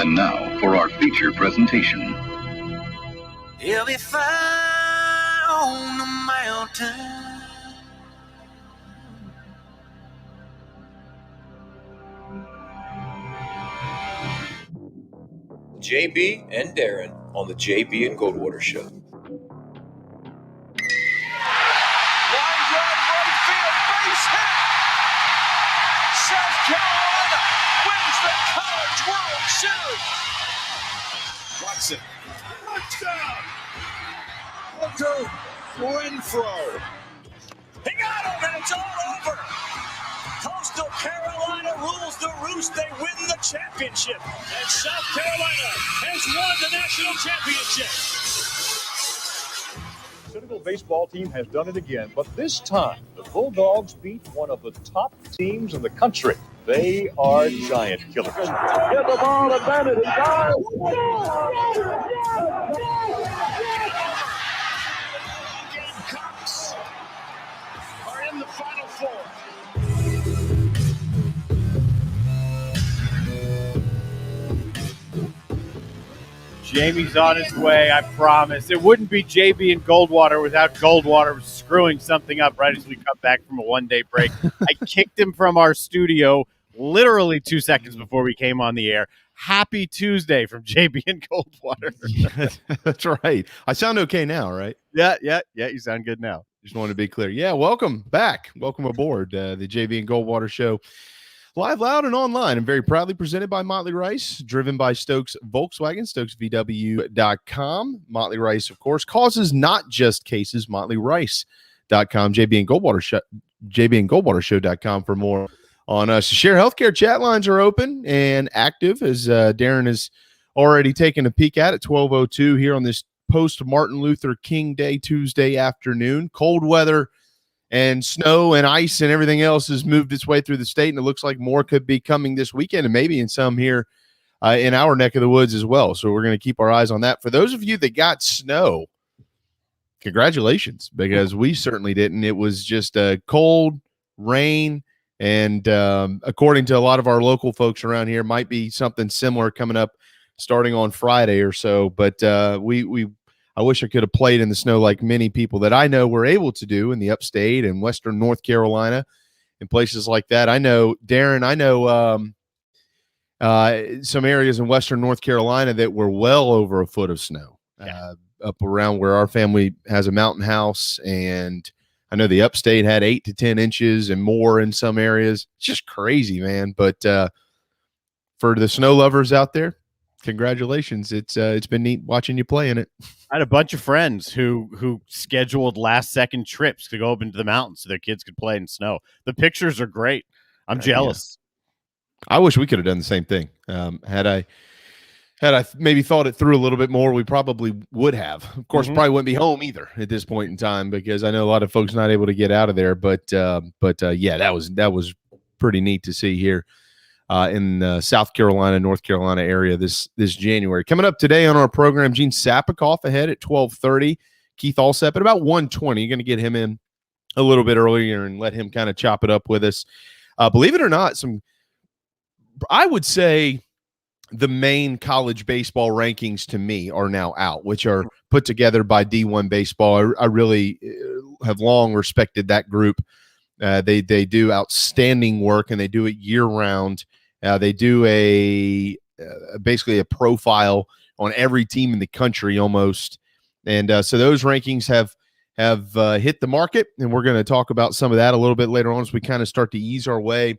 And now for our feature presentation. He'll be fine on the mountain. JB and Darren on the JB and Goldwater Show. Line drive right field, base hit. South Carolina wins the College World Series. Watson, touchdown. Hunter Renfrow. He got him, and it's all over. Coastal Carolina rules the roost. They win the championship. And South Carolina has won the national championship. The Senegal baseball team has done it again, but this time the Bulldogs beat one of the top teams in the country. They are giant killers. Get the ball advantage. Gamecocks are in the Final Four. Jamie's on his way, I promise. It wouldn't be JB and Goldwater without Goldwater screwing something up right as we come back from a one-day break. I kicked him from our studio literally 2 seconds before we came on the air. Happy Tuesday from JB and Goldwater. Yeah, that's right. I sound okay now, right? Yeah, you sound good now. Just wanted to be clear. Yeah, welcome back. Welcome aboard the JB and Goldwater Show. Live, loud, and online, and very proudly presented by Motley Rice, driven by Stokes Volkswagen, stokesvw.com. Motley Rice, of course, causes not just cases, motleyrice.com, jbandgoldwatershow.com for more on us. Share Healthcare chat lines are open and active, as Darren has already taken a peek at 12:02 here on this post-Martin Luther King Day Tuesday afternoon. Cold weather and snow and ice and everything else has moved its way through the state, and it looks like more could be coming this weekend and maybe in some here in our neck of the woods as well. So we're going to keep our eyes on that. For those of you that got snow, congratulations, because we certainly didn't. It was just cold, rain, and according to a lot of our local folks around here, might be something similar coming up starting on Friday or so. But I wish I could have played in the snow like many people that I know were able to do in the upstate and western North Carolina and places like that. I know, Darren, some areas in western North Carolina that were well over a foot of snow up around where our family has a mountain house. And I know the upstate had 8 to 10 inches and more in some areas. It's just crazy, man. But for the snow lovers out there, congratulations. It's been neat watching you play in it. I had a bunch of friends who scheduled last-second trips to go up into the mountains so their kids could play in snow. The pictures are great. I'm jealous. Yeah. I wish we could have done the same thing. Had I maybe thought it through a little bit more, we probably would have. Of course, probably wouldn't be home either at this point in time because I know a lot of folks not able to get out of there. But yeah, that was pretty neat to see here in the South Carolina, North Carolina area this January. Coming up today on our program, Gene Sapakoff ahead at 12:30. Keith Allsep at about 1:20. You're going to get him in a little bit earlier and let him kind of chop it up with us. Believe it or not, I would say the main college baseball rankings to me are now out, which are put together by D1 Baseball. I really have long respected that group. They do outstanding work, and they do it year-round. They do basically a profile on every team in the country almost. And so those rankings have hit the market, and we're going to talk about some of that a little bit later on as we kind of start to ease our way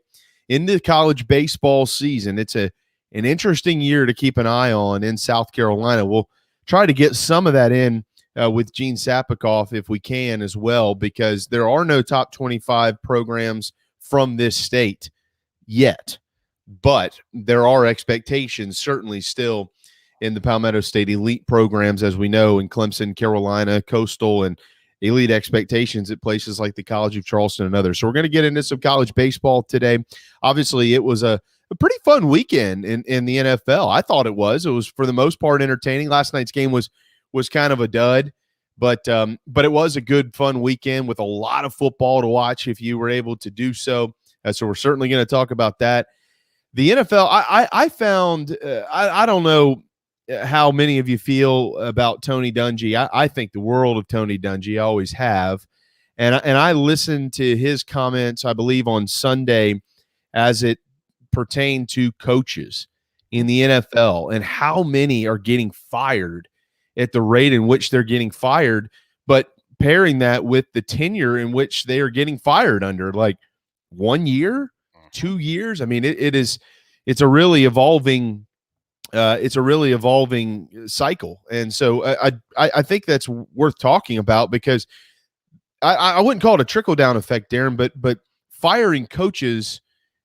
into college baseball season. It's an interesting year to keep an eye on in South Carolina. We'll try to get some of that in with Gene Sapakoff if we can as well, because there are no top 25 programs from this state yet. But there are expectations certainly still in the Palmetto State elite programs, as we know, in Clemson, Carolina, Coastal, and elite expectations at places like the College of Charleston and others. So we're going to get into some college baseball today. Obviously, it was a pretty fun weekend in the NFL. I thought it was. It was, for the most part, entertaining. Last night's game was kind of a dud, but it was a good, fun weekend with a lot of football to watch if you were able to do so. So we're certainly going to talk about that. The NFL, I found, I don't know how many of you feel about Tony Dungy. I think the world of Tony Dungy. I always have. And I listened to his comments, I believe, on Sunday as it pertained to coaches in the NFL and how many are getting fired at the rate in which they're getting fired, but pairing that with the tenure in which they are getting fired under, like 1 year, 2 years. I mean, it's a really evolving cycle. And so I think that's worth talking about, because I wouldn't call it a trickle down effect, Darren, but firing coaches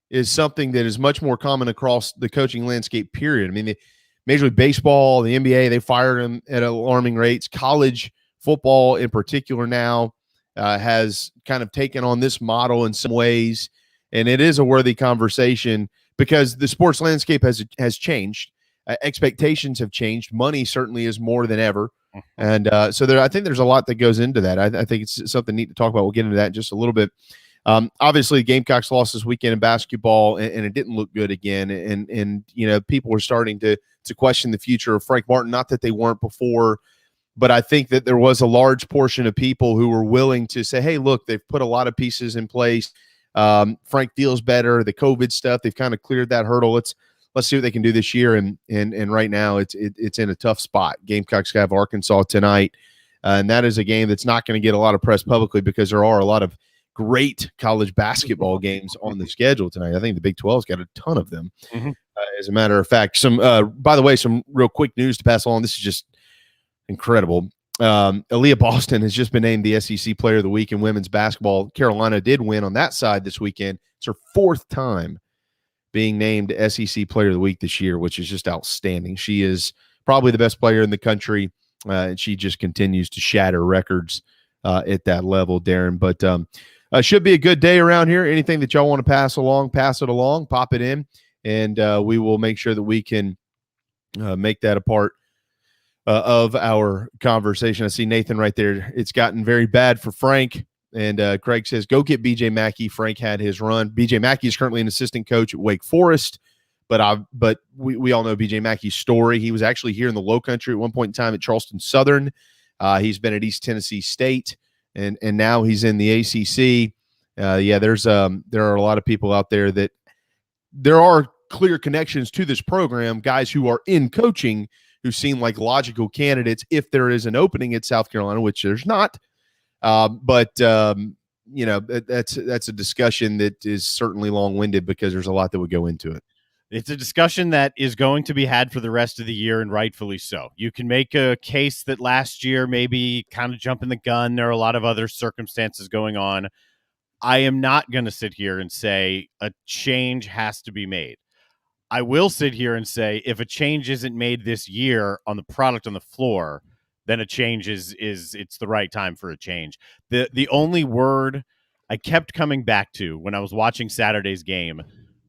is something that is much more common across the coaching landscape, period. I mean, Major League Baseball, the NBA, they fired them at alarming rates. College football in particular now has kind of taken on this model in some ways, and it is a worthy conversation because the sports landscape has changed. Expectations have changed. Money certainly is more than ever. And so I think there's a lot that goes into that. I think it's something neat to talk about. We'll get into that in just a little bit. Obviously, Gamecocks lost this weekend in basketball, and it didn't look good again. And people were starting to question the future of Frank Martin. Not that they weren't before, but I think that there was a large portion of people who were willing to say, hey, look, they've put a lot of pieces in place. Frank feels better. The COVID stuff, they've kind of cleared that hurdle. Let's see what they can do this year. And right now it's in a tough spot. Gamecocks have Arkansas tonight. And that is a game that's not going to get a lot of press publicly because there are a lot of great college basketball games on the schedule tonight. I think the Big 12's got a ton of them. As a matter of fact, by the way, some real quick news to pass along. This is just incredible. Aaliyah Boston has just been named the SEC Player of the Week in women's basketball. Carolina did win on that side this weekend. It's her fourth time being named SEC Player of the Week this year, which is just outstanding. She is probably the best player in the country, and she just continues to shatter records at that level, Darren. But should be a good day around here. Anything that y'all want to pass it along, pop it in, and we will make sure that we can make that a part of our conversation. I see Nathan right there. It's gotten very bad for Frank. And Craig says, go get B.J. Mackey. Frank had his run. B.J. Mackey is currently an assistant coach at Wake Forest, but we all know B.J. Mackey's story. He was actually here in the Low Country at one point in time at Charleston Southern. He's been at East Tennessee State, and now he's in the ACC. There are a lot of people out there that there are clear connections to this program, guys who are in coaching who seem like logical candidates if there is an opening at South Carolina, which there's not. That's a discussion that is certainly long-winded because there's a lot that would go into it. It's a discussion that is going to be had for the rest of the year, and rightfully so. You can make a case that last year maybe kind of jumping the gun. There are a lot of other circumstances going on. I am not going to sit here and say a change has to be made. I will sit here and say if a change isn't made this year on the product on the floor, then a change is it's the right time for a change. The only word I kept coming back to when I was watching Saturday's game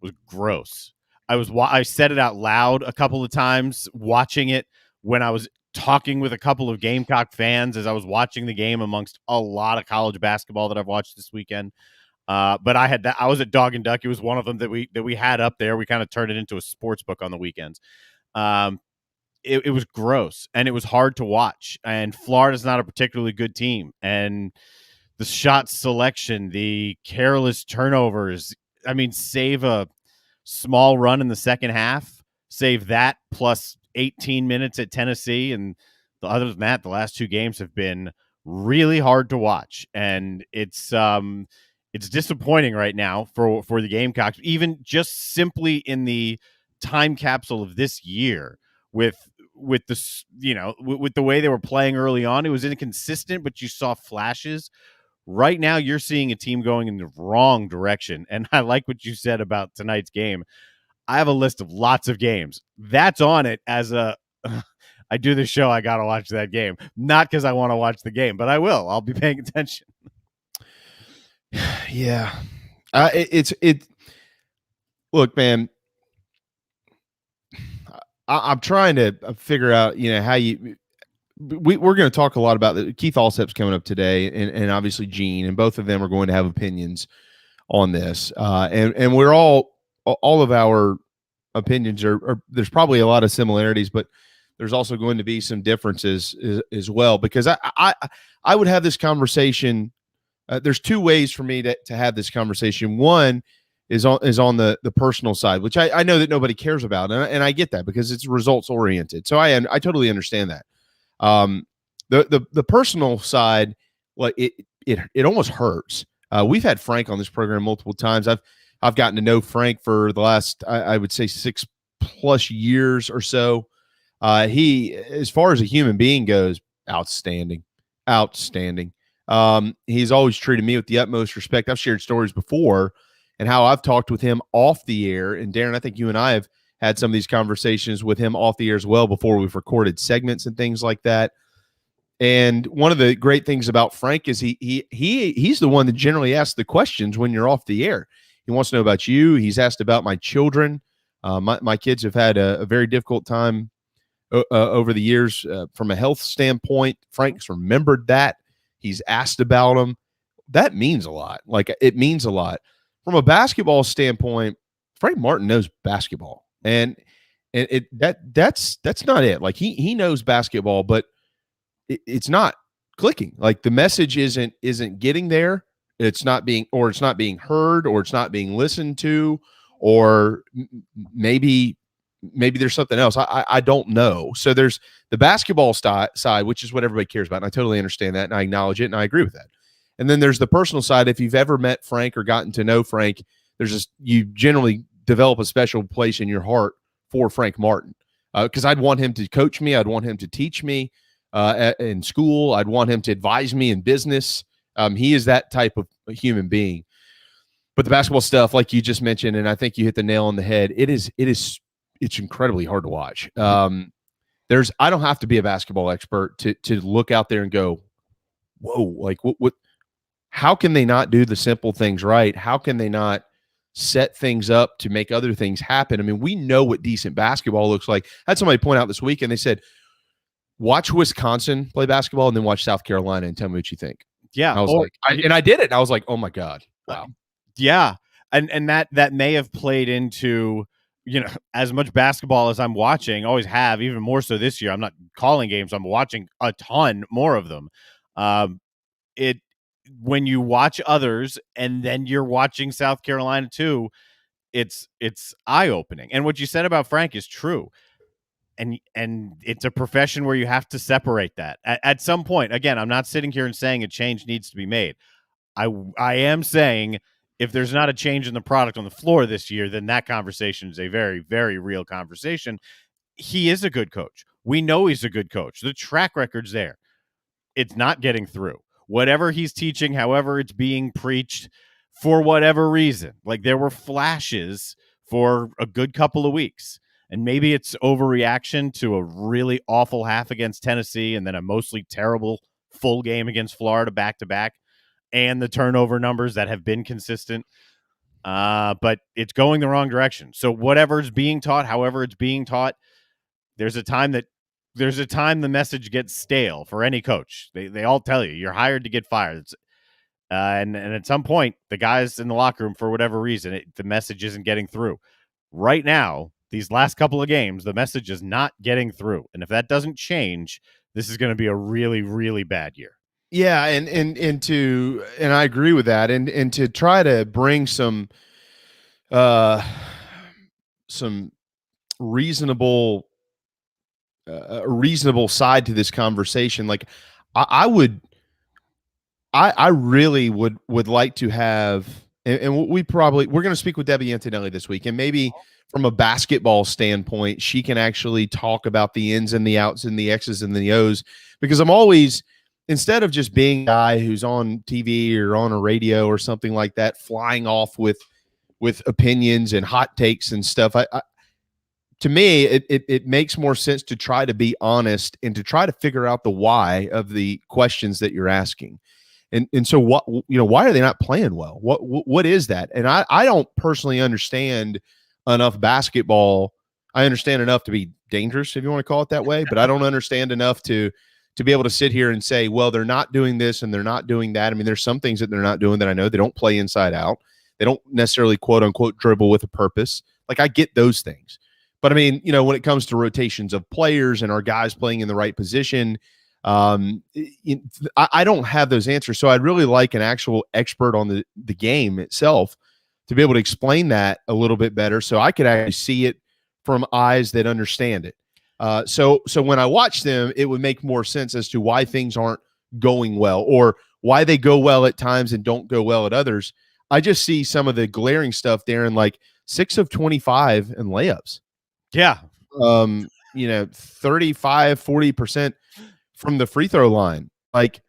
was gross. I said it out loud a couple of times watching it when I was talking with a couple of Gamecock fans as I was watching the game amongst a lot of college basketball that I've watched this weekend. But I was at Dog and Duck. It was one of them that we had up there. We kind of turned it into a sports book on the weekends. It was gross and it was hard to watch. And Florida's not a particularly good team. And the shot selection, the careless turnovers. I mean, save a small run in the second half, save that plus 18 minutes at Tennessee. And other than that, the last two games have been really hard to watch. And it's disappointing right now for the Gamecocks, even just simply in the time capsule of this year with the way they were playing early on. It was inconsistent, but you saw flashes. Right now, you're seeing a team going in the wrong direction. And I like what you said about tonight's game. I have a list of lots of games. That's on it as I do this show. I got to watch that game. Not because I want to watch the game, but I will. I'll be paying attention. Yeah. Look, man, I'm trying to figure out, how we're going to talk a lot about that. Keith Allsep's coming up today and obviously Gene, and both of them are going to have opinions on this. And we're all of our opinions are there's probably a lot of similarities, but there's also going to be some differences as well, because I would have this conversation. There's two ways for me to have this conversation. One is on the personal side, which I know that nobody cares about, and I get that because it's results oriented. So I totally understand that. The personal side, like it almost hurts. We've had Frank on this program multiple times. I've gotten to know Frank for the last I would say 6+ years or so. He, as far as a human being goes, outstanding. He's always treated me with the utmost respect. I've shared stories before and how I've talked with him off the air. And Darren, I think you and I have had some of these conversations with him off the air as well before we've recorded segments and things like that. And one of the great things about Frank is he's the one that generally asks the questions when you're off the air. He wants to know about you. He's asked about my children. My kids have had a very difficult time over the years from a health standpoint. Frank's remembered that. He's asked about them. That means a lot. Like, it means a lot. From a basketball standpoint, Frank Martin knows basketball. And that's not it. Like, he knows basketball, but it's not clicking. Like, the message isn't getting there. It's not being heard, or it's not being listened to, or maybe there's something else. I don't know. So there's the basketball side, which is what everybody cares about. And I totally understand that, and I acknowledge it, and I agree with that. And then there's the personal side. If you've ever met Frank or gotten to know Frank, you generally develop a special place in your heart for Frank Martin. Because I'd want him to coach me. I'd want him to teach me in school. I'd want him to advise me in business. He is that type of human being. But the basketball stuff, like you just mentioned, and I think you hit the nail on the head, it's incredibly hard to watch. I don't have to be a basketball expert to look out there and go, whoa, like what how can they not do the simple things right? How can they not set things up to make other things happen? I mean, we know what decent basketball looks like. I had somebody point out this week, and they said, watch Wisconsin play basketball and then watch South Carolina and tell me what you think. Yeah. I was I did it. And I was like, oh my God. Wow. Yeah. And that may have played into, as much basketball as I'm watching, always have, even more so this year. I'm not calling games. I'm watching a ton more of them. When you watch others and then you're watching South Carolina too, it's eye-opening. And what you said about Frank is true. And it's a profession where you have to separate that at some point. Again, I'm not sitting here and saying a change needs to be made. I am saying if there's not a change in the product on the floor this year, then that conversation is a very, very real conversation. He is a good coach. We know he's a good coach. The track record's there. It's not getting through. Whatever he's teaching, however it's being preached, for whatever reason, like there were flashes for a good couple of weeks. And maybe it's overreaction to a really awful half against Tennessee and then a mostly terrible full game against Florida back-to-back, and the turnover numbers that have been consistent. But it's going the wrong direction. So whatever's being taught, however it's being taught, there's a time the message gets stale for any coach. They all tell you, you're hired to get fired. And at some point, the guys in the locker room, for whatever reason, the message isn't getting through. Right now, these last couple of games, the message is not getting through. And if that doesn't change, this is going to be a really, really bad year. Yeah, and I agree with that. And to try to bring some reasonable side to this conversation, like I really would like to have, and we're going to speak with Debbie Antonelli this week, and maybe from a basketball standpoint, she can actually talk about the ins and the outs and the X's and the O's, because I'm always, instead of just being a guy who's on TV or on a radio or something like that, flying off with opinions and hot takes and stuff, to me, it makes more sense to try to be honest and to try to figure out the why of the questions that you're asking. And so why are they not playing well? What is that? And I don't personally understand enough basketball. I understand enough to be dangerous, if you want to call it that way, but I don't understand enough to be able to sit here and say, well, they're not doing this and they're not doing that. I mean, there's some things that they're not doing that I know. They don't play inside out. They don't necessarily quote unquote dribble with a purpose. Like, I get those things. But I mean, when it comes to rotations of players and our guys playing in the right position, I don't have those answers. So I'd really like an actual expert on the game itself to be able to explain that a little bit better, so I could actually see it from eyes that understand it. So when I watch them, it would make more sense as to why things aren't going well, or why they go well at times and don't go well at others. I just see some of the glaring stuff, Darren, like 6 of 25 in layups. Yeah. 35, 40% from the free throw line. Like,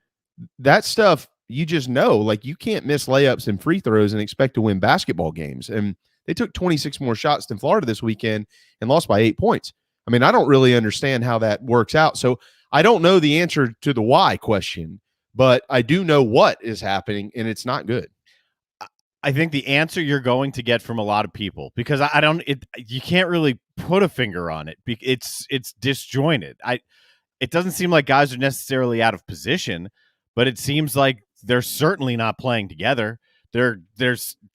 that stuff, you just know, like, you can't miss layups and free throws and expect to win basketball games. And they took 26 more shots than Florida this weekend and lost by 8 points. I mean, I don't really understand how that works out. So I don't know the answer to the why question, but I do know what is happening, and it's not good. I think the answer you're going to get from a lot of people, because you can't really put a finger on it. It's disjointed. It doesn't seem like guys are necessarily out of position, but it seems like they're certainly not playing together. There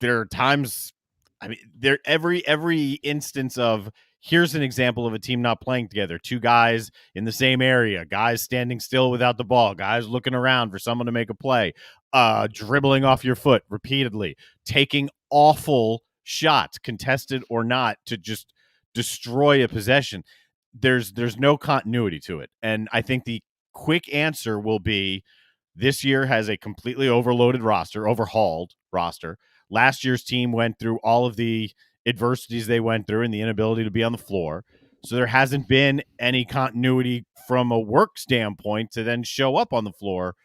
are times, I mean, every instance of, here's an example of a team not playing together. 2 guys in the same area, guys standing still without the ball, guys looking around for someone to make a play, dribbling off your foot repeatedly, taking awful shots, contested or not, to just destroy a possession. There's no continuity to it. And I think the quick answer will be, this year has a completely overhauled roster. Last year's team went through all of the adversities they went through and the inability to be on the floor. So there hasn't been any continuity from a work standpoint to then show up on the floor.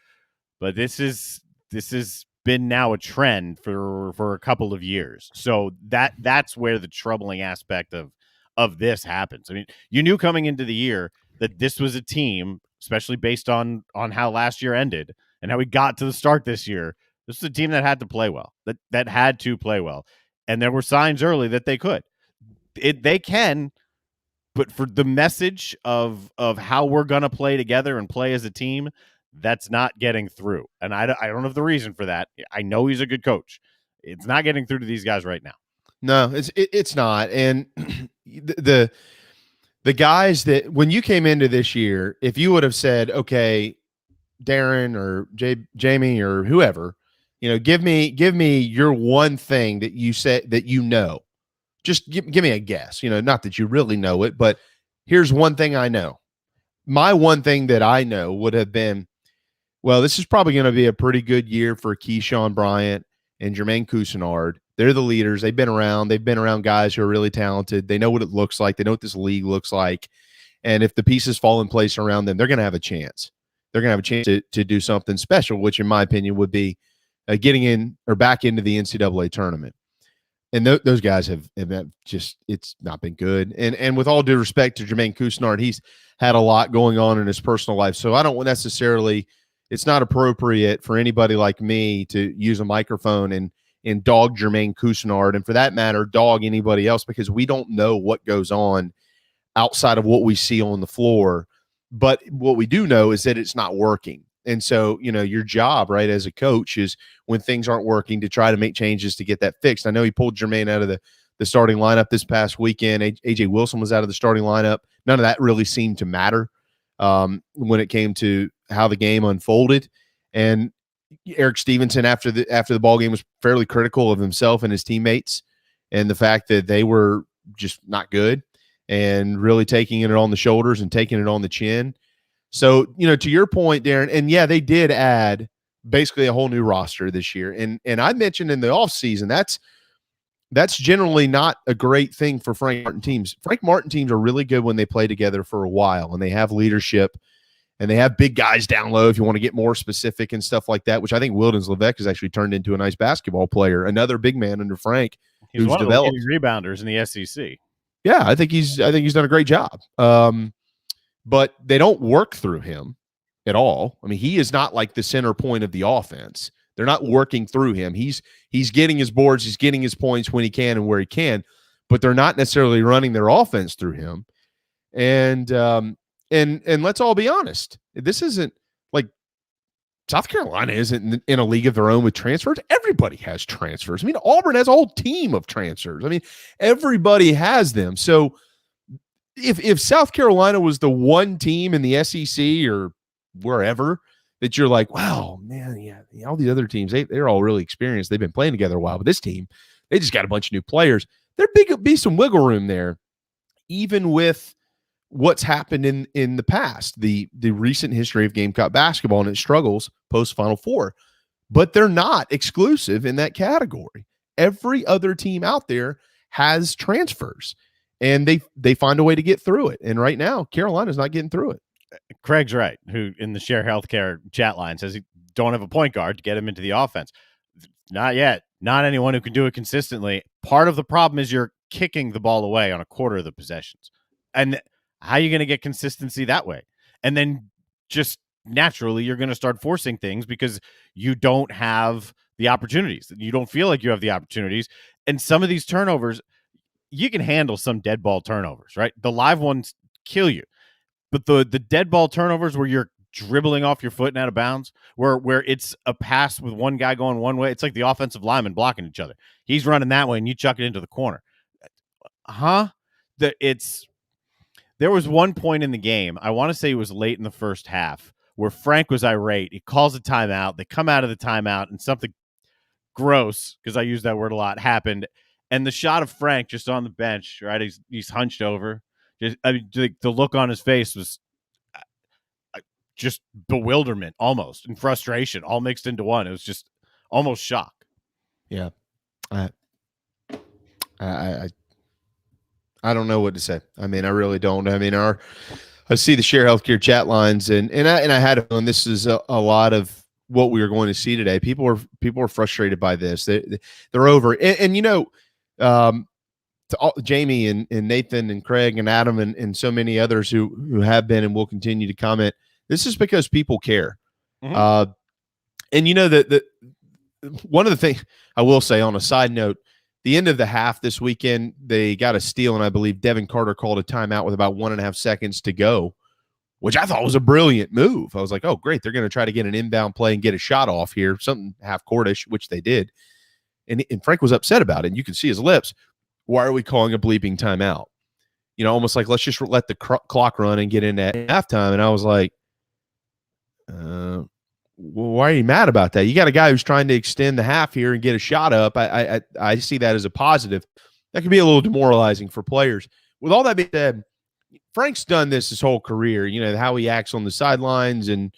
But this has been now a trend for a couple of years. So that's where the troubling aspect of this happens. I mean, you knew coming into the year that this was a team, especially based on how last year ended and how we got to the start this year. This is a team that had to play well, that had to play well. And there were signs early that they could. They can, but for the message of how we're going to play together and play as a team, that's not getting through. And I don't have the reason for that. I know he's a good coach. It's not getting through to these guys right now. No, it's not. And the guys that, when you came into this year, if you would have said, okay, Darren or Jamie or whoever, give me your one thing that you said that just give me a guess, not that you really know it, but here's one thing I know. My one thing that I know would have been, well, this is probably going to be a pretty good year for Keyshawn Bryant and Jermaine Cousinard. They're the leaders. They've been around guys who are really talented. They know what it looks like. They know what this league looks like. And if the pieces fall in place around them, they're going to have a chance. They're going to have a chance to do something special, which in my opinion would be getting in or back into the NCAA tournament. And those guys have just, it's not been good. And with all due respect to Jermaine Cousinard, he's had a lot going on in his personal life. So I don't necessarily, it's not appropriate for anybody like me to use a microphone and dog Jermaine Cousinard, and for that matter, dog anybody else, because we don't know what goes on outside of what we see on the floor. But what we do know is that it's not working. And so, your job, right, as a coach is when things aren't working to try to make changes to get that fixed. I know he pulled Jermaine out of the starting lineup this past weekend. AJ Wilson was out of the starting lineup. None of that really seemed to matter when it came to how the game unfolded. And Eric Stevenson, after the ball game, was fairly critical of himself and his teammates and the fact that they were just not good and really taking it on the shoulders and taking it on the chin. So, to your point, Darren, and yeah, they did add basically a whole new roster this year. And I mentioned in the offseason, that's generally not a great thing for Frank Martin teams. Frank Martin teams are really good when they play together for a while and they have leadership and they have big guys down low, if you want to get more specific and stuff like that, which I think Wildens Levesque has actually turned into a nice basketball player, another big man under Frank. He's one developed. Of the rebounders in the SEC. Yeah, I think he's done a great job. But they don't work through him at all. I mean, he is not like the center point of the offense. They're not working through him. He's getting his boards, he's getting his points when he can and where he can, but they're not necessarily running their offense through him. And let's all be honest. This isn't like South Carolina isn't in a league of their own with transfers. Everybody has transfers. I mean, Auburn has a whole team of transfers. I mean, everybody has them. So if South Carolina was the one team in the SEC or wherever that you're like, wow, man, yeah, all the other teams, they're all really experienced. They've been playing together a while. But this team, they just got a bunch of new players. There'd be some wiggle room there, even with what's happened in the past, the recent history of Gamecock basketball and its struggles post Final Four. But they're not exclusive in that category. Every other team out there has transfers, and they find a way to get through it. And right now, Carolina's not getting through it. Craig's right, who in the Share Healthcare chat line says he don't have a point guard to get him into the offense. Not yet. Not anyone who can do it consistently. Part of the problem is you're kicking the ball away on a quarter of the possessions. And how are you going to get consistency that way? And then just naturally, you're going to start forcing things because you don't have the opportunities. You don't feel like you have the opportunities. And some of these turnovers, you can handle some dead ball turnovers, right? The live ones kill you. But the dead ball turnovers where you're dribbling off your foot and out of bounds, where it's a pass with one guy going one way, it's like the offensive linemen blocking each other. He's running that way and you chuck it into the corner. There was one point in the game, I want to say it was late in the first half, where Frank was irate. He calls a timeout. They come out of the timeout, and something gross, because I use that word a lot, happened. And the shot of Frank just on the bench, right? He's hunched over. The look on his face was just bewilderment, almost, and frustration, all mixed into one. It was just almost shock. Yeah, I don't know what to say. I mean, I really don't. I mean, I see the Share Healthcare chat lines, and I had on. This is a lot of what we are going to see today. People are frustrated by this. They're over, and you know, to all, Jamie and Nathan and Craig and Adam and so many others who have been and will continue to comment. This is because people care. Mm-hmm. And you know that one of the things I will say on a side note. The end of the half this weekend, they got a steal, and I believe Devin Carter called a timeout with about 1.5 seconds to go, which I thought was a brilliant move. I was like, oh, great. They're going to try to get an inbound play and get a shot off here, something half-courtish, which they did. And Frank was upset about it, and you can see his lips. Why are we calling a bleeping timeout? You know, almost like let's just let the clock run and get in at halftime. And I was like, well, why are you mad about that? You got a guy who's trying to extend the half here and get a shot up. I see that as a positive. That can be a little demoralizing for players. With all that being said, Frank's done this his whole career. You know, how he acts on the sidelines and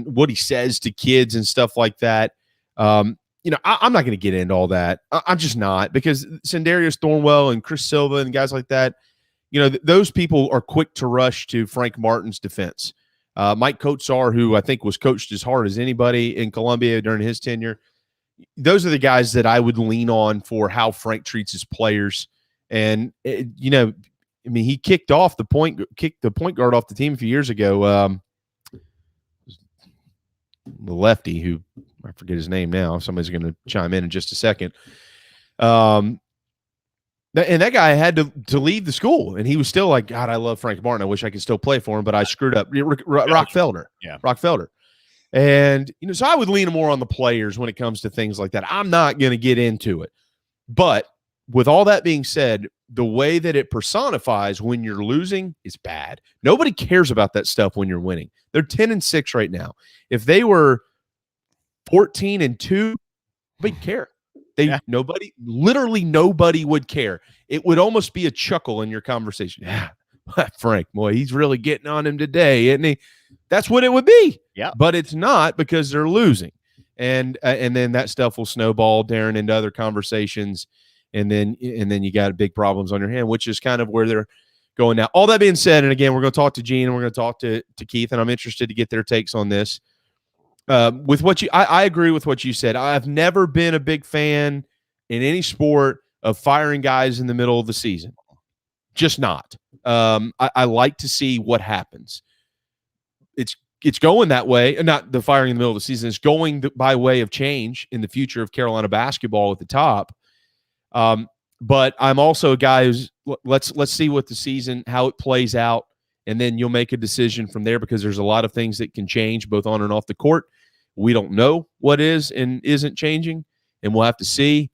what he says to kids and stuff like that. You know, I'm not going to get into all that. I'm just not, because Sendarius Thornwell and Chris Silva and guys like that, you know, those people are quick to rush to Frank Martin's defense. Mike Kotsar, who I think was coached as hard as anybody in Columbia during his tenure. Those are the guys that I would lean on for how Frank treats his players. And, you know, I mean, he kicked the point guard off the team a few years ago. The lefty, who I forget his name now. Somebody's going to chime in just a second. And that guy had to leave the school, and he was still like, God, I love Frank Martin. I wish I could still play for him, but I screwed up. Rock Felder. Yeah. Rock Felder. And, you know, so I would lean more on the players when it comes to things like that. I'm not going to get into it. But with all that being said, the way that it personifies when you're losing is bad. Nobody cares about that stuff when you're winning. They're 10-6 right now. If they were 14-2, nobody care. Literally nobody would care. It would almost be a chuckle in your conversation. Yeah, Frank, boy, he's really getting on him today, isn't he? That's what it would be. Yeah, but it's not, because they're losing, and then that stuff will snowball, Darren, into other conversations, and then you got big problems on your hand, which is kind of where they're going now. All that being said, and again, we're going to talk to Gene and we're going to talk to Keith, and I'm interested to get their takes on this. With what I agree with what you said. I've never been a big fan in any sport of firing guys in the middle of the season. Just not. I like to see what happens. It's going that way, and not the firing in the middle of the season. It's going by way of change in the future of Carolina basketball at the top. But I'm also a guy who's let's see what the season, how it plays out, and then you'll make a decision from there, because there's a lot of things that can change both on and off the court We don't know what is and isn't changing, and we'll have to see.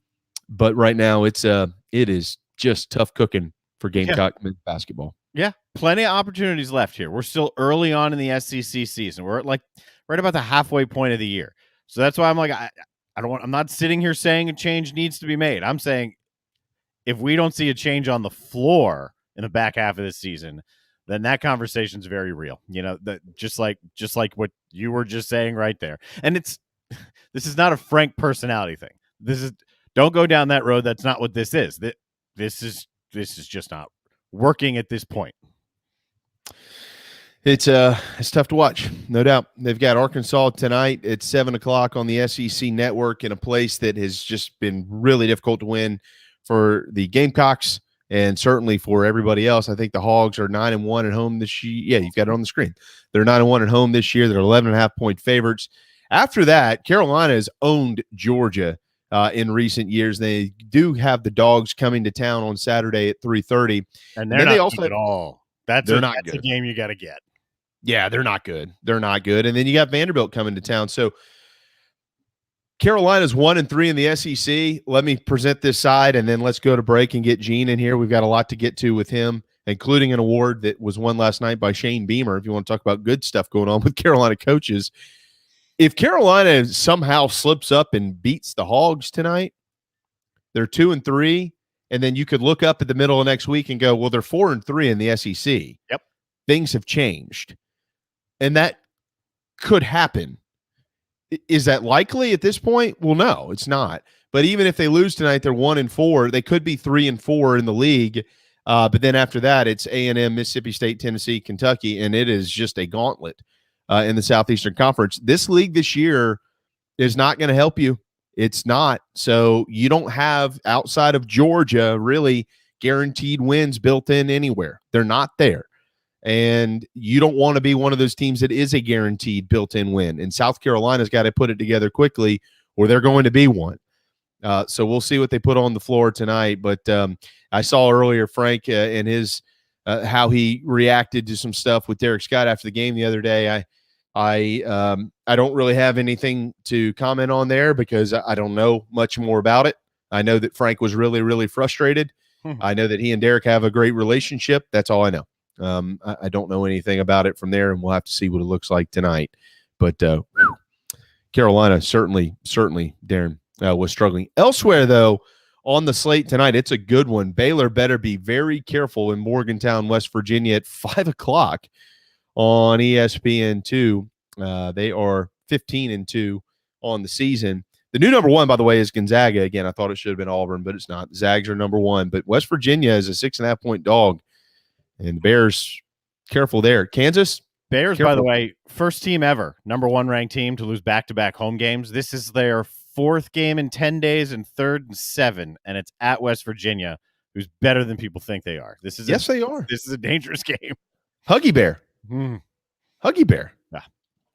But right now, it is just tough cooking for Gamecock men's basketball. Yeah, plenty of opportunities left here. We're still early on in the SEC season. We're at like right about the halfway point of the year. So that's why I'm like, I'm not sitting here saying a change needs to be made. I'm saying if we don't see a change on the floor in the back half of this season, then that conversation's very real. You know, that just like what you were just saying right there. And this is not a Frank personality thing. Don't go down that road. That's not what this is. This is just not working at this point. It's tough to watch, no doubt. They've got Arkansas tonight at 7:00 on the SEC network in a place that has just been really difficult to win for the Gamecocks and certainly for everybody else. I think the Hogs are 9-1 at home this year. Yeah, you've got it on the screen. They're 9-1 at home this year. They're 11.5-point favorites. After that, Carolina has owned Georgia in recent years. They do have the Dogs coming to town on Saturday at 3:30, and they're not good at all. That's a game you got to get. Yeah, they're not good. They're not good. And then you got Vanderbilt coming to town. So Carolina's 1-3 in the SEC. Let me present this side, and then let's go to break and get Gene in here. We've got a lot to get to with him, including an award that was won last night by Shane Beamer. If you want to talk about good stuff going on with Carolina coaches. If Carolina somehow slips up and beats the Hogs tonight, they're 2-3, and then you could look up at the middle of next week and go, well, they're 4-3 in the SEC. Yep. Things have changed. And that could happen. Is that likely at this point? Well, no, it's not. But even if they lose tonight, they're 1-4. They could be 3-4 in the league. But then after that, it's A&M, Mississippi State, Tennessee, Kentucky, and it is just a gauntlet in the Southeastern Conference. This league this year is not going to help you. It's not. So you don't have, outside of Georgia, really guaranteed wins built in anywhere. They're not there. And you don't want to be one of those teams that is a guaranteed built-in win. And South Carolina's got to put it together quickly, or they're going to be one. So we'll see what they put on the floor tonight. But I saw earlier Frank and his how he reacted to some stuff with Derek Scott after the game the other day. I don't really have anything to comment on there because I don't know much more about it. I know that Frank was really, really frustrated. I know that he and Derek have a great relationship. That's all I know. I don't know anything about it from there, and we'll have to see what it looks like tonight. But Carolina certainly, Darren, was struggling. Elsewhere, though, on the slate tonight, it's a good one. Baylor better be very careful in Morgantown, West Virginia at 5:00 on ESPN2. They are 15-2 on the season. The new number one, by the way, is Gonzaga. Again, I thought it should have been Auburn, but it's not. The Zags are number one. But West Virginia is a 6.5-point dog. And Bears, careful there. Kansas? Bears, careful. by the way, first team ever, number one ranked team to lose back-to-back home games. This is their fourth game in 10 days and third and 7, and it's at West Virginia, who's better than people think they are. Yes, they are. This is a dangerous game. Huggy Bear. Huggy Bear.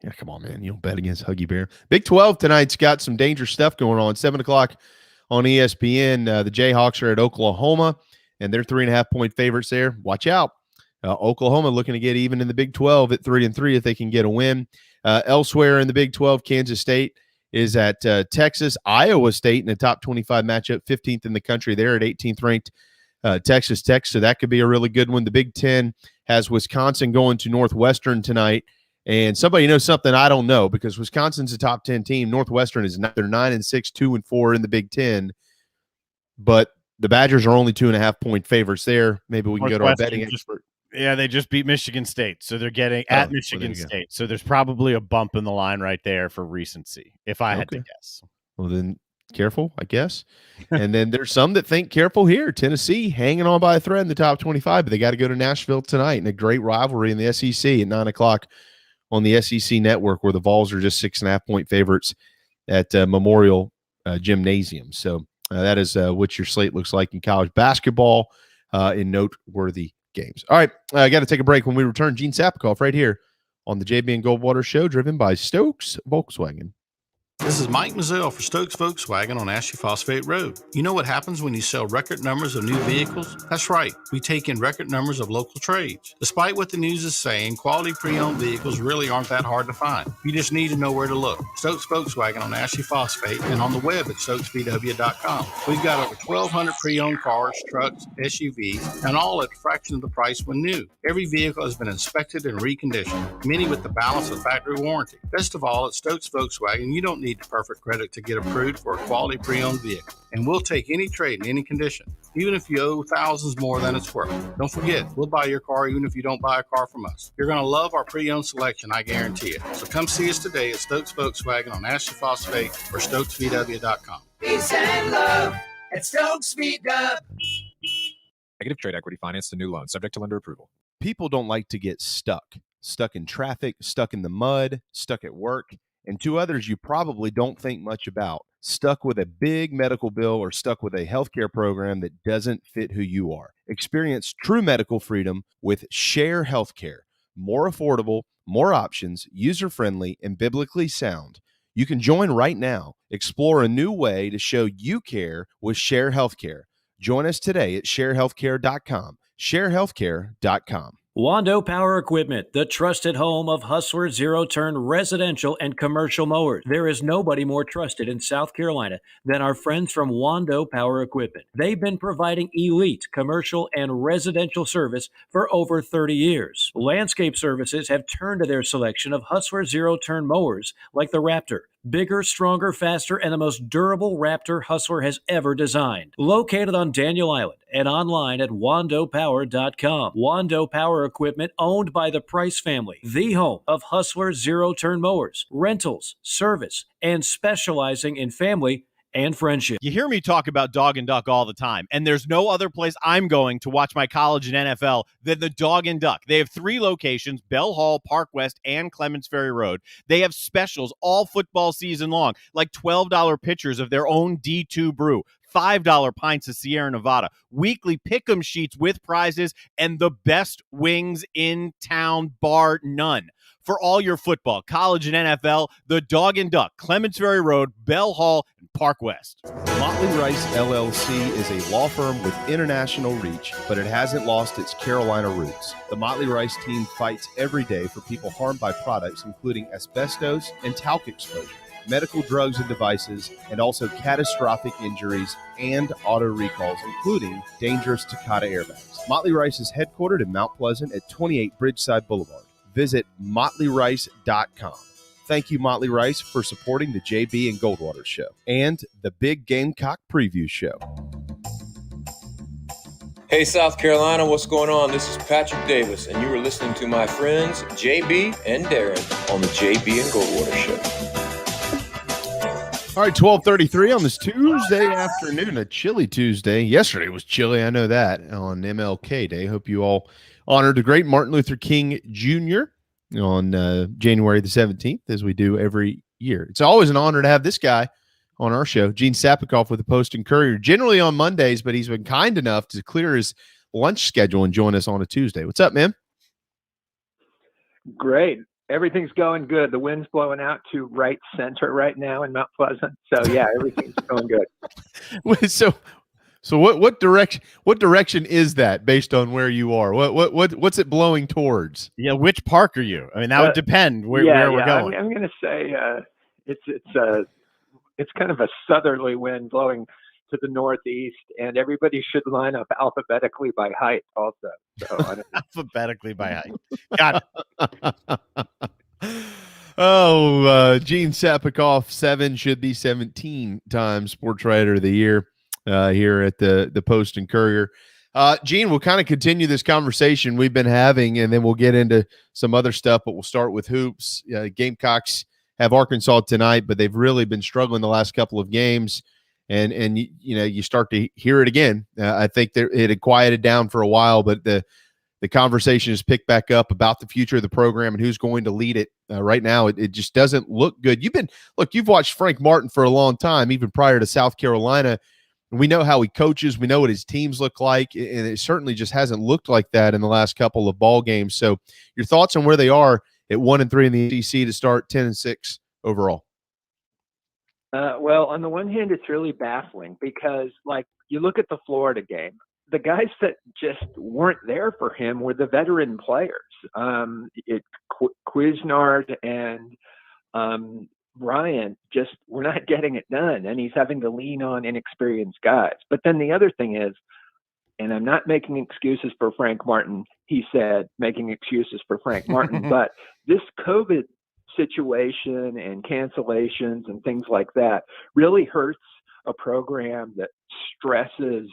Yeah, come on, man. You don't bet against Huggy Bear. Big 12 tonight's got some dangerous stuff going on. 7:00 on ESPN. The Jayhawks are at Oklahoma, and they're 3.5-point favorites there. Watch out. Oklahoma looking to get even in the Big 12 at 3-3 if they can get a win. Elsewhere in the Big 12, Kansas State is at Texas. Iowa State in a top 25 matchup, 15th in the country. They're at 18th ranked Texas Tech, so that could be a really good one. The Big 10 has Wisconsin going to Northwestern tonight. And somebody knows something I don't know because Wisconsin's a top 10 team. Northwestern is not. They're 9-6, 2-4 in the Big 10. But the Badgers are only 2.5-point favorites there. Maybe we can go to our betting expert. Yeah, they just beat Michigan State, so they're getting at Michigan State. So there's probably a bump in the line right there for recency, if I had to guess. Well, then careful, I guess. And then there's some that think careful here. Tennessee hanging on by a thread in the top 25, but they got to go to Nashville tonight in a great rivalry in the SEC at 9:00 on the SEC network, where the Vols are just 6.5-point favorites at Memorial Gymnasium. So that is what your slate looks like in college basketball in noteworthy games. All right, I got to take a break. When we return, Gene Sapakoff right here on the JB and Goldwater Show, driven by Stokes Volkswagen. This is Mike Mazzell for Stokes Volkswagen on Ashley Phosphate Road. You know what happens when you sell record numbers of new vehicles? That's right, we take in record numbers of local trades. Despite what the news is saying, quality pre-owned vehicles really aren't that hard to find. You just need to know where to look. Stokes Volkswagen on Ashley Phosphate and on the web at stokesvw.com. We've got over 1,200 pre-owned cars, trucks, SUVs, and all at a fraction of the price when new. Every vehicle has been inspected and reconditioned, many with the balance of factory warranty. Best of all, at Stokes Volkswagen, you don't need the perfect credit to get approved for a quality pre-owned vehicle. And we'll take any trade in any condition, even if you owe thousands more than it's worth. Don't forget, we'll buy your car even if you don't buy a car from us. You're going to love our pre-owned selection, I guarantee it. So come see us today at Stokes Volkswagen on Ashley Phosphate or stokesvw.com. Peace and love at Stokes VW. Negative trade equity finance to new loan, subject to lender approval. People don't like to get stuck in traffic, stuck in the mud, stuck at work. And two others you probably don't think much about: stuck with a big medical bill or stuck with a healthcare program that doesn't fit who you are. Experience true medical freedom with Share Healthcare. More affordable, more options, user-friendly, and biblically sound. You can join right now. Explore a new way to show you care with Share Healthcare. Join us today at sharehealthcare.com. sharehealthcare.com. Wando Power Equipment, the trusted home of Hustler zero-turn residential and commercial mowers. There is nobody more trusted in South Carolina than our friends from Wando Power Equipment. They've been providing elite commercial and residential service for over 30 years. Landscape Services have turned to their selection of Hustler zero-turn mowers like the Raptor. Bigger, stronger, faster, and the most durable Raptor Hustler has ever designed. Located on Daniel Island and online at wandopower.com. Wando Power Equipment, owned by the Price family, the home of Hustler zero-turn mowers, rentals, service, and specializing in family and friendship. You hear me talk about Dog and Duck all the time, and there's no other place I'm going to watch my college and NFL than the Dog and Duck. They have 3 locations: Bell Hall, Park West, and Clements Ferry Road. They have specials all football season long, like $12 pitchers of their own D2 brew, $5 pints of Sierra Nevada, weekly pick'em sheets with prizes, and the best wings in town, bar none. For all your football, college, and NFL, the Dog and Duck, Clements Ferry Road, Bell Hall, and Park West. Motley Rice LLC is a law firm with international reach, but it hasn't lost its Carolina roots. The Motley Rice team fights every day for people harmed by products including asbestos and talc exposure, medical drugs and devices, and also catastrophic injuries and auto recalls, including dangerous Takata airbags. Motley Rice is headquartered in Mount Pleasant at 28 Bridgeside Boulevard. Visit motleyrice.com. Thank you, Motley Rice, for supporting the JB and Goldwater Show and the Big Gamecock Preview Show. Hey, South Carolina, what's going on? This is Patrick Davis, and you are listening to my friends JB and Darren on the JB and Goldwater Show. All right, 12:33 on this Tuesday afternoon, a chilly Tuesday. Yesterday was chilly, I know that, on MLK Day. Hope you all honored the great Martin Luther King Jr. on January the 17th, as we do every year. It's always an honor to have this guy on our show, Gene Sapakoff with the Post and Courier, generally on Mondays, but he's been kind enough to clear his lunch schedule and join us on a Tuesday. What's up, man? Great. Everything's going good. The wind's blowing out to right center right now in Mount Pleasant. So yeah, everything's going good. So what direction is that based on where you are? What's it blowing towards? Yeah, which park are you? I mean, that would depend where we're going. I'm going to say it's kind of a southerly wind blowing to the northeast, and everybody should line up alphabetically by height also. So alphabetically by height. Got it. Gene Sapakoff, 7 should be 17 times Sports Writer of the Year here at the Post and Courier. Gene, we'll kind of continue this conversation we've been having, and then we'll get into some other stuff, but we'll start with hoops. Gamecocks have Arkansas tonight, but they've really been struggling the last couple of games. And you start to hear it again. I think it had quieted down for a while, but the conversation has picked back up about the future of the program and who's going to lead it. Right now, it just doesn't look good. You've watched Frank Martin for a long time, even prior to South Carolina. We know how he coaches. We know what his teams look like, and it certainly just hasn't looked like that in the last couple of ball games. So, your thoughts on where they are at 1-3 in the ACC to start 10-6 overall? Well, on the one hand, it's really baffling because, like, you look at the Florida game, the guys that just weren't there for him were the veteran players. Cuisinart and Bryant just were not getting it done, and he's having to lean on inexperienced guys. But then the other thing is, and I'm not making excuses for Frank Martin, he said, making excuses for Frank Martin, but this COVID situation and cancellations and things like that really hurts a program that stresses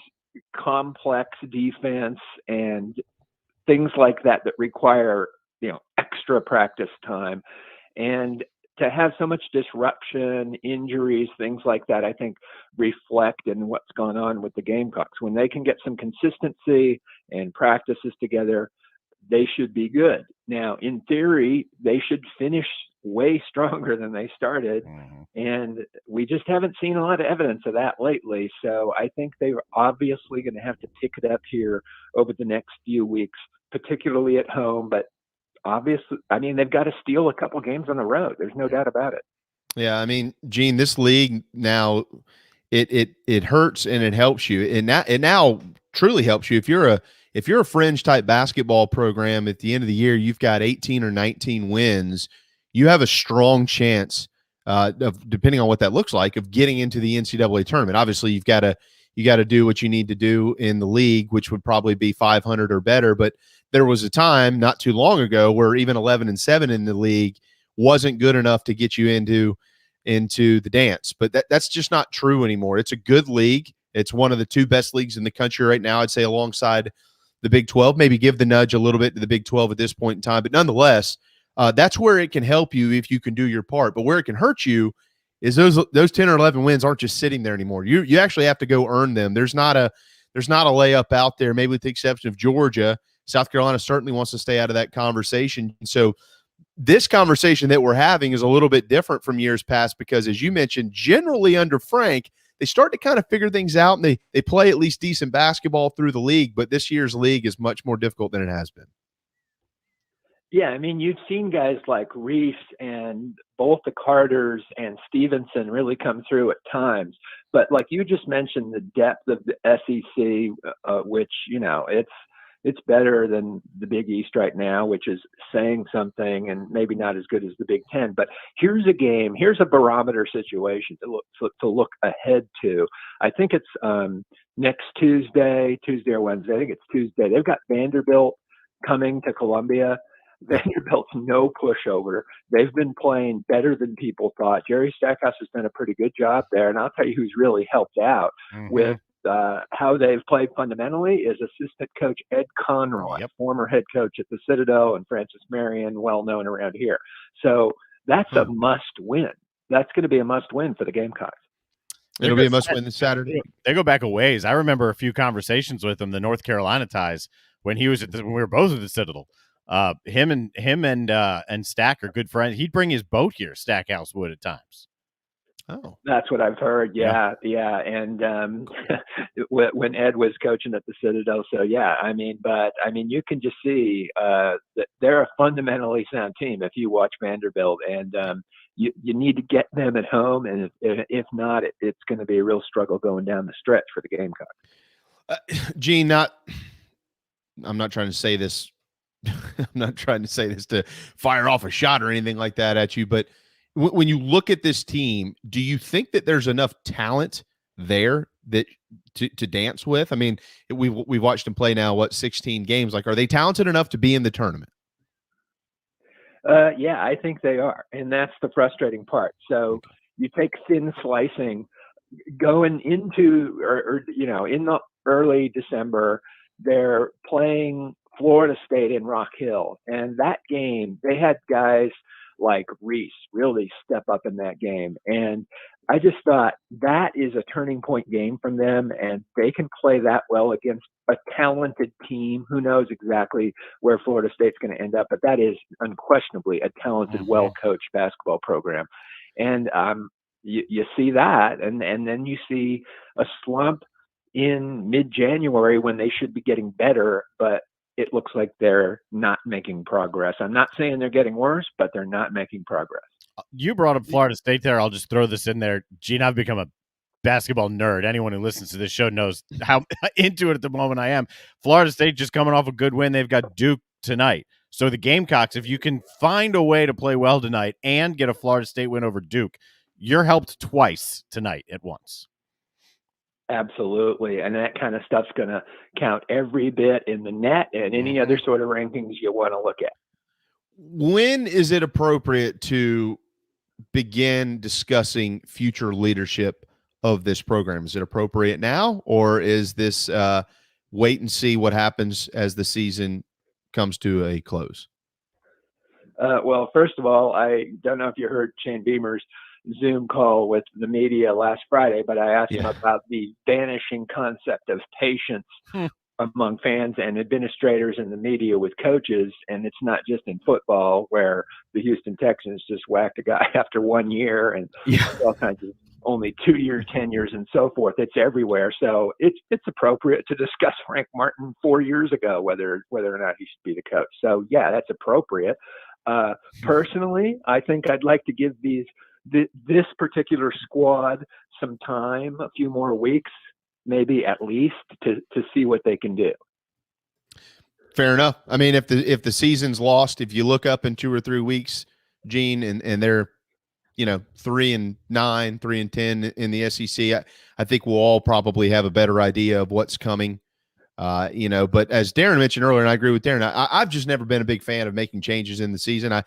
complex defense and things like that require, extra practice time. And to have so much disruption, injuries, things like that, I think reflect in what's gone on with the Gamecocks. When they can get some consistency and practices together, they should be good. Now, in theory, they should finish way stronger than they started. And we just haven't seen a lot of evidence of that lately. So I think they're obviously going to have to pick it up here over the next few weeks, particularly at home. But obviously, they've got to steal a couple games on the road. There's no doubt about it. Yeah, Gene, this league now, it hurts and it helps you. And it now truly helps you if you're a fringe type basketball program. At the end of the year, you've got 18 or 19 wins. You have a strong chance of, depending on what that looks like, of getting into the NCAA tournament. Obviously, you got to do what you need to do in the league, which would probably be 500 or better. But there was a time not too long ago where even 11-7 in the league wasn't good enough to get you into the dance. But that's just not true anymore. It's a good league. It's one of the two best leagues in the country right now, I'd say, alongside the Big 12. Maybe give the nudge a little bit to the Big 12 at this point in time. But nonetheless, that's where it can help you if you can do your part. But where it can hurt you is those 10 or 11 wins aren't just sitting there anymore. You actually have to go earn them. There's not a layup out there, maybe with the exception of Georgia. South Carolina certainly wants to stay out of that conversation. So this conversation that we're having is a little bit different from years past because, as you mentioned, generally under Frank, they start to kind of figure things out and they play at least decent basketball through the league. But this year's league is much more difficult than it has been. Yeah, you've seen guys like Reese and both the Carters and Stevenson really come through at times. But like you just mentioned, the depth of the SEC, which, it's better than the Big East right now, which is saying something and maybe not as good as the Big Ten. But here's a barometer situation to look ahead to. I think it's next Tuesday or Wednesday. I think it's Tuesday. They've got Vanderbilt coming to Columbia. Vanderbilt's no pushover. They've been playing better than people thought. Jerry Stackhouse has done a pretty good job there. And I'll tell you who's really helped out with how they've played fundamentally is assistant coach Ed Conroy, former head coach at the Citadel, and Francis Marion, well known around here. So that's a must win. That's going to be a must win for the Gamecocks. It'll be a must win this Saturday. They go back a ways. I remember a few conversations with him, the North Carolina ties, when he was when we were both at the Citadel. Him and Stack are good friends. He'd bring his boat here, Stackhouse would at times. Oh, that's what I've heard. Yeah. And when Ed was coaching at the Citadel, so yeah, you can just see that they're a fundamentally sound team if you watch Vanderbilt, and you need to get them at home, and if not, it's going to be a real struggle going down the stretch for the Gamecocks. Gene, I'm not trying to say this. I'm not trying to say this to fire off a shot or anything like that at you, but when you look at this team, do you think that there's enough talent there that to dance with? We've watched them play now, 16 games. Like, are they talented enough to be in the tournament? Yeah, I think they are, and that's the frustrating part. So you take thin slicing going into, in the early December, they're playing Florida State in Rock Hill, and that game, they had guys like Reese really step up in that game. And I just thought that is a turning point game from them, and they can play that well against a talented team. Who knows exactly where Florida State's going to end up, but that is unquestionably a talented, well-coached basketball program. And you see that, and then you see a slump in mid-January when they should be getting better, but it looks like they're not making progress. I'm not saying they're getting worse, but they're not making progress. You brought up Florida State there. I'll just throw this in there. Gene, I've become a basketball nerd. Anyone who listens to this show knows how into it at the moment I am. Florida State just coming off a good win. They've got Duke tonight. So the Gamecocks, if you can find a way to play well tonight and get a Florida State win over Duke, you're helped twice tonight at once. Absolutely. And that kind of stuff's going to count every bit in the net and any other sort of rankings you want to look at. When is it appropriate to begin discussing future leadership of this program? Is it appropriate now, or is this wait and see what happens as the season comes to a close? Well, first of all, I don't know if you heard Shane Beamer's Zoom call with the media last Friday, but I asked him about the vanishing concept of patience among fans and administrators and the media with coaches. And it's not just in football where the Houston Texans just whacked a guy after 1 year and all kinds of only 2 year tenures and so forth. It's everywhere. So it's appropriate to discuss Frank Martin 4 years ago, whether or not he should be the coach. So yeah, that's appropriate. Personally, I think I'd like to give this particular squad some time, a few more weeks, maybe at least, to see what they can do. Fair enough. I mean, if the season's lost, if you look up in 2 or 3 weeks, Gene, and they're 3-9, 3-10 in the SEC, I think we'll all probably have a better idea of what's coming. But as Darren mentioned earlier, and I agree with Darren, I've just never been a big fan of making changes in the season. I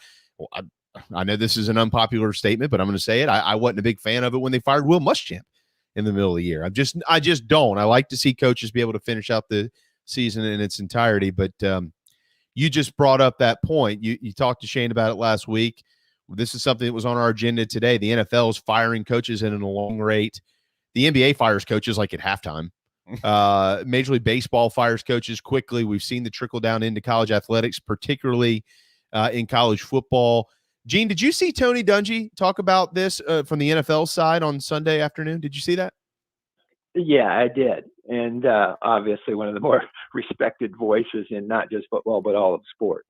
know this is an unpopular statement, but I'm going to say it. I wasn't a big fan of it when they fired Will Muschamp in the middle of the year. I just don't. I like to see coaches be able to finish out the season in its entirety. But you just brought up that point. You talked to Shane about it last week. This is something that was on our agenda today. The NFL is firing coaches at an alarming rate. The NBA fires coaches like at halftime. Major League Baseball fires coaches quickly. We've seen the trickle down into college athletics, particularly in college football. Gene, did you see Tony Dungy talk about this from the NFL side on Sunday afternoon? Did you see that? Yeah, I did. And obviously one of the more respected voices in not just football, but all of sports.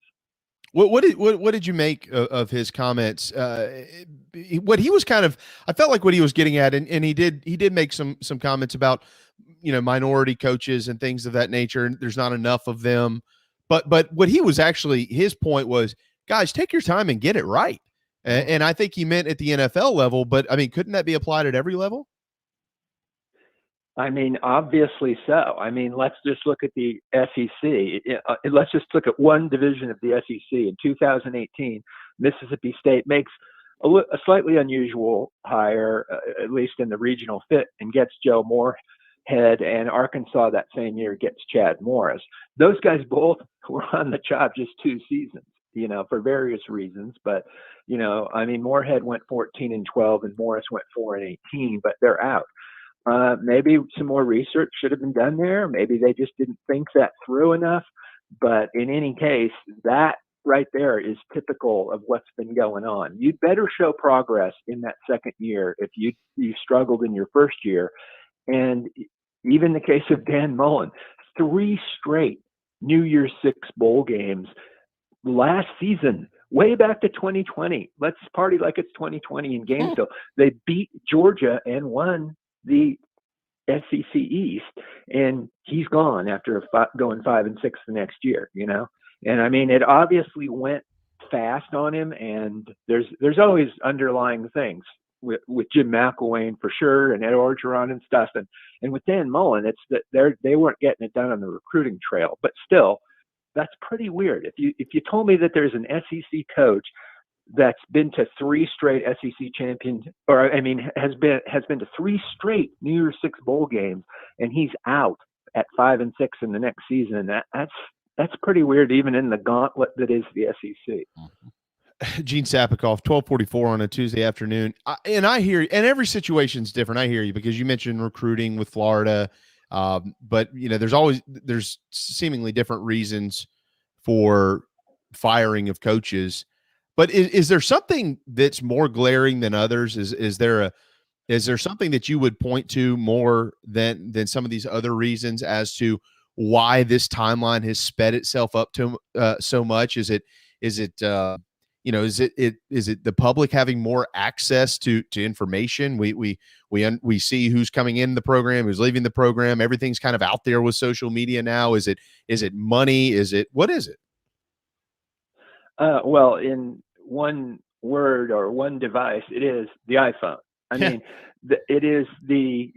What did you make of his comments? What he was I felt like what he was getting at, and he did make some comments about minority coaches and things of that nature. And there's not enough of them, but what he was actually, his point was, guys, take your time and get it right. And I think he meant at the NFL level, but I mean, couldn't that be applied at every level? I mean, obviously so. I mean, let's just look at the SEC. Let's just look at one division of the SEC. In 2018, Mississippi State makes a slightly unusual hire, at least in the regional fit, and gets Joe Moorhead, and Arkansas that same year gets Chad Morris. Those guys both were on the job just 2 seasons, for various reasons. But, I mean, Moorhead went 14-12 and Morris went 4-18, but they're out. Maybe some more research should have been done there. Maybe they just didn't think that through enough. But in any case, that right there is typical of what's been going on. You'd better show progress in that second year if you struggled in your first year. And even the case of Dan Mullen, 3 straight New Year's 6 bowl games last season, way back to 2020. Let's party like it's 2020 in Gainesville. They beat Georgia and won the SEC East, and he's gone after going 5-6 the next year, And I mean, it obviously went fast on him, and there's always underlying things with Jim McElwain for sure, and Ed Orgeron and stuff, and with Dan Mullen, it's that they weren't getting it done on the recruiting trail. But still, that's pretty weird. If you told me that there's an SEC coach that's been to 3 straight SEC champions, or I mean, has been to 3 straight New Year's 6 bowl games, and he's out at 5-6 in the next season. That's pretty weird, even in the gauntlet that is the SEC. Gene Sapakoff, 12:44 on a Tuesday afternoon, and I hear you, and every situation's different. I hear you because you mentioned recruiting with Florida, but there's seemingly different reasons for firing of coaches. But is there something that's more glaring than others? Is there something that you would point to more than some of these other reasons as to why this timeline has sped itself up to so much? Is it is it the public having more access to information? We see who's coming in the program, who's leaving the program. Everything's kind of out there with social media now. Is it money? What is it? Well, in one word or one device, it is the iPhone. I mean, it is the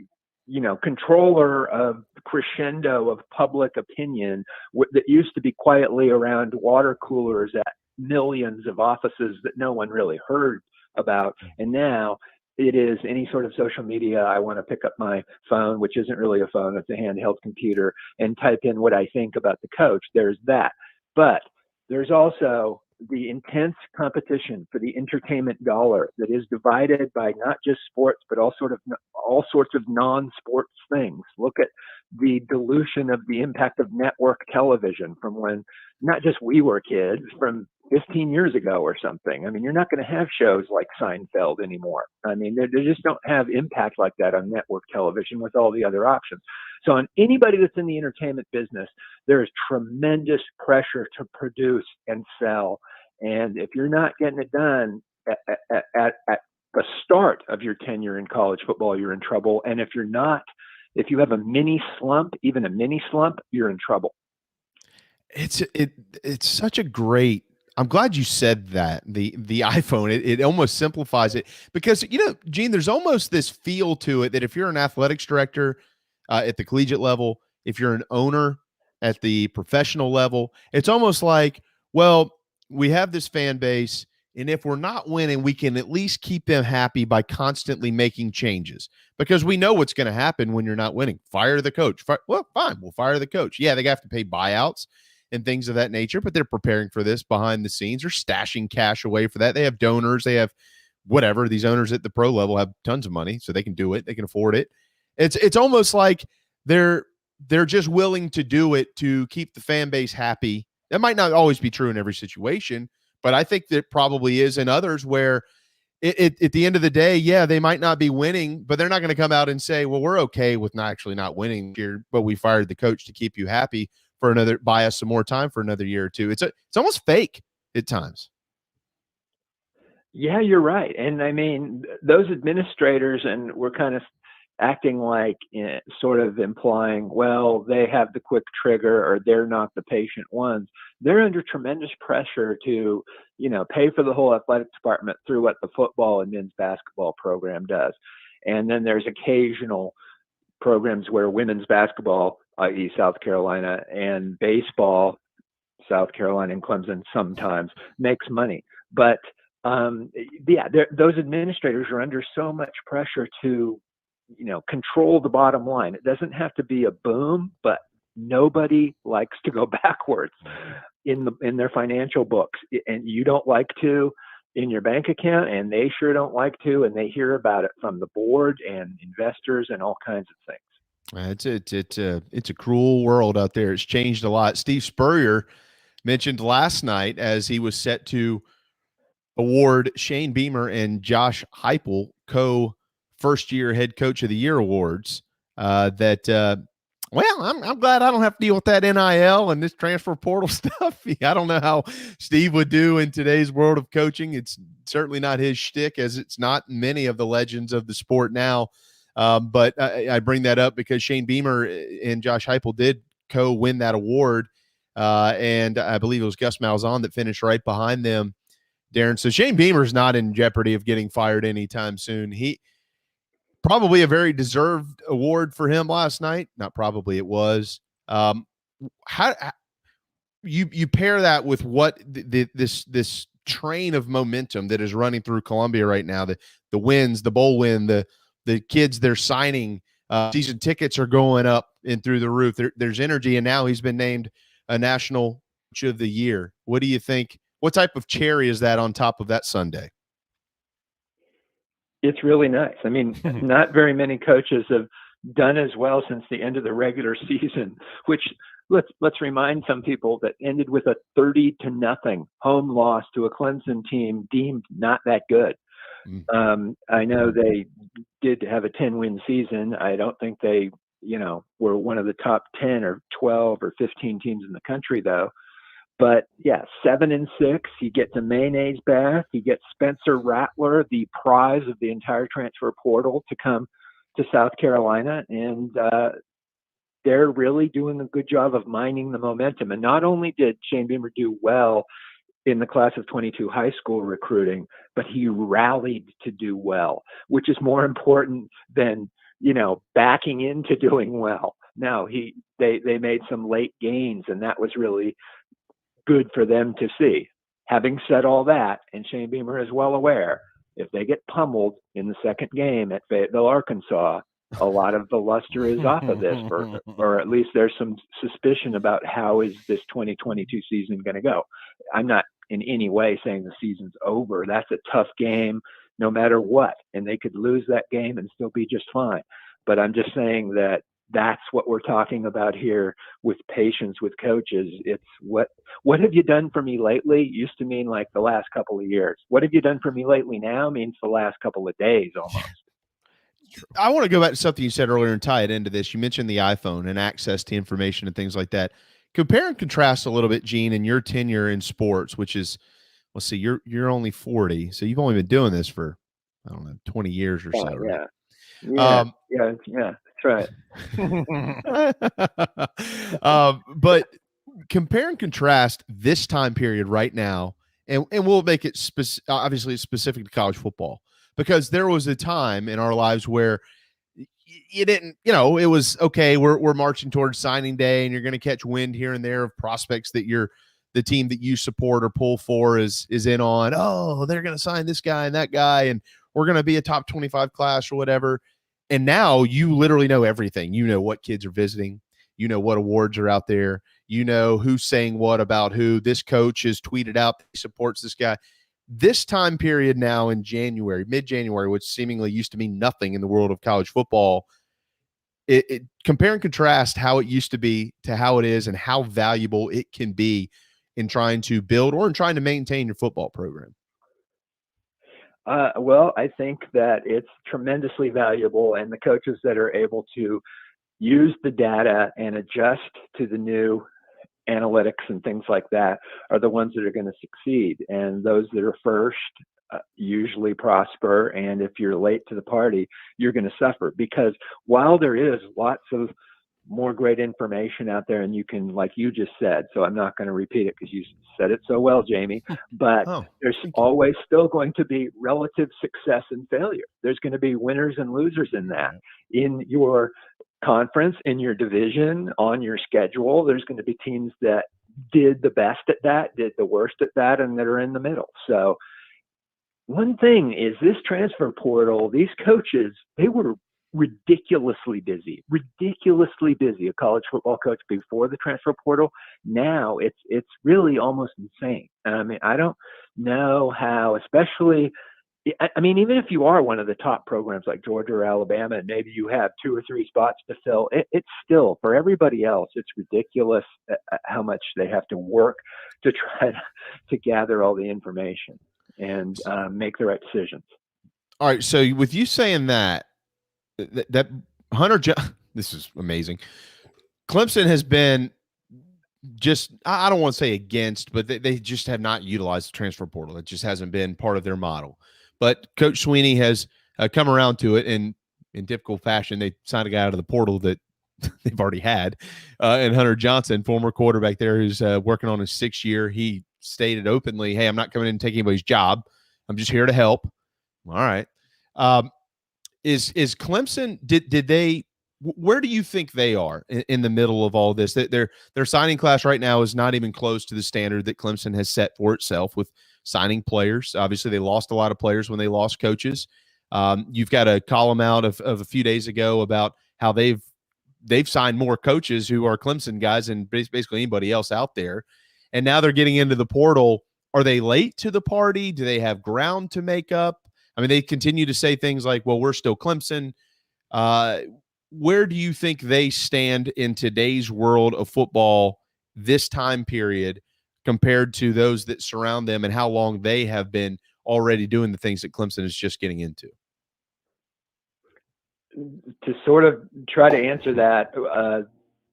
controller of the crescendo of public opinion that used to be quietly around water coolers at millions of offices that no one really heard about. And now it is any sort of social media. I want to pick up my phone, which isn't really a phone, it's a handheld computer, and type in what I think about the coach. There's that. But there's also the intense competition for the entertainment dollar that is divided by not just sports, but all sorts of non-sports things. Look at the dilution of the impact of network television from when not just we were kids, from 15 years ago or something. I mean, you're not going to have shows like Seinfeld anymore. I mean, they just don't have impact like that on network television with all the other options. So on anybody that's in the entertainment business, there is tremendous pressure to produce and sell. And if you're not getting it done at the start of your tenure in college football, you're in trouble. And if you have a mini slump, even a mini slump, you're in trouble. It's such a great, I'm glad you said that, the iPhone, it almost simplifies it, because, Gene, there's almost this feel to it that if you're an athletics director at the collegiate level, if you're an owner at the professional level, it's almost like, well, we have this fan base, and if we're not winning, we can at least keep them happy by constantly making changes, because we know what's going to happen when you're not winning. Fire the coach. Well, fine, we'll fire the coach. Yeah, they have to pay buyouts and things of that nature, but they're preparing for this behind the scenes. They're stashing cash away for that. They have donors. They have whatever. These owners at the pro level have tons of money, so they can do it. They can afford it. It's almost like they're just willing to do it to keep the fan base happy. That might not always be true in every situation, but I think that probably is in others where at the end of the day, yeah, they might not be winning, but they're not going to come out and say, well, we're okay with not winning here, but we fired the coach to keep you happy for buy us some more time for another year or two. It's almost fake at times. Yeah, you're right. And I mean, those administrators, and we're kind of acting like, sort of implying, well, they have the quick trigger or they're not the patient ones. They're under tremendous pressure to, pay for the whole athletic department through what the football and men's basketball program does. And then there's occasional programs where women's basketball, i.e. South Carolina, and baseball, South Carolina and Clemson, sometimes makes money. But those administrators are under so much pressure to, control the bottom line. It doesn't have to be a boom, but nobody likes to go backwards in their financial books, and you don't like to in your bank account, and they sure don't like to, and they hear about it from the board and investors and all kinds of things. It's a cruel world out there. It's changed a lot. Steve Spurrier mentioned last night, as he was set to award Shane Beamer and Josh Heupel first-year head coach of the year awards, I'm glad I don't have to deal with that NIL and this transfer portal stuff. I don't know how Steve would do in today's world of coaching. It's certainly not his shtick, as it's not many of the legends of the sport now. But I bring that up because Shane Beamer and Josh Heupel did co-win that award, and I believe it was Gus Malzahn that finished right behind them, Darren. So Shane Beamer's not in jeopardy of getting fired anytime soon. He probably a very deserved award for him last night. Not probably, it was. How you pair that with what this train of momentum that is running through Columbia right now, the wins, the bowl win, the kids they're signing, season tickets are going up and through the roof. There's energy, and now he's been named a national coach of the year. What do you think? What type of cherry is that on top of that sundae? It's really nice. I mean, not very many coaches have done as well since the end of the regular season, which let's remind some people that ended with a 30-0 home loss to a Clemson team deemed not that good. I know they did have a 10-win season. I don't think they, were one of the top 10 or 12 or 15 teams in the country, though. But yeah, 7-6. He gets a mayonnaise bath. He gets Spencer Rattler, the prize of the entire transfer portal, to come to South Carolina, and they're really doing a good job of mining the momentum. And not only did Shane Beamer do well in the class of 22 high school recruiting, but he rallied to do well, which is more important than, backing into doing well. No, they made some late gains, and that was really good for them to see. Having said all that, and Shane Beamer is well aware, if they get pummeled in the second game at Fayetteville, Arkansas, a lot of the luster is off of this, or at least there's some suspicion about how is this 2022 season going to go. I'm not in any way saying the season's over. That's a tough game no matter what, and they could lose that game and still be just fine. But I'm just saying that that's what we're talking about here with patience with coaches. It's what have you done for me lately used to mean like the last couple of years. What have you done for me lately now means the last couple of days almost. I want to go back to something you said earlier and tie it into this. You mentioned the iPhone and access to information and things like that. Compare and contrast a little bit, Gene, in your tenure in sports, which is, let's see, you're only 40, so you've only been doing this for, I don't know, 20 years or so. Yeah. Right? Yeah, that's right. But compare and contrast this time period right now, and we'll make it obviously specific to college football, because there was a time in our lives where you didn't, it was okay. We're marching towards signing day, and you're going to catch wind here and there of prospects that the team that you support or pull for is in on. Oh, they're going to sign this guy and that guy, and we're going to be a top 25 class or whatever. And now you literally know everything. You know what kids are visiting. You know what awards are out there. You know who's saying what about who. This coach has tweeted out that he supports this guy. This time period now in January, mid-January, which seemingly used to mean nothing in the world of college football, it compare and contrast how it used to be to how it is and how valuable it can be in trying to build or in trying to maintain your football program. Well, I think that it's tremendously valuable, and the coaches that are able to use the data and adjust to the new analytics and things like that are the ones that are going to succeed. And those that are first usually prosper. And if you're late to the party, you're going to suffer, because while there is lots of more great information out there, and you can, like you just said, so I'm not going to repeat it because you said it so well, Jamie, but there's always still going to be relative success and failure. There's going to be winners and losers in that. In your conference, in your division, on your schedule, there's going to be teams that did the best at that, did the worst at that, and that are in the middle. So one thing is this transfer portal, these coaches, they were ridiculously busy, a college football coach before the transfer portal. Now it's really almost insane. I mean, I don't know how, especially, I mean, even if you are one of the top programs like Georgia or Alabama, and maybe you have 2 or 3 spots to fill, it's still, for everybody else, it's ridiculous how much they have to work to try to gather all the information and make the right decisions. All right. So with you saying that Hunter, this is amazing. Clemson has been just, I don't want to say against, but they just have not utilized the transfer portal. It just hasn't been part of their model. But Coach Sweeney has come around to it, and in typical fashion, they signed a guy out of the portal that they've already had, and Hunter Johnson, former quarterback there, who's working on his 6th year. He stated openly, "Hey, I'm not coming in and taking anybody's job. I'm just here to help." All right. Is Clemson, did they, where do you think they are in the middle of all this? Their signing class right now is not even close to the standard that Clemson has set for itself with signing players. Obviously, they lost a lot of players when they lost coaches. You've got a column out of a few days ago about how they've signed more coaches who are Clemson guys than basically anybody else out there. And now they're getting into the portal. Are they late to the party? Do they have ground to make up? I mean, they continue to say things like, well, we're still Clemson. Where do you think they stand in today's world of football, this time period, compared to those that surround them, and how long they have been already doing the things that Clemson is just getting into? To sort of try to answer that,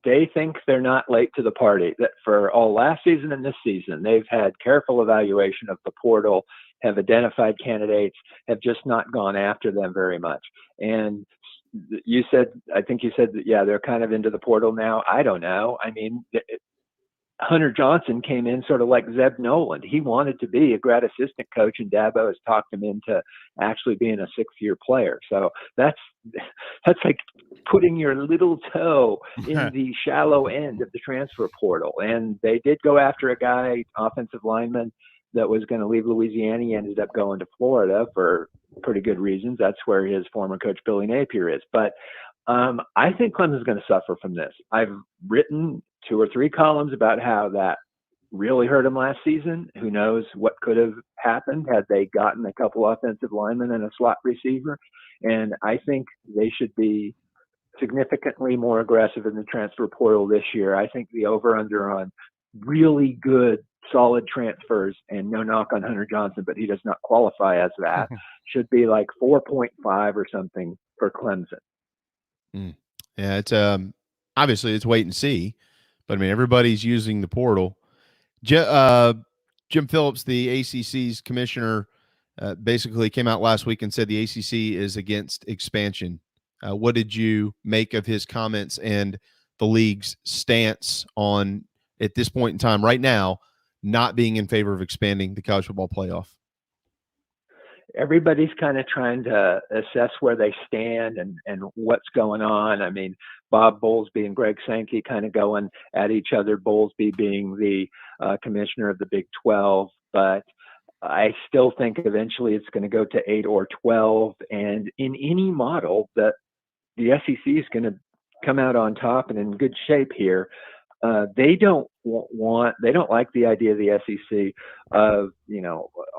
they think they're not late to the party. That for all last season and this season, they've had careful evaluation of the portal, have identified candidates, have just not gone after them very much. And I think you said that, yeah, they're kind of into the portal now. I don't know. I mean, Hunter Johnson came in sort of like Zeb Noland. He wanted to be a grad assistant coach, and Dabo has talked him into actually being a 6-year player. So that's like putting your little toe in the shallow end of the transfer portal. And they did go after a guy, offensive lineman, that was going to leave Louisiana. He ended up going to Florida for pretty good reasons. That's where his former coach Billy Napier is. But I think Clemson's going to suffer from this. I've written 2 or 3 columns about how that really hurt him last season. Who knows what could have happened had they gotten a couple offensive linemen and a slot receiver. And I think they should be significantly more aggressive in the transfer portal this year. I think the over-under on really good, solid transfers, and no knock on Hunter Johnson, but he does not qualify as that, should be like 4.5 or something for Clemson. Yeah, it's obviously it's wait and see, but I mean everybody's using the portal. Jim Phillips, the ACC's commissioner, basically came out last week and said the ACC is against expansion. What did you make of his comments and the league's stance on, at this point in time right now, not being in favor of expanding the college football playoff? Everybody's kind of trying to assess where they stand and what's going on. I mean, Bob Bowlesby and Greg Sankey kind of going at each other, Bowlesby being the commissioner of the Big 12. But I still think eventually it's going to go to 8 or 12. And in any model, that the SEC is going to come out on top and in good shape here. They don't like the idea of the SEC of,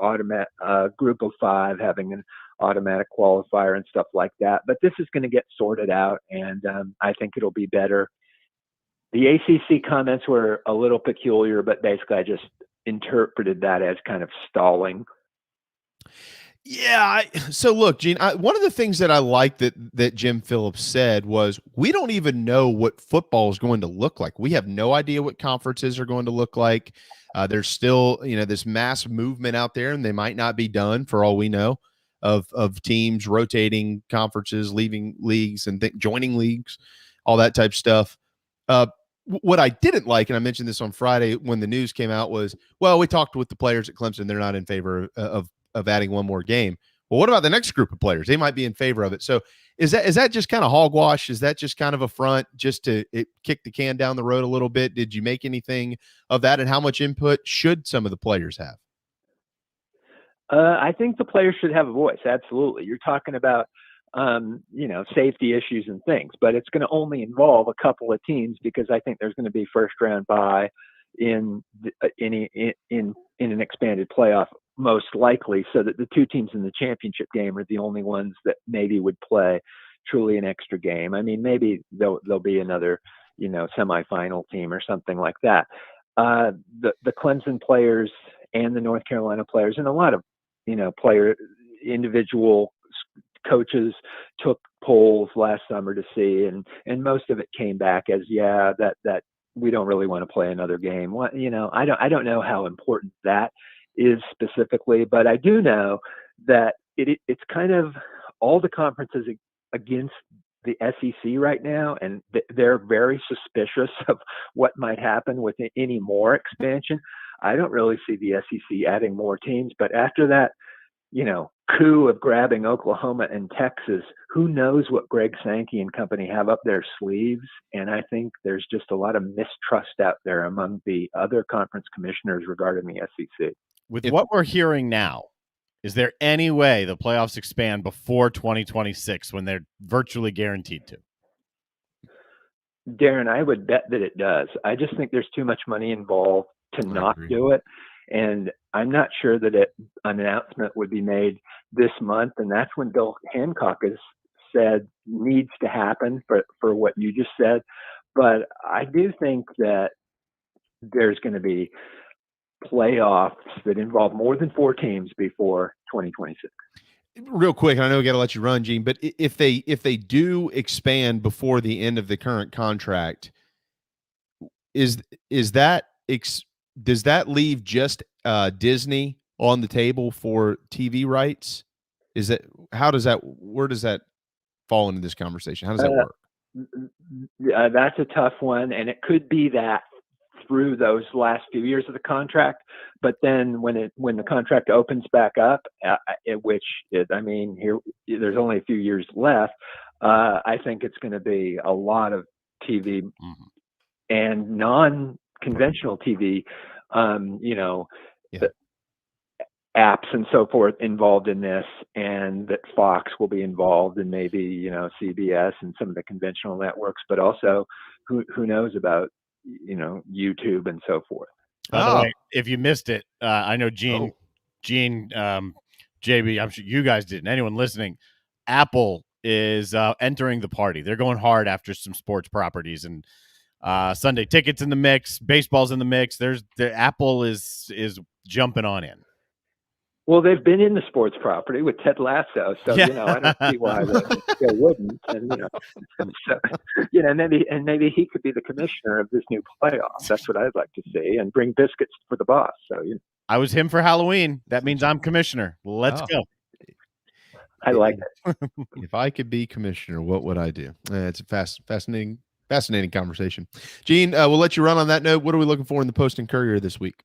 automatic group of 5 having an automatic qualifier and stuff like that. But this is going to get sorted out, and I think it'll be better. The ACC comments were a little peculiar, but basically I just interpreted that as kind of stalling. Yeah. So look, Gene, one of the things that I like that Jim Phillips said was, we don't even know what football is going to look like. We have no idea what conferences are going to look like. There's still, this mass movement out there, and they might not be done for all we know of teams rotating conferences, leaving leagues and joining leagues, all that type of stuff. What I didn't like, and I mentioned this on Friday when the news came out, was, well, we talked with the players at Clemson. They're not in favor of adding one more game. Well, what about the next group of players? They might be in favor of it. So is that just kind of hogwash? Is that just kind of a front just to kick the can down the road a little bit? Did you make anything of that? And how much input should some of the players have? I think the players should have a voice. Absolutely. You're talking about, safety issues and things, but it's going to only involve a couple of teams, because I think there's going to be first round bye in an expanded playoff, most likely, so that the 2 teams in the championship game are the only ones that maybe would play truly an extra game. I mean, maybe there'll be another, semifinal team or something like that. The Clemson players and the North Carolina players and a lot of, individual coaches took polls last summer to see, and most of it came back as, that we don't really want to play another game. I don't know how important that is specifically, but I do know that it's kind of all the conferences against the SEC right now, and they're very suspicious of what might happen with any more expansion. I don't really see the SEC adding more teams, but after that, coup of grabbing Oklahoma and Texas, who knows what Greg Sankey and company have up their sleeves. And I think there's just a lot of mistrust out there among the other conference commissioners regarding the SEC. With what we're hearing now, is there any way the playoffs expand before 2026 when they're virtually guaranteed to? Darren, I would bet that it does. I just think there's too much money involved to not do it. And I'm not sure that an announcement would be made this month. And that's when Bill Hancock has said needs to happen for what you just said. But I do think that there's going to be playoffs that involve more than 4 teams before 2026. Real quick, I know we got to let you run, Gene, but if they do expand before the end of the current contract, Does that leave just Disney on the table for TV rights? Where does that fall into this conversation? How does that work? That's a tough one, and it could be that through those last few years of the contract, but then when the contract opens back up, there's only a few years left. I think it's going to be a lot of TV and non-conventional TV, apps and so forth involved in this, and that Fox will be involved, and maybe CBS and some of the conventional networks, but also who knows about YouTube and so forth. By the way, if you missed it, I know Gene, JB, I'm sure you guys didn't. Anyone listening, Apple is entering the party. They're going hard after some sports properties, and Sunday tickets in the mix, baseball's in the mix. Apple is jumping on in. Well, they've been in the sports property with Ted Lasso, so I don't see why they wouldn't. And maybe he could be the commissioner of this new playoff. That's what I'd like to see, and bring biscuits for the boss. So I was him for Halloween. That means I'm commissioner. Let's go. I like it. If I could be commissioner, what would I do? It's a fascinating conversation. Gene, we'll let you run on that note. What are we looking for in the Post and Courier this week?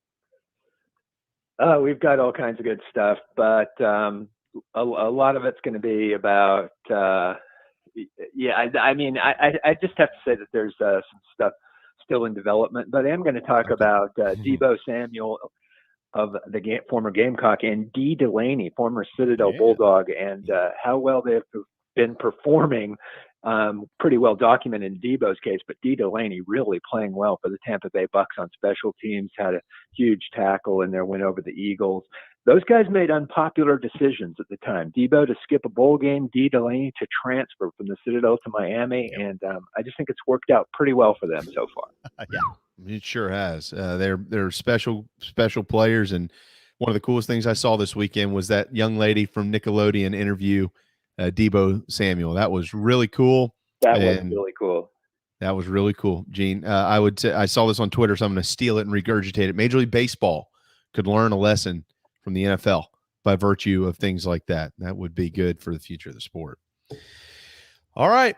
We've got all kinds of good stuff, but a lot of it's going to be about, I just have to say that there's some stuff still in development, but I am going to talk about Deebo Samuel of the former Gamecock, and Dee Delaney, former Citadel Bulldog, and how well they've been performing. Pretty well documented in Deebo's case, but Dee Delaney really playing well for the Tampa Bay Bucks on special teams, had a huge tackle in their win over the Eagles. Those guys made unpopular decisions at the time. Deebo to skip a bowl game, Dee Delaney to transfer from the Citadel to Miami, and I just think it's worked out pretty well for them so far. It sure has. They're special players, and one of the coolest things I saw this weekend was that young lady from Nickelodeon interview Deebo Samuel. That was really cool. That was really cool, Gene. I would say I saw this on Twitter, so I'm going to steal it and regurgitate it. Major League Baseball could learn a lesson from the NFL by virtue of things like that. That would be good for the future of the sport. All right.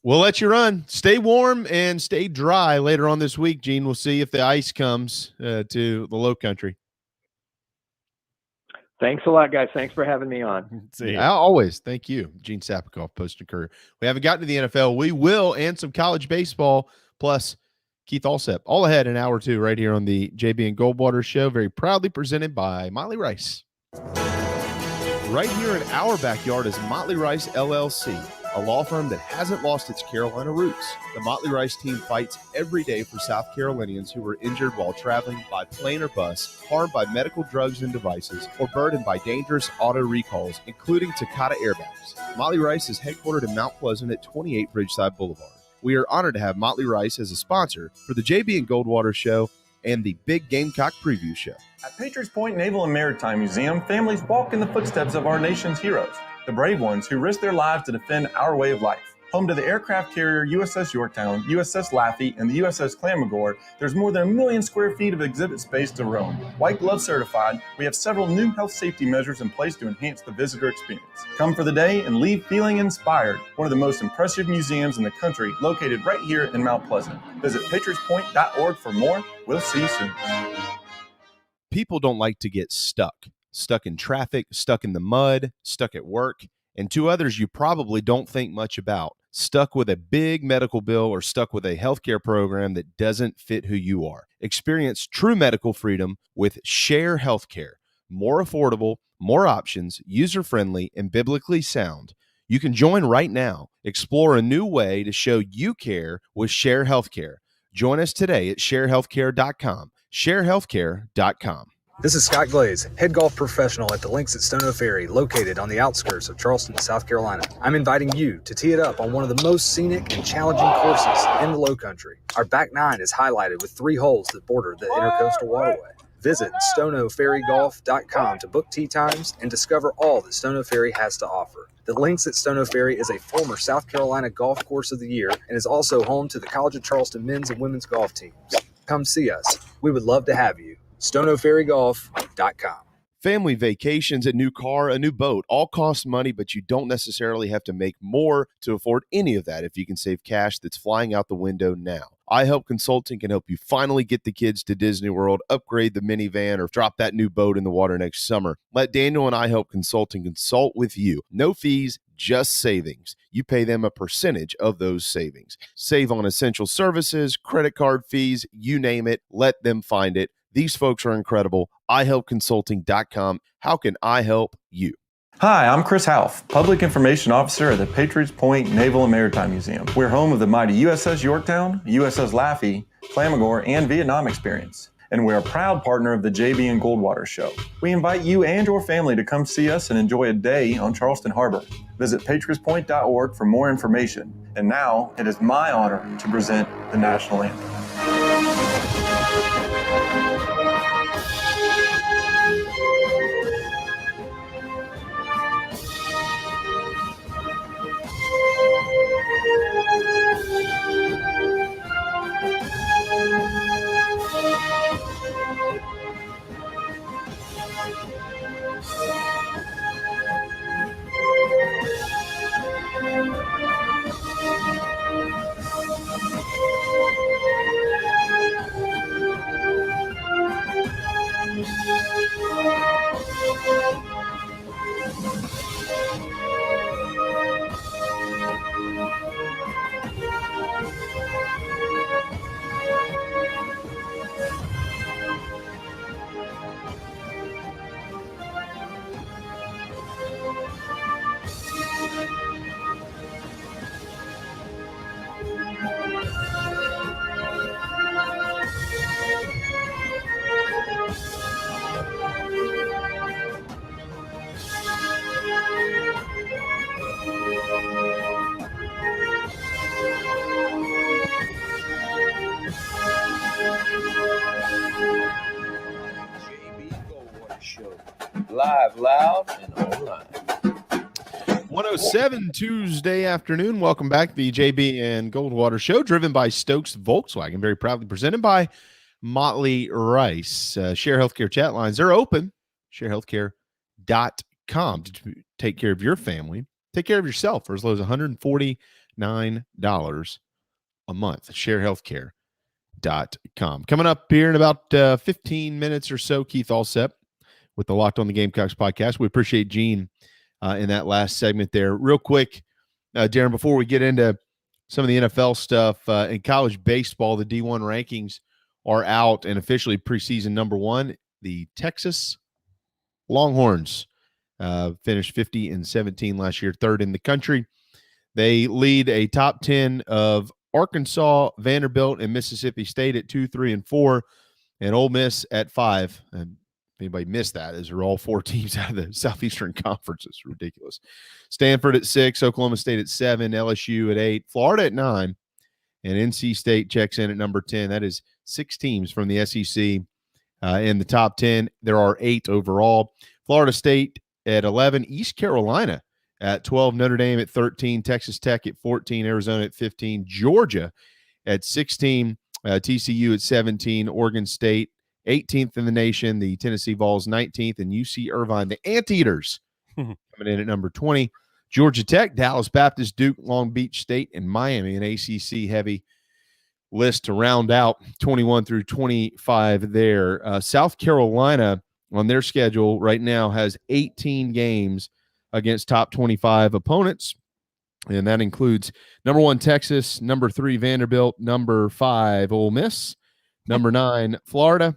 We'll let you run. Stay warm and stay dry later on this week, Gene. We'll see if the ice comes to the low country. Thanks a lot, guys. Thanks for having me on. Always. Thank you. Gene Sapakoff, Post and Courier. We haven't gotten to the NFL. We will, and some college baseball, plus Keith Allsep. All ahead in hour 2 right here on the JB and Goldwater Show, very proudly presented by Motley Rice. Right here in our backyard is Motley Rice, LLC, a law firm that hasn't lost its Carolina roots. The Motley Rice team fights every day for South Carolinians who were injured while traveling by plane or bus, harmed by medical drugs and devices, or burdened by dangerous auto recalls, including Takata airbags. Motley Rice is headquartered in Mount Pleasant at 28 Bridgeside Boulevard. We are honored to have Motley Rice as a sponsor for the JB and Goldwater Show and the Big Gamecock Preview Show. At Patriots Point Naval and Maritime Museum, families walk in the footsteps of our nation's heroes, the brave ones who risk their lives to defend our way of life. Home to the aircraft carrier USS Yorktown, USS Laffey, and the USS Clamagore, there's more than 1 million square feet of exhibit space to roam. White Glove certified, we have several new health safety measures in place to enhance the visitor experience. Come for the day and leave feeling inspired. One of the most impressive museums in the country, located right here in Mount Pleasant. Visit patriotspoint.org for more. We'll see you soon. People don't like to get stuck in traffic, stuck in the mud, stuck at work, and 2 others you probably don't think much about, stuck with a big medical bill or stuck with a healthcare program that doesn't fit who you are. Experience true medical freedom with Share Healthcare. More affordable, more options, user-friendly, and biblically sound. You can join right now. Explore a new way to show you care with Share Healthcare. Join us today at sharehealthcare.com. sharehealthcare.com. This is Scott Glaze, head golf professional at the Links at Stono Ferry, located on the outskirts of Charleston, South Carolina. I'm inviting you to tee it up on one of the most scenic and challenging courses in the Low Country. Our back 9 is highlighted with 3 holes that border the Intercoastal Waterway. Visit StonoFerryGolf.com to book tee times and discover all that Stono Ferry has to offer. The Links at Stono Ferry is a former South Carolina Golf Course of the Year and is also home to the College of Charleston men's and women's golf teams. Come see us. We would love to have you. StonoFerryGolf.com. Family vacations, a new car, a new boat, all cost money, but you don't necessarily have to make more to afford any of that if you can save cash that's flying out the window now. iHelp Consulting can help you finally get the kids to Disney World, upgrade the minivan, or drop that new boat in the water next summer. Let Daniel and iHelp Consulting consult with you. No fees, just savings. You pay them a percentage of those savings. Save on essential services, credit card fees, you name it. Let them find it. These folks are incredible. iHelpConsulting.com. How can I help you? Hi, I'm Chris Half, Public Information Officer at the Patriots Point Naval and Maritime Museum. We're home of the mighty USS Yorktown, USS Laffey, Flamagore, and Vietnam experience. And we're a proud partner of the JB and Goldwater Show. We invite you and your family to come see us and enjoy a day on Charleston Harbor. Visit patriotspoint.org for more information. And now, it is my honor to present the National Anthem. Live, loud, and online. 107 Tuesday afternoon. Welcome back to the JB and Goldwater Show, driven by Stokes Volkswagen, very proudly presented by Motley Rice. Share Healthcare chat lines, they're open. ShareHealthcare.com to take care of your family. Take care of yourself for as low as $149 a month. ShareHealthcare.com. Coming up here in about 15 minutes or so, Keith Allsep with the Locked on the Gamecocks podcast. We appreciate Gene in that last segment there. Real quick, Darren, before we get into some of the NFL stuff, in college baseball, the D1 rankings are out, and officially preseason number one, the Texas Longhorns finished 50-17 last year, third in the country. They lead a top 10 of Arkansas, Vanderbilt, and Mississippi State at 2, 3, and 4, and Ole Miss at 5. And anybody missed that, as they're all 4 teams out of the Southeastern Conference. It's ridiculous. Stanford at 6, Oklahoma State at 7, LSU at 8, Florida at 9, and NC State checks in at number 10. That is 6 teams from the SEC in the top 10. There are 8 overall. Florida State at 11, East Carolina at 12, Notre Dame at 13, Texas Tech at 14, Arizona at 15, Georgia at 16, TCU at 17, Oregon State 18th in the nation, the Tennessee Vols 19th, and UC Irvine, the Anteaters, coming in at number 20. Georgia Tech, Dallas Baptist, Duke, Long Beach State, and Miami, an ACC-heavy list to round out 21 through 25 there. South Carolina, on their schedule right now, has 18 games against top 25 opponents, and that includes number 1 Texas, number 3 Vanderbilt, number 5 Ole Miss, number 9 Florida,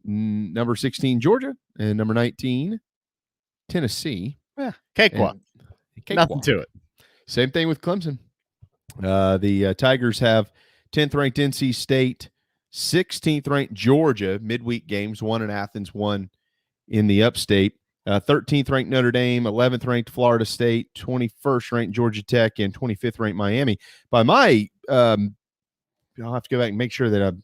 number 16 Georgia, and number 19 Tennessee. Yeah, cakewalk. Nothing to it. Same thing with Clemson. The Tigers have 10th ranked NC State, 16th ranked Georgia, midweek games, 1 in Athens, 1 in the upstate. 13th ranked Notre Dame, 11th ranked Florida State, 21st ranked Georgia Tech, and 25th ranked Miami. By my, I'll have to go back and make sure that I'm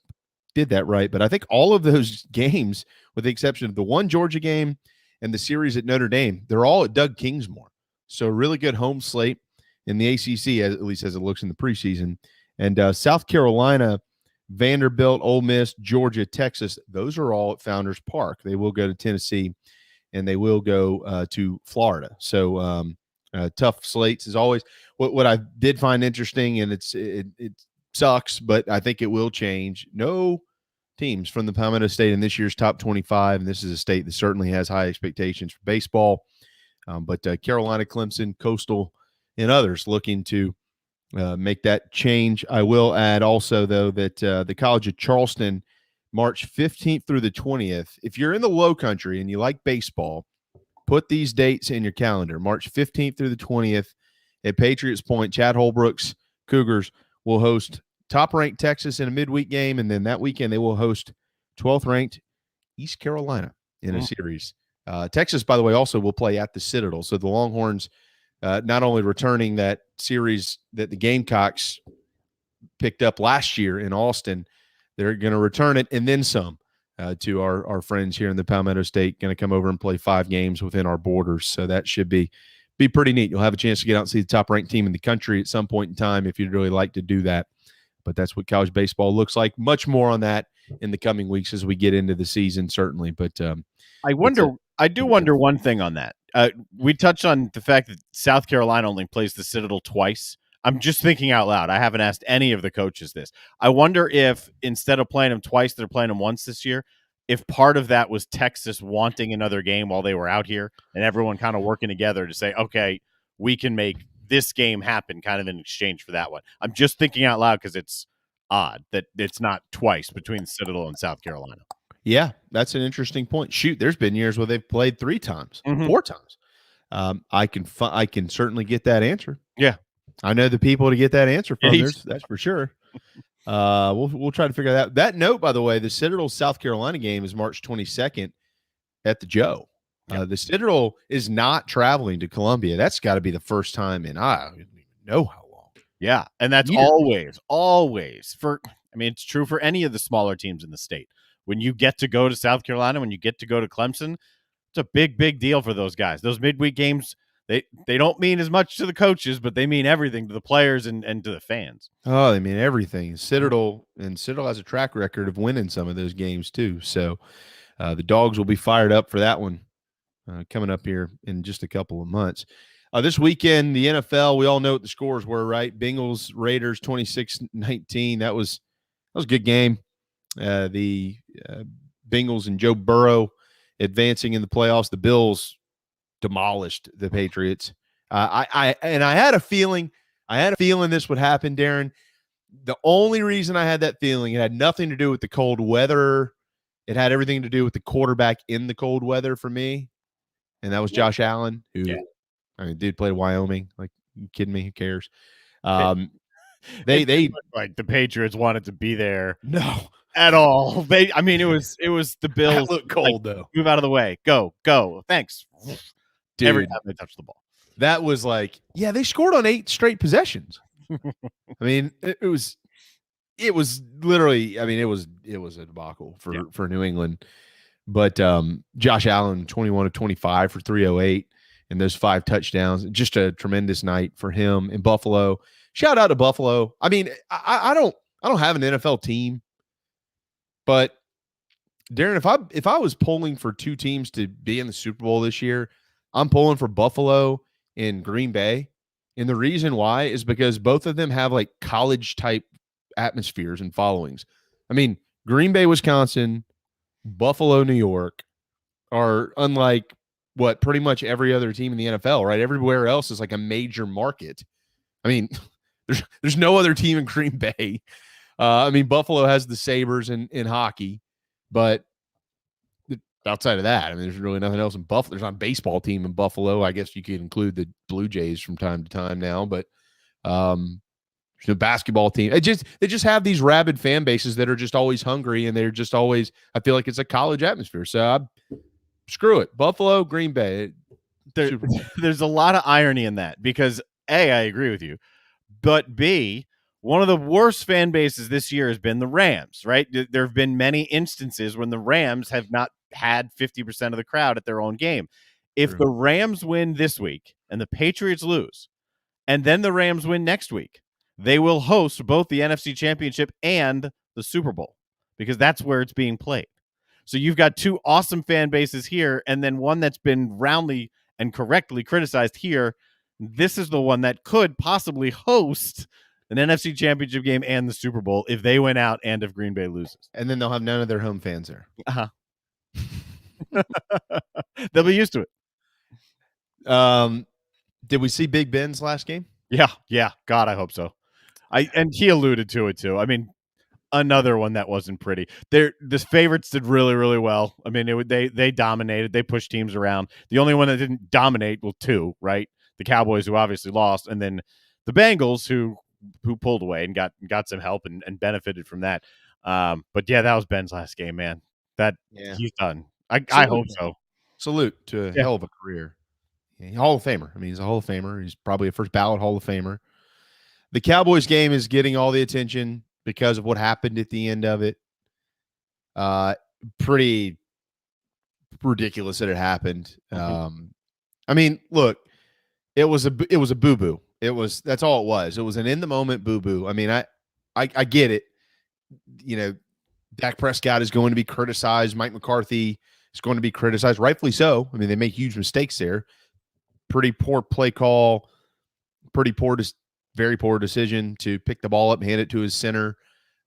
did that right. But I think all of those games, with the exception of the one Georgia game and the series at Notre Dame, they're all at Doug Kingsmore. So really good home slate in the ACC, at least as it looks in the preseason. And South Carolina, Vanderbilt, Ole Miss, Georgia, Texas, those are all at Founders Park. They will go to Tennessee, and they will go to Florida. So tough slates as always. What I did find interesting, and it sucks, but I think it will change. No teams from the Palmetto State in this year's top 25, and this is a state that certainly has high expectations for baseball. But Carolina, Clemson, Coastal, and others looking to make that change. I will add also, though, that the College of Charleston, March 15th through the 20th, if you're in the Low Country and you like baseball, put these dates in your calendar. March 15th through the 20th at Patriots Point, Chad Holbrook's Cougars will host top-ranked Texas in a midweek game, and then that weekend they will host 12th-ranked East Carolina in a series. Texas, by the way, also will play at the Citadel. So the Longhorns not only returning that series that the Gamecocks picked up last year in Austin, they're going to return it and then some to our friends here in the Palmetto State, going to come over and play 5 games within our borders. So that should be pretty neat. You'll have a chance to get out and see the top-ranked team in the country at some point in time if you'd really like to do that. But that's what college baseball looks like. Much more on that in the coming weeks as we get into the season, certainly. But I do wonder one thing on that. We touched on the fact that South Carolina only plays the Citadel twice. I'm just thinking out loud. I haven't asked any of the coaches this. I wonder if instead of playing them twice, they're playing them once this year. If part of that was Texas wanting another game while they were out here and everyone kind of working together to say, okay, we can make this game happen kind of in exchange for that one. I'm just thinking out loud because it's odd that it's not twice between Citadel and South Carolina. Yeah, that's an interesting point. Shoot, there's been years where they've played 3 times, 4 times. I can certainly get that answer. Yeah, I know the people to get that answer from. That's for sure. We'll try to figure that out. That note, by the way, the Citadel South Carolina game is March 22nd at the Joe. The Citadel is not traveling to Columbia. That's got to be the first time in I don't even know how long. Yeah, and that's always for. I mean, it's true for any of the smaller teams in the state. When you get to go to South Carolina, when you get to go to Clemson, it's a big deal for those guys. Those midweek games, they don't mean as much to the coaches, but they mean everything to the players and to the fans. Oh, they mean everything. Citadel has a track record of winning some of those games too. So the Dogs will be fired up for that one coming up here in just a couple of months. This weekend, the NFL, we all know what the scores were, right? Bengals, Raiders, 26-19. That was a good game. The Bengals and Joe Burrow advancing in the playoffs. The Bills demolished the Patriots. I had a feeling this would happen, Darren. The only reason I had that feeling, it had nothing to do with the cold weather. It had everything to do with the quarterback in the cold weather for me, and that was Josh Allen, who I mean, dude played Wyoming. Like, you kidding me? Who cares? They like the Patriots wanted to be there. No. At all. It was the Bills. That looked cold though. Move out of the way. Go. Thanks. Dude, every time they touch the ball. That was like, yeah, they scored on 8 straight possessions. I mean, it was literally, I mean, it was a debacle for New England. But Josh Allen, 21 of 25 for 308 and those 5 touchdowns. Just a tremendous night for him in Buffalo. Shout out to Buffalo. I mean, I don't have an NFL team. But Darren, if I was polling for 2 teams to be in the Super Bowl this year, I'm polling for Buffalo and Green Bay. And the reason why is because both of them have like college type atmospheres and followings. I mean, Green Bay, Wisconsin, Buffalo, New York are unlike what pretty much every other team in the NFL, right? Everywhere else is like a major market. I mean, there's no other team in Green Bay. I mean, Buffalo has the Sabres in hockey, but outside of that, I mean, there's really nothing else in Buffalo. There's not a baseball team in Buffalo. I guess you could include the Blue Jays from time to time now, but there's no basketball team. They just have these rabid fan bases that are just always hungry, and they're just always, I feel like it's a college atmosphere. So screw it. Buffalo, Green Bay. There's a lot of irony in that because A, I agree with you, but B, one of the worst fan bases this year has been the Rams, right? There have been many instances when the Rams have not had 50% of the crowd at their own game. If the Rams win this week and the Patriots lose, and then the Rams win next week, they will host both the NFC Championship and the Super Bowl because that's where it's being played. So you've got two awesome fan bases here, and then one that's been roundly and correctly criticized here. This is the one that could possibly host an NFC Championship game and the Super Bowl if they win out and if Green Bay loses. And then they'll have none of their home fans there. They'll be used to it. Did we see Big Ben's last game? Yeah. God, I hope so. And he alluded to it too. I mean, another one that wasn't pretty. The favorites did really, really well. I mean, they dominated. They pushed teams around. The only one that didn't dominate, well, two, right? The Cowboys, who obviously lost, and then the Bengals, who pulled away and got some help and benefited from that. But yeah, that was Ben's last game, man. He's done. I hope so. Salute to a hell of a career. Hall of Famer. I mean, he's a Hall of Famer. He's probably a first ballot Hall of Famer. The Cowboys game is getting all the attention because of what happened at the end of it. Pretty ridiculous that it happened. I mean, look, it was a boo-boo. That's all it was. It was an in the moment boo-boo. I mean, I get it. You know, Dak Prescott is going to be criticized. Mike McCarthy is going to be criticized, rightfully so. I mean, they make huge mistakes there. Pretty poor play call, very poor decision to pick the ball up and hand it to his center.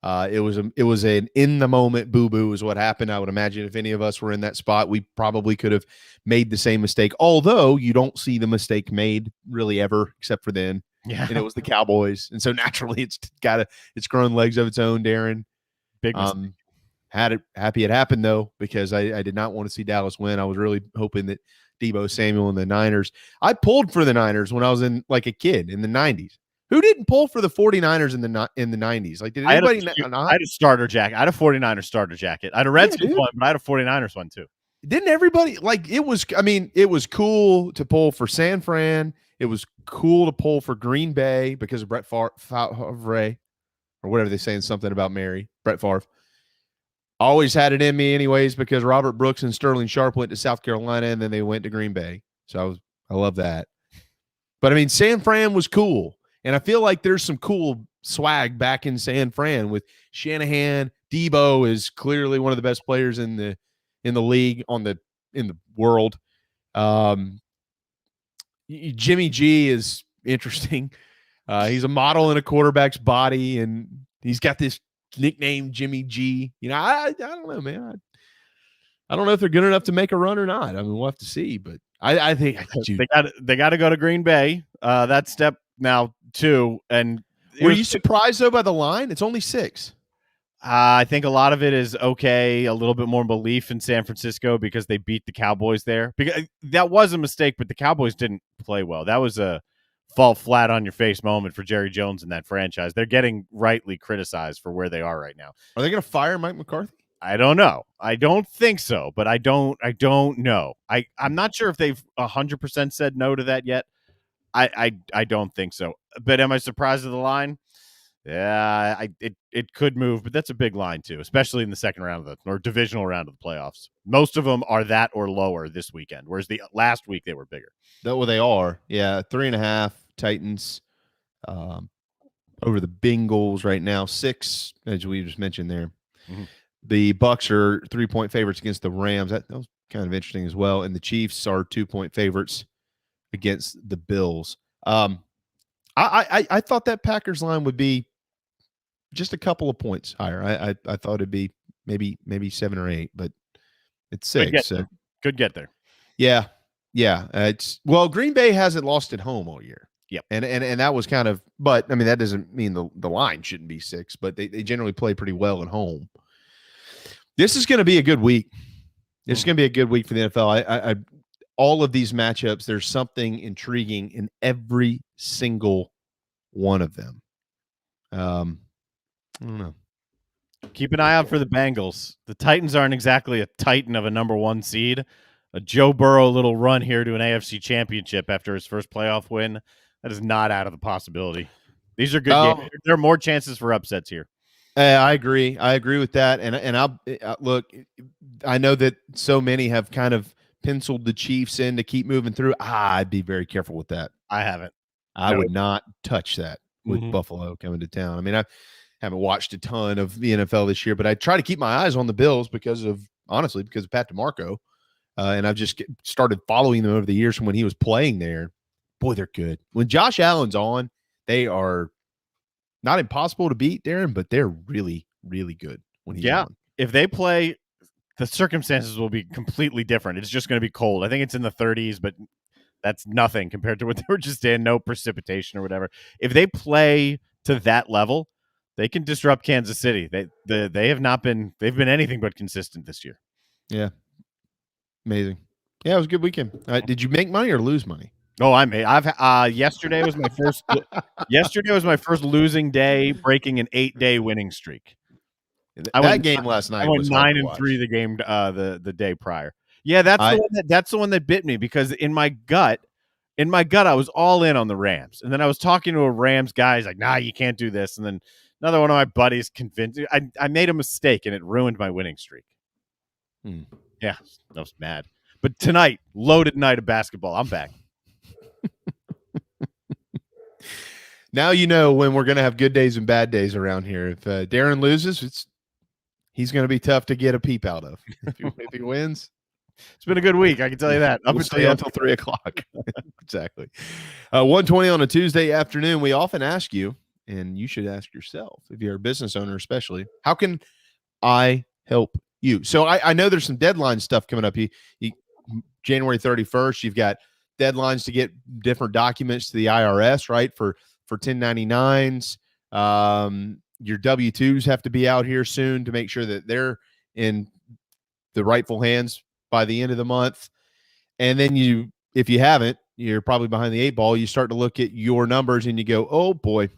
It was an in the moment boo boo is what happened. I would imagine if any of us were in that spot, we probably could have made the same mistake. Although you don't see the mistake made really ever, except for then. Yeah, and it was the Cowboys, and so naturally it's grown legs of its own. Darren, big mistake. Happy it happened though, because I did not want to see Dallas win. I was really hoping that Deebo Samuel and the Niners. I pulled for the Niners when I was in like a kid in the 90s. Who didn't pull for the 49ers in the 90s? Like, did anybody not? I had a starter jacket. I had a 49ers starter jacket. I had a Redskins one, but I had a 49ers one too. Didn't everybody it was cool to pull for San Fran. It was cool to pull for Green Bay because of Brett Favre, or whatever they saying something about Mary. Brett Favre. Always had it in me anyways because Robert Brooks and Sterling Sharp went to South Carolina and then they went to Green Bay. So I love that. But I mean, San Fran was cool. And I feel like there's some cool swag back in San Fran with Shanahan. Deebo is clearly one of the best players in the league in the world. Jimmy G is interesting. He's a model in a quarterback's body, and he's got this nickname Jimmy G. You know, I don't know, man. I don't know if they're good enough to make a run or not. I mean, we'll have to see. But I think they got to go to Green Bay. That's step now 2. And were you surprised though by the line? It's only 6. I think a lot of it is okay. A little bit more belief in San Francisco because they beat the Cowboys there. Because that was a mistake, but the Cowboys didn't play well. That was a fall flat on your face moment for Jerry Jones and that franchise. They're getting rightly criticized for where they are right now. Are they going to fire Mike McCarthy? I don't know. I don't think so, but I don't know. I'm not sure if they've 100% said no to that yet. I don't think so. But am I surprised at the line? Yeah, it could move, but that's a big line too, especially in the second round of or divisional round of the playoffs. Most of them are that or lower this weekend, whereas the last week they were bigger. Well, they are. Yeah, 3.5 Titans over the Bengals right now. 6, as we just mentioned there. Mm-hmm. The Bucks are 3-point favorites against the Rams. That was kind of interesting as well. And the Chiefs are 2-point favorites against the Bills. I thought that Packers line would be just a couple of points higher. I thought it'd be maybe 7 or 8, but it's 6. Could get there. Yeah. Green Bay hasn't lost at home all year. Yep. And that was kind of, but I mean, that doesn't mean the line shouldn't be 6, but they generally play pretty well at home. This is going to be a good week. This is going to be a good week for the NFL. I all of these matchups, there's something intriguing in every single one of them. I don't know. Keep an eye out for the Bengals. The Titans aren't exactly a titan of a number 1 seed. A Joe Burrow little run here to an AFC championship after his first playoff win. That is not out of the possibility. These are good games. There are more chances for upsets here. I agree. I agree with that. And I'll look. I know that so many have kind of penciled the Chiefs in to keep moving through. I'd be very careful with that. I haven't. I would not touch that with Buffalo coming to town. I mean, I haven't watched a ton of the NFL this year, but I try to keep my eyes on the Bills because of Pat DeMarco. And I've just started following them over the years from when he was playing there. Boy, they're good. When Josh Allen's on, they are not impossible to beat, Darren, but they're really, really good when he's on. If they play, the circumstances will be completely different. It's just going to be cold. I think it's in the 30s, but that's nothing compared to what they were just in, no precipitation or whatever. If they play to that level, they can disrupt Kansas City. They have not been, they've been anything but consistent this year. Yeah. Amazing. Yeah, it was a good weekend. Did you make money or lose money? Oh, yesterday was my first. Yesterday was my first losing day, breaking an 8-day winning streak. Game last night. I went 9-3 the game the day prior. Yeah, that's the one that bit me because in my gut, I was all in on the Rams, and then I was talking to a Rams guy. He's like, "Nah, you can't do this." And then another one of my buddies convinced me. I made a mistake, and it ruined my winning streak. Yeah, I was mad. But tonight, loaded night of basketball. I'm back. Now you know when we're going to have good days and bad days around here. If Darren loses, he's going to be tough to get a peep out of. If he wins, it's been a good week. I can tell you that. We'll stay until 3 o'clock. Exactly. 1:20 on a Tuesday afternoon. We often ask you, and you should ask yourself, if you're a business owner especially, how can I help you? So I know there's some deadline stuff coming up. January 31st, you've got deadlines to get different documents to the IRS, right? For 1099s. Your W-2s have to be out here soon to make sure that they're in the rightful hands by the end of the month. And then if you haven't, you're probably behind the 8 ball. You start to look at your numbers and you go, oh boy,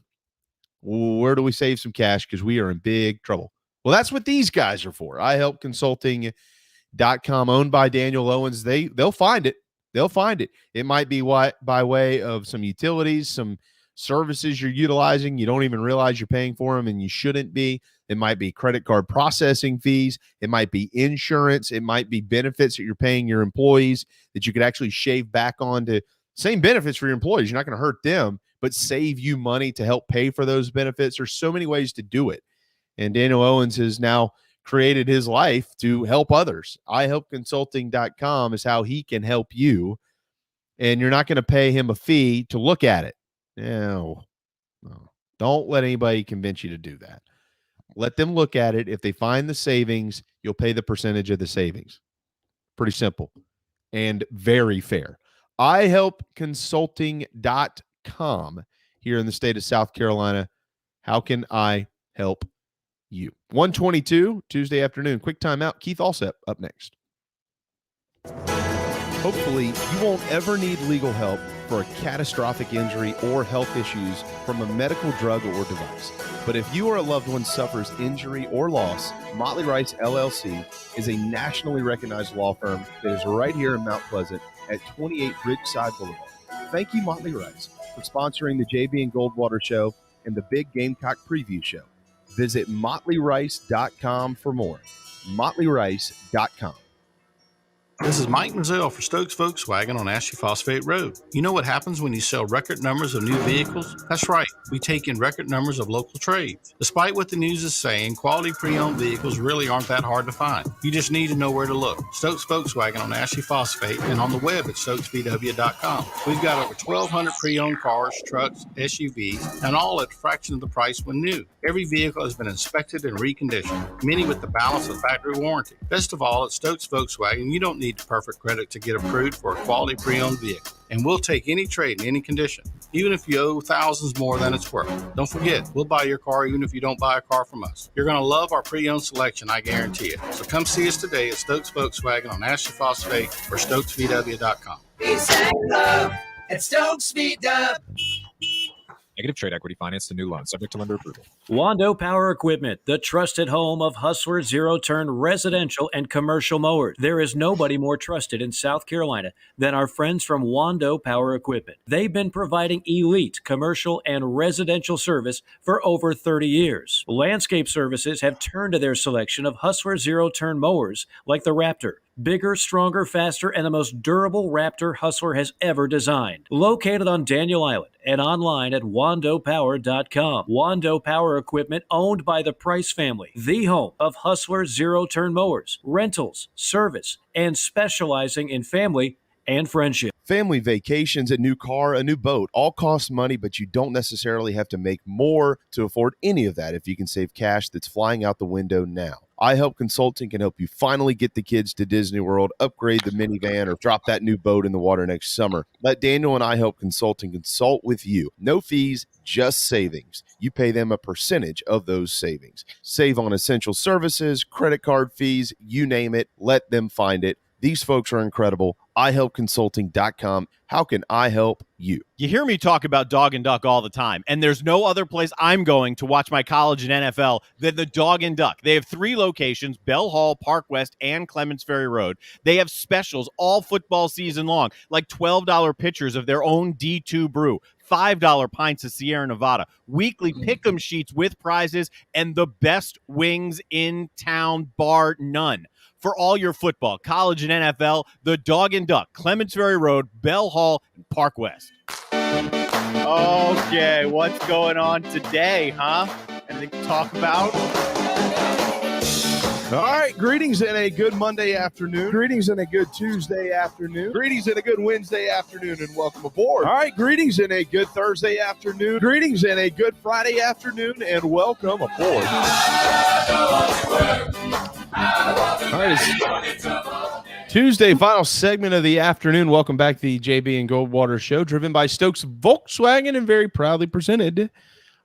where do we save some cash? Because we are in big trouble. Well, that's what these guys are for. iHelpConsulting.com, owned by Daniel Owens. They'll find it. They'll find it. It might be by way of some utilities, some services you're utilizing. You don't even realize you're paying for them, and you shouldn't be. It might be credit card processing fees. It might be insurance. It might be benefits that you're paying your employees that you could actually shave back on to same benefits for your employees. You're not going to hurt them, but save you money to help pay for those benefits. There's so many ways to do it. And Daniel Owens has now created his life to help others. iHelpConsulting.com is how he can help you. And you're not going to pay him a fee to look at it. No. Don't let anybody convince you to do that. Let them look at it. If they find the savings, you'll pay the percentage of the savings. Pretty simple and very fair. iHelpConsulting.com here in the state of South Carolina. How can I help you? 1:22 Tuesday afternoon. Quick timeout. Keith Allsep up next. Hopefully, you won't ever need legal help for a catastrophic injury or health issues from a medical drug or device. But if you or a loved one suffers injury or loss, Motley Rice LLC is a nationally recognized law firm that is right here in Mount Pleasant at 28 Ridgeside Boulevard. Thank you, Motley Rice, for sponsoring the JB and Goldwater Show and the Big Gamecock Preview Show. Visit motleyrice.com for more. motleyrice.com. This is Mike Mazzell for Stokes Volkswagen on Ashley Phosphate Road. You know what happens when you sell record numbers of new vehicles? That's right, we take in record numbers of local trades. Despite what the news is saying, quality pre-owned vehicles really aren't that hard to find. You just need to know where to look. Stokes Volkswagen on Ashley Phosphate and on the web at stokesvw.com. We've got over 1,200 pre-owned cars, trucks, SUVs, and all at a fraction of the price when new. Every vehicle has been inspected and reconditioned, many with the balance of factory warranty. Best of all, at Stokes Volkswagen, you don't need perfect credit to get approved for a quality pre-owned vehicle. And we'll take any trade in any condition, even if you owe thousands more than it's worth. Don't forget, we'll buy your car even if you don't buy a car from us. You're going to love our pre-owned selection, I guarantee it. So come see us today at Stokes Volkswagen on Ashley Phosphate or stokesvw.com. Peace and love at Stokes VW. Negative trade equity finance to new loan, subject to lender approval. Wando Power Equipment, the trusted home of Hustler zero-turn residential and commercial mowers. There is nobody more trusted in South Carolina than our friends from Wando Power Equipment. They've been providing elite commercial and residential service for over 30 years. Landscape Services have turned to their selection of Hustler zero-turn mowers like the Raptor. Bigger, stronger, faster, and the most durable Raptor Hustler has ever designed. Located on Daniel Island and online at wandopower.com. Wando Power Equipment, owned by the Price family, the home of Hustler zero-turn mowers, rentals, service, and specializing in family and friendship. Family vacations, a new car, a new boat, all cost money, but you don't necessarily have to make more to afford any of that if you can save cash that's flying out the window now. iHelp Consulting can help you finally get the kids to Disney World, upgrade the minivan, or drop that new boat in the water next summer. Let Daniel and iHelp Consulting consult with you. No fees, just savings. You pay them a percentage of those savings. Save on essential services, credit card fees, you name it. Let them find it. These folks are incredible. iHelpConsulting.com. How can I help you? You hear me talk about Dog and Duck all the time, and there's no other place I'm going to watch my college and NFL than the Dog and Duck. They have 3 locations, Bell Hall, Park West, and Clements Ferry Road. They have specials all football season long, like $12 pitchers of their own D2 brew, $5 pints of Sierra Nevada, weekly pick'em sheets with prizes, and the best wings in town, bar none. For all your football, college, and NFL, the Dog and Duck, Clements Ferry Road, Bell Hall, and Park West. Okay, what's going on today, huh? Anything to talk about? All right, greetings and a good Monday afternoon. Greetings and a good Tuesday afternoon. Greetings and a good Wednesday afternoon, and welcome aboard. All right, greetings and a good Thursday afternoon. Greetings and a good Friday afternoon, and welcome aboard. All right, it's Tuesday, final segment of the afternoon. Welcome back to the JB and Goldwater Show, driven by Stokes Volkswagen and very proudly presented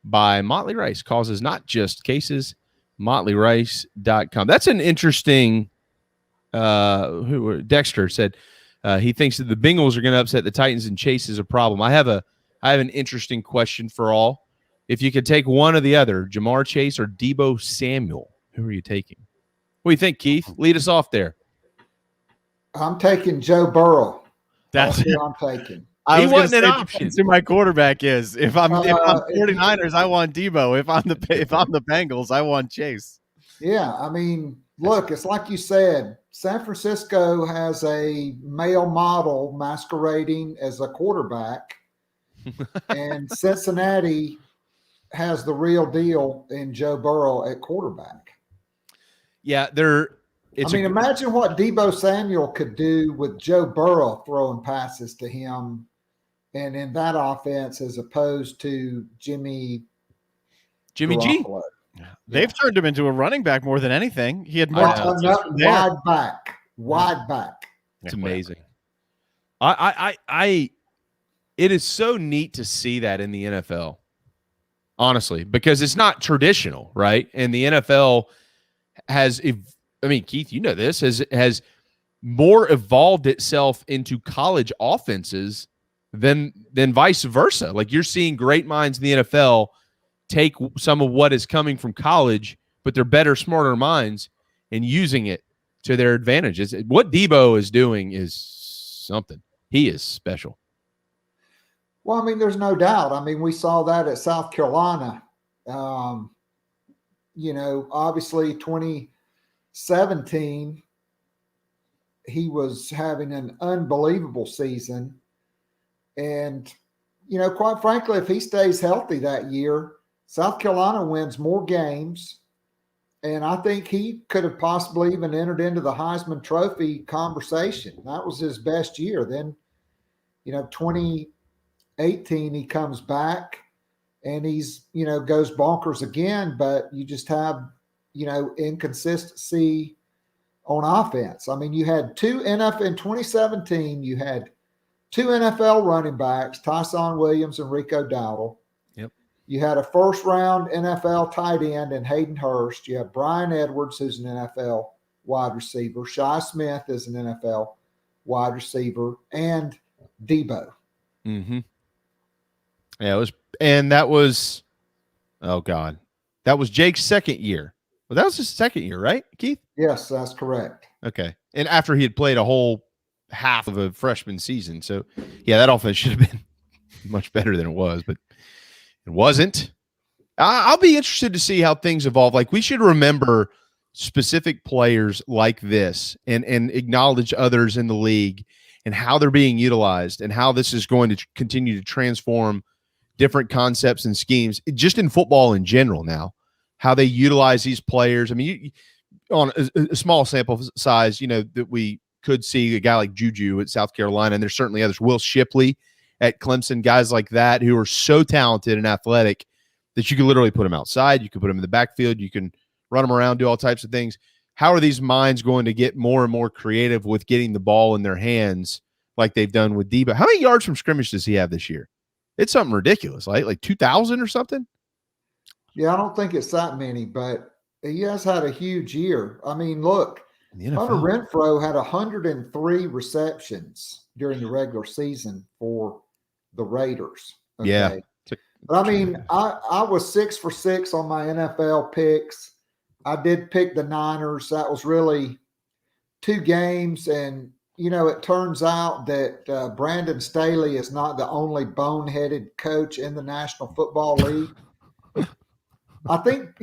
by Motley Rice. Causes not just cases. MotleyRice.com. That's an interesting. Dexter said he thinks that the Bengals are going to upset the Titans and Chase is a problem. I have an interesting question for all. If you could take one or the other, Jamar Chase or Deebo Samuel, who are you taking? What do you think, Keith? Lead us off there. I'm taking Joe Burrow. That's who I'm taking. He wasn't an option. Who my quarterback is? If I'm 49ers, I want Deebo. If I'm the Bengals, I want Chase. Yeah, I mean, look, it's like you said. San Francisco has a male model masquerading as a quarterback, and Cincinnati has the real deal in Joe Burrow at quarterback. Yeah, imagine what Deebo Samuel could do with Joe Burrow throwing passes to him. And in that offense, as opposed to Jimmy G. They've turned him into a running back more than anything. He had more wide back. It's amazing. It is so neat to see that in the NFL, honestly, because it's not traditional, right? And the NFL has, Keith, you know this, has more evolved itself into college offenses than vice versa. Like, you're seeing great minds in the NFL take some of what is coming from college, but they're better, smarter minds, and using it to their advantages. What Deebo is doing is something. He is special. Well, there's no doubt. We saw that at South Carolina. Obviously 2017, he was having an unbelievable season. And, quite frankly, if he stays healthy that year, South Carolina wins more games. And I think he could have possibly even entered into the Heisman Trophy conversation. That was his best year. Then, 2018, he comes back and he's, goes bonkers again. But you just have, inconsistency on offense. You had two NFL in 2017, you had two NFL running backs, Tyson Williams and Rico Dowdle. Yep. You had a first-round NFL tight end in Hayden Hurst. You have Brian Edwards, who's an NFL wide receiver. Shi Smith is an NFL wide receiver. And Deebo. Mm-hmm. Yeah, it was, and that was, oh God, that was Jake's second year. Well, that was his second year, right, Keith? Yes, that's correct. Okay. And after he had played a whole half of a freshman season. So, yeah, that offense should have been much better than it was, but it wasn't. I'll be interested to see how things evolve. Like, we should remember specific players like this and acknowledge others in the league and how they're being utilized and how this is going to continue to transform different concepts and schemes just in football in general now, how they utilize these players. I mean, on a small sample size, that we could see a guy like Juju at South Carolina, and there's certainly others, Will Shipley at Clemson, guys like that who are so talented and athletic that you can literally put them outside. You can put them in the backfield. You can run them around, do all types of things. How are these minds going to get more and more creative with getting the ball in their hands like they've done with Debo? How many yards from scrimmage does he have this year? It's something ridiculous, like 2,000 or something? Yeah, I don't think it's that many, but he has had a huge year. I mean, look, Hunter Renfrow had 103 receptions during the regular season for the Raiders. Okay? Yeah. But I mean, I was 6 for 6 on my NFL picks. I did pick the Niners. That was really 2 games. And, it turns out that Brandon Staley is not the only boneheaded coach in the National Football League. I think,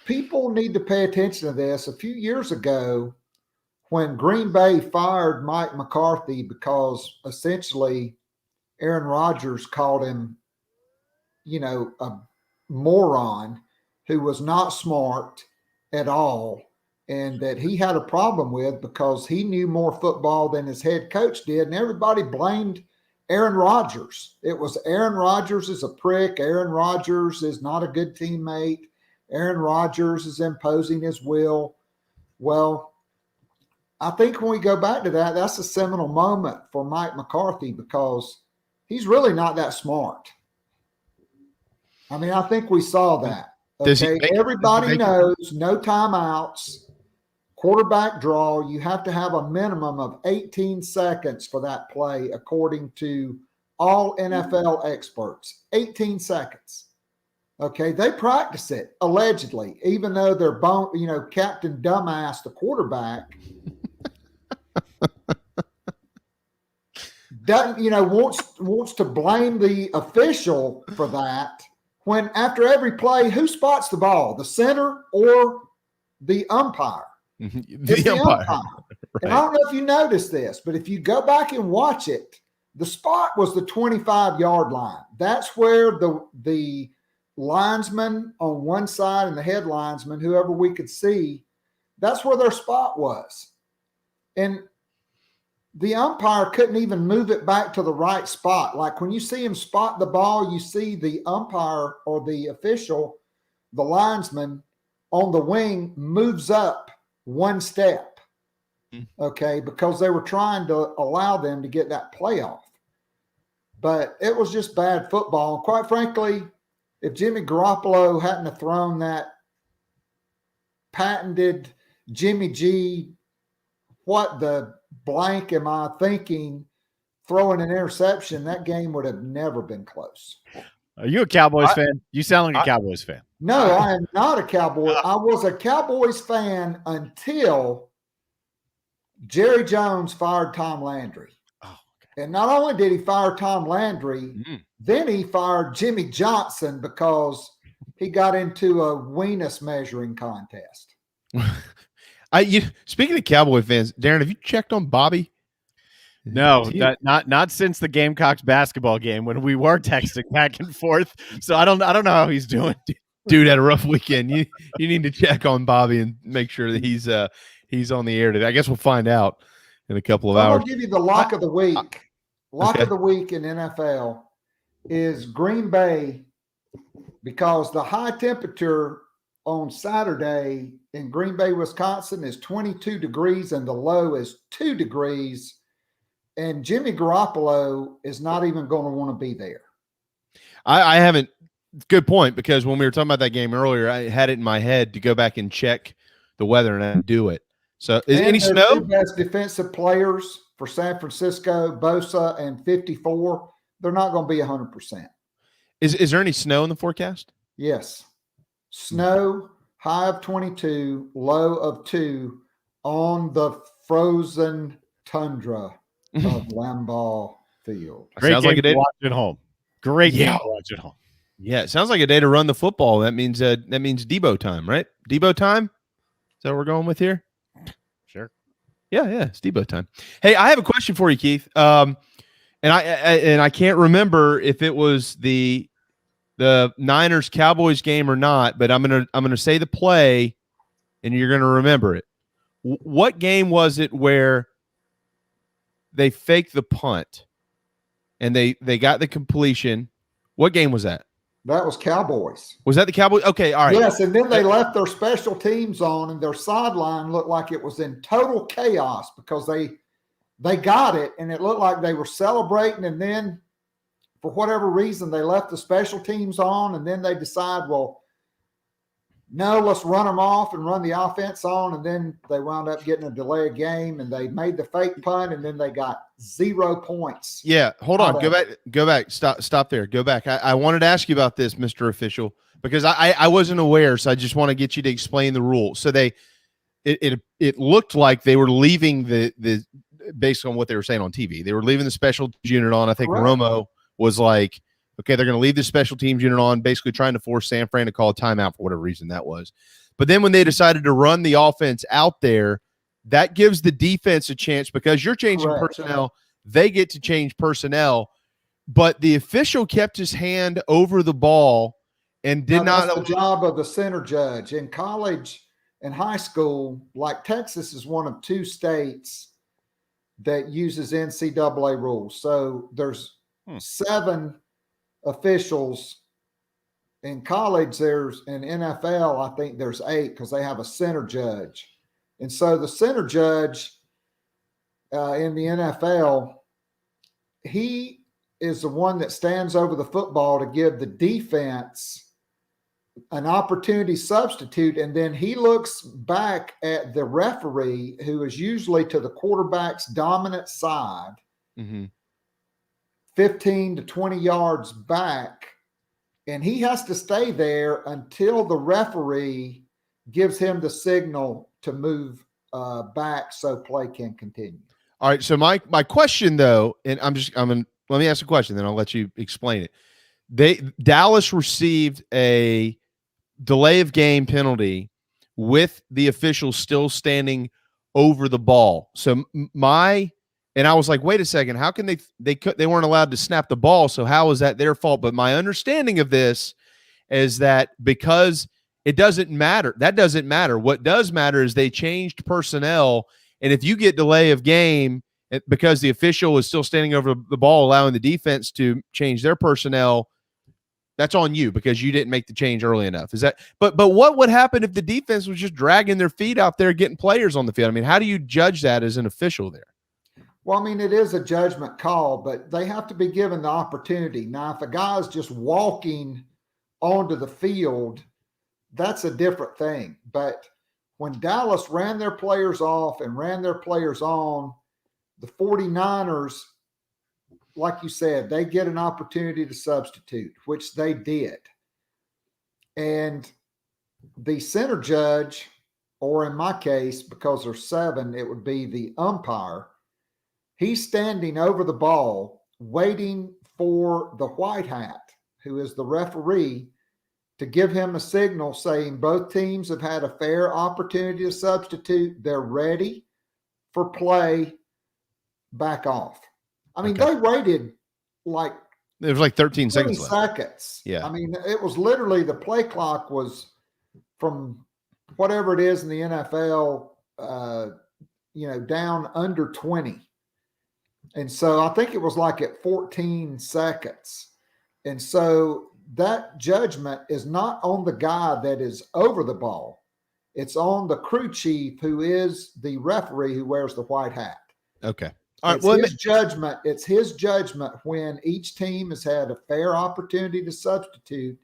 people need to pay attention to this. A few years ago, when Green Bay fired Mike McCarthy because essentially Aaron Rodgers called him, a moron who was not smart at all, and that he had a problem with because he knew more football than his head coach did, and everybody blamed Aaron Rodgers. It was Aaron Rodgers is a prick. Aaron Rodgers is not a good teammate. Aaron Rodgers is imposing his will. Well, I think when we go back to that, that's a seminal moment for Mike McCarthy because he's really not that smart. I mean, I think we saw that. Okay, everybody knows no timeouts, quarterback draw. You have to have a minimum of 18 seconds for that play, according to all NFL experts. 18 seconds. Okay, they practice it allegedly, even though they're Captain Dumbass, the quarterback, doesn't wants to blame the official for that. When after every play, who spots the ball, the center or the umpire? The umpire. Right. And I don't know if you noticed this, but if you go back and watch it, the spot was the 25-yard line. That's where the linesman on one side and the head linesman, whoever we could see, that's where their spot was. And the umpire couldn't even move it back to the right spot. Like when you see him spot the ball, you see the umpire or the official, the linesman on the wing moves up one step, okay, because they were trying to allow them to get that playoff. But it was just bad football. And quite frankly, if Jimmy Garoppolo hadn't have thrown that patented Jimmy G, what the blank am I thinking, throwing an interception, that game would have never been close. Are you a Cowboys fan? You sound like a Cowboys fan. No, I am not a Cowboy. I was a Cowboys fan until Jerry Jones fired Tom Landry. Oh, okay. And not only did he fire Tom Landry, then he fired Jimmy Johnson because he got into a weenus measuring contest. Speaking of Cowboy fans, Darren, have you checked on Bobby? No, not since the Gamecocks basketball game when we were texting back and forth. So I don't know how he's doing. Dude had a rough weekend. You need to check on Bobby and make sure that he's on the air today. I guess we'll find out in a couple of hours. I'll give you the lock of the week. Lock of the week in NFL is Green Bay, because the high temperature on Saturday in Green Bay, Wisconsin is 22 degrees and the low is 2 degrees. And Jimmy Garoppolo is not even going to want to be there. I haven't. Good point, because when we were talking about that game earlier, I had it in my head to go back and check the weather and I didn't do it. So is any snow? The best defensive players for San Francisco, Bosa and 54, they're not going to be 100%. Is there any snow in the forecast? Yes. Snow, high of 22, low of 2 on the frozen tundra of Lambeau Field. Great sounds game like a day to watch at home. Great game to watch at home. Yeah, it sounds like a day to run the football. That means Debo time, right? Debo time? Is that what we're going with here? Sure. Yeah, it's Debo time. Hey, I have a question for you, Keith. And I can't remember if it was the Niners Cowboys game or not, but I'm gonna say the play, and you're gonna remember it. What game was it where they faked the punt and they got the completion? What game was that? That was Cowboys. Was that the Cowboys? Okay, all right. Yes, and then they left their special teams on, and their sideline looked like it was in total chaos because they got it, and it looked like they were celebrating, and then for whatever reason, they left the special teams on, and then they decide, well, no, let's run them off and run the offense on, and then they wound up getting a delay of game, and they made the fake punt, and then they got 0 points. Yeah, hold on. Go back. Stop there. Go back. I wanted to ask you about this, Mr. Official, because I wasn't aware, so I just want to get you to explain the rule. So it looked like they were leaving the based on what they were saying on TV. They were leaving the special unit on. I think Correct. Romo was like, okay, they're going to leave the special teams unit on, basically trying to force San Fran to call a timeout for whatever reason that was. But then when they decided to run the offense out there, that gives the defense a chance because you're changing Correct. personnel. They get to change personnel. But the official kept his hand over the ball and did not. That's the job of the center judge. In college and high school, like Texas is one of 2 states that uses NCAA rules. So there's 7 officials. In college, there's in NFL, I think there's 8 because they have a center judge. And so the center judge in the NFL, he is the one that stands over the football to give the defense an opportunity substitute. And then he looks back at the referee, who is usually to the quarterback's dominant side, 15 to 20 yards back. And he has to stay there until the referee gives him the signal to move back so play can continue. All right. So my question though, and let me ask a question, then I'll let you explain it. Dallas received a delay of game penalty with the officials still standing over the ball. So and I was like, wait a second, how can they weren't allowed to snap the ball? So how is that their fault? But my understanding of this is that because it doesn't matter. That doesn't matter. What does matter is they changed personnel. And if you get delay of game because the official is still standing over the ball, allowing the defense to change their personnel, that's on you because you didn't make the change early enough. Is that? But what would happen if the defense was just dragging their feet out there, getting players on the field? I mean, how do you judge that as an official there? Well, I mean, it is a judgment call, but they have to be given the opportunity. Now, if a guy is just walking onto the field, that's a different thing. But when Dallas ran their players off and ran their players on, the 49ers, like you said, they get an opportunity to substitute, which they did. And the center judge, or in my case, because there's 7, it would be the umpire, he's standing over the ball, waiting for the white hat, who is the referee, to give him a signal saying both teams have had a fair opportunity to substitute. They're ready for play, back off. I mean, They waited like it was like 13 seconds left. Yeah. I mean, it was literally the play clock was from whatever it is in the NFL, down under 20. And so I think it was like at 14 seconds. And so that judgment is not on the guy that is over the ball. It's on the crew chief, who is the referee who wears the white hat. Okay. All right. It's his judgment. It's his judgment when each team has had a fair opportunity to substitute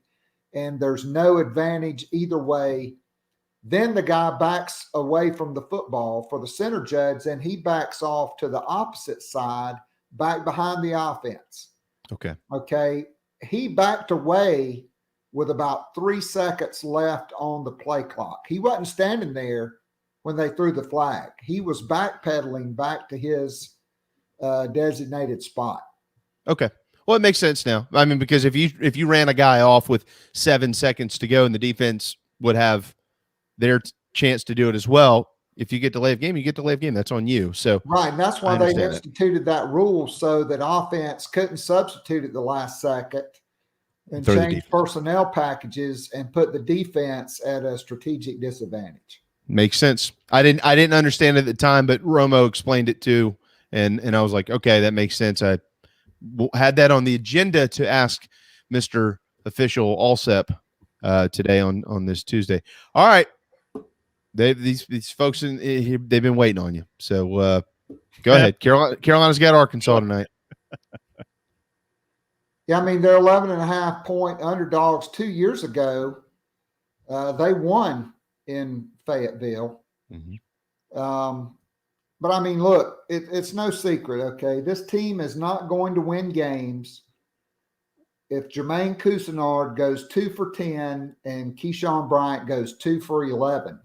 and there's no advantage either way. Then the guy backs away from the football for the center judge, and he backs off to the opposite side, back behind the offense. Okay. Okay. he backed away with about 3 seconds left on the play clock. He wasn't standing there when they threw the flag. He was backpedaling back to his designated spot. Okay. Well, it makes sense now. I mean, because if you ran a guy off with 7 seconds to go and the defense would have their chance to do it as well, if you get delay of game, you get delay of game. That's on you. So right, and that's why they instituted that rule so that offense couldn't substitute at the last second and change personnel packages and put the defense at a strategic disadvantage. Makes sense. I didn't understand it at the time, but Romo explained it too, and I was like, okay, that makes sense. I had that on the agenda to ask Mr. Official Allsep today on this Tuesday. All right. These folks in here, they've been waiting on you. So go ahead. Carolina's got Arkansas tonight. Yeah, I mean, they're 11.5-point underdogs 2 years ago. They won in Fayetteville. Mm-hmm. But I mean, look, it's no secret, okay? This team is not going to win games if Jermaine Cousinard goes 2 for 10 and Keyshawn Bryant goes 2 for 11.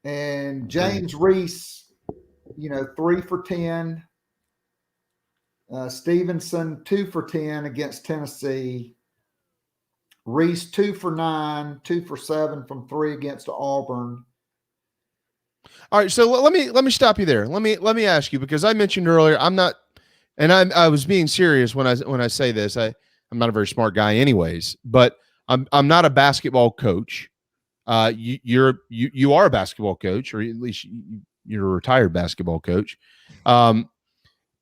And James Reese, 3 for 10. Stevenson, 2 for 10 against Tennessee. Reese, 2 for 9, 2 for 7 from 3 against Auburn. All right, so let me stop you there. Let me ask you, because I mentioned earlier I'm not, and I was being serious when I say this. I'm not a very smart guy, anyways. But I'm not a basketball coach. You are a basketball coach, or at least you're a retired basketball coach. But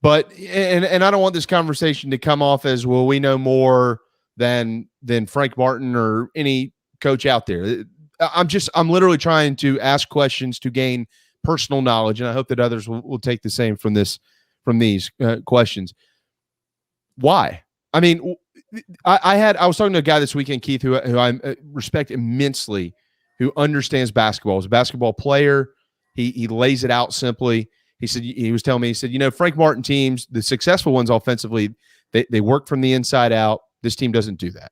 I don't want this conversation to come off as, well, we know more than Frank Martin or any coach out there. I'm literally trying to ask questions to gain personal knowledge, and I hope that others will take the same from these questions. Why? I mean, I was talking to a guy this weekend, Keith, who I respect immensely, who understands basketball. He's a basketball player. He lays it out simply. He was telling me, he said, Frank Martin teams, the successful ones offensively, they work from the inside out. This team doesn't do that.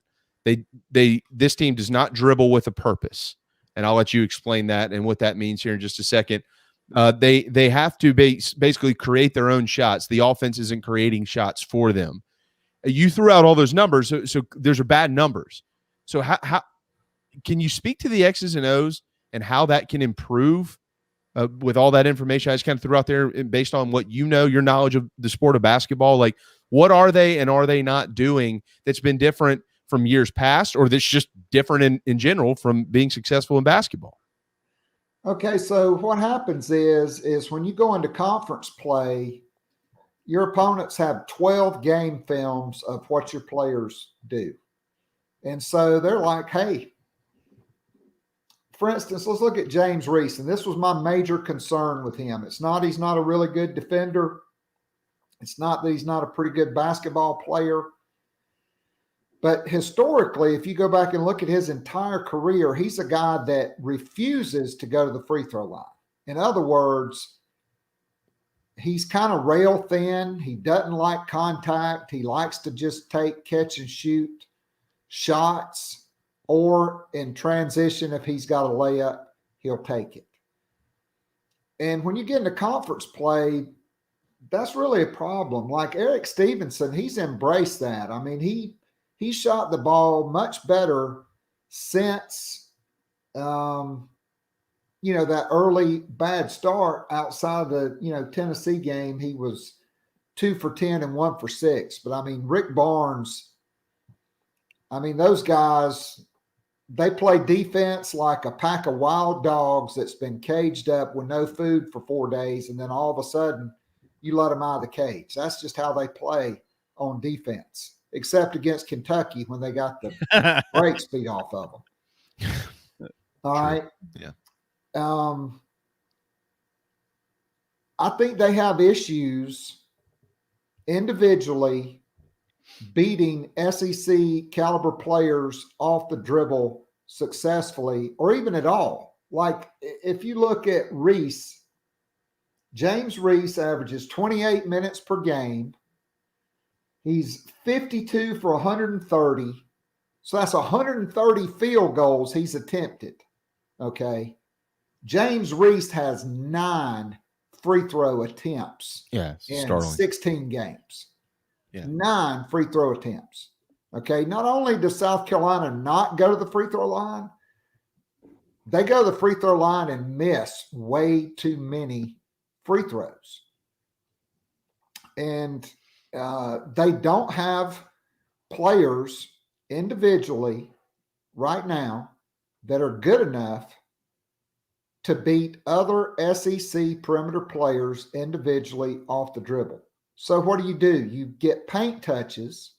This team does not dribble with a purpose. And I'll let you explain that and what that means here in just a second. They have to basically create their own shots. The offense isn't creating shots for them. You threw out all those numbers, so those are bad numbers. So how can you speak to the X's and O's and how that can improve with all that information I just kind of threw out there based on what your knowledge of the sport of basketball? Like, what are they and are they not doing that's been different from years past, or that's just different in general from being successful in basketball? Okay, so what happens is when you go into conference play, your opponents have 12 game films of what your players do. And so they're like, hey, for instance, let's look at James Reese. And this was my major concern with him. It's not he's not a really good defender. It's not that he's not a pretty good basketball player. But historically, if you go back and look at his entire career, he's a guy that refuses to go to the free throw line. In other words, he's kind of rail thin. He doesn't like contact. He likes to just take catch and shoot shots, or in transition, if he's got a layup, he'll take it. And when you get into conference play, that's really a problem. Like Eric Stevenson, he's embraced that. I mean, he shot the ball much better since, that early bad start outside the, Tennessee game. He was 2 for 10 and 1 for 6. But I mean, Rick Barnes, those guys, they play defense like a pack of wild dogs that's been caged up with no food for 4 days. And then all of a sudden you let them out of the cage. That's just how they play on defense, except against Kentucky when they got the brakes beat off of them. All right. Yeah. I think they have issues individually beating SEC caliber players off the dribble successfully, or even at all. Like if you look at Reese, James Reese averages 28 minutes per game. He's 52 for 130. So that's 130 field goals he's attempted. Okay. James Reese has 9 free throw attempts in startling. 16 games. Yeah. 9 free throw attempts. Okay. Not only does South Carolina not go to the free throw line, they go to the free throw line and miss way too many free throws. And they don't have players individually right now that are good enough to beat other SEC perimeter players individually off the dribble. So what do? You get paint touches,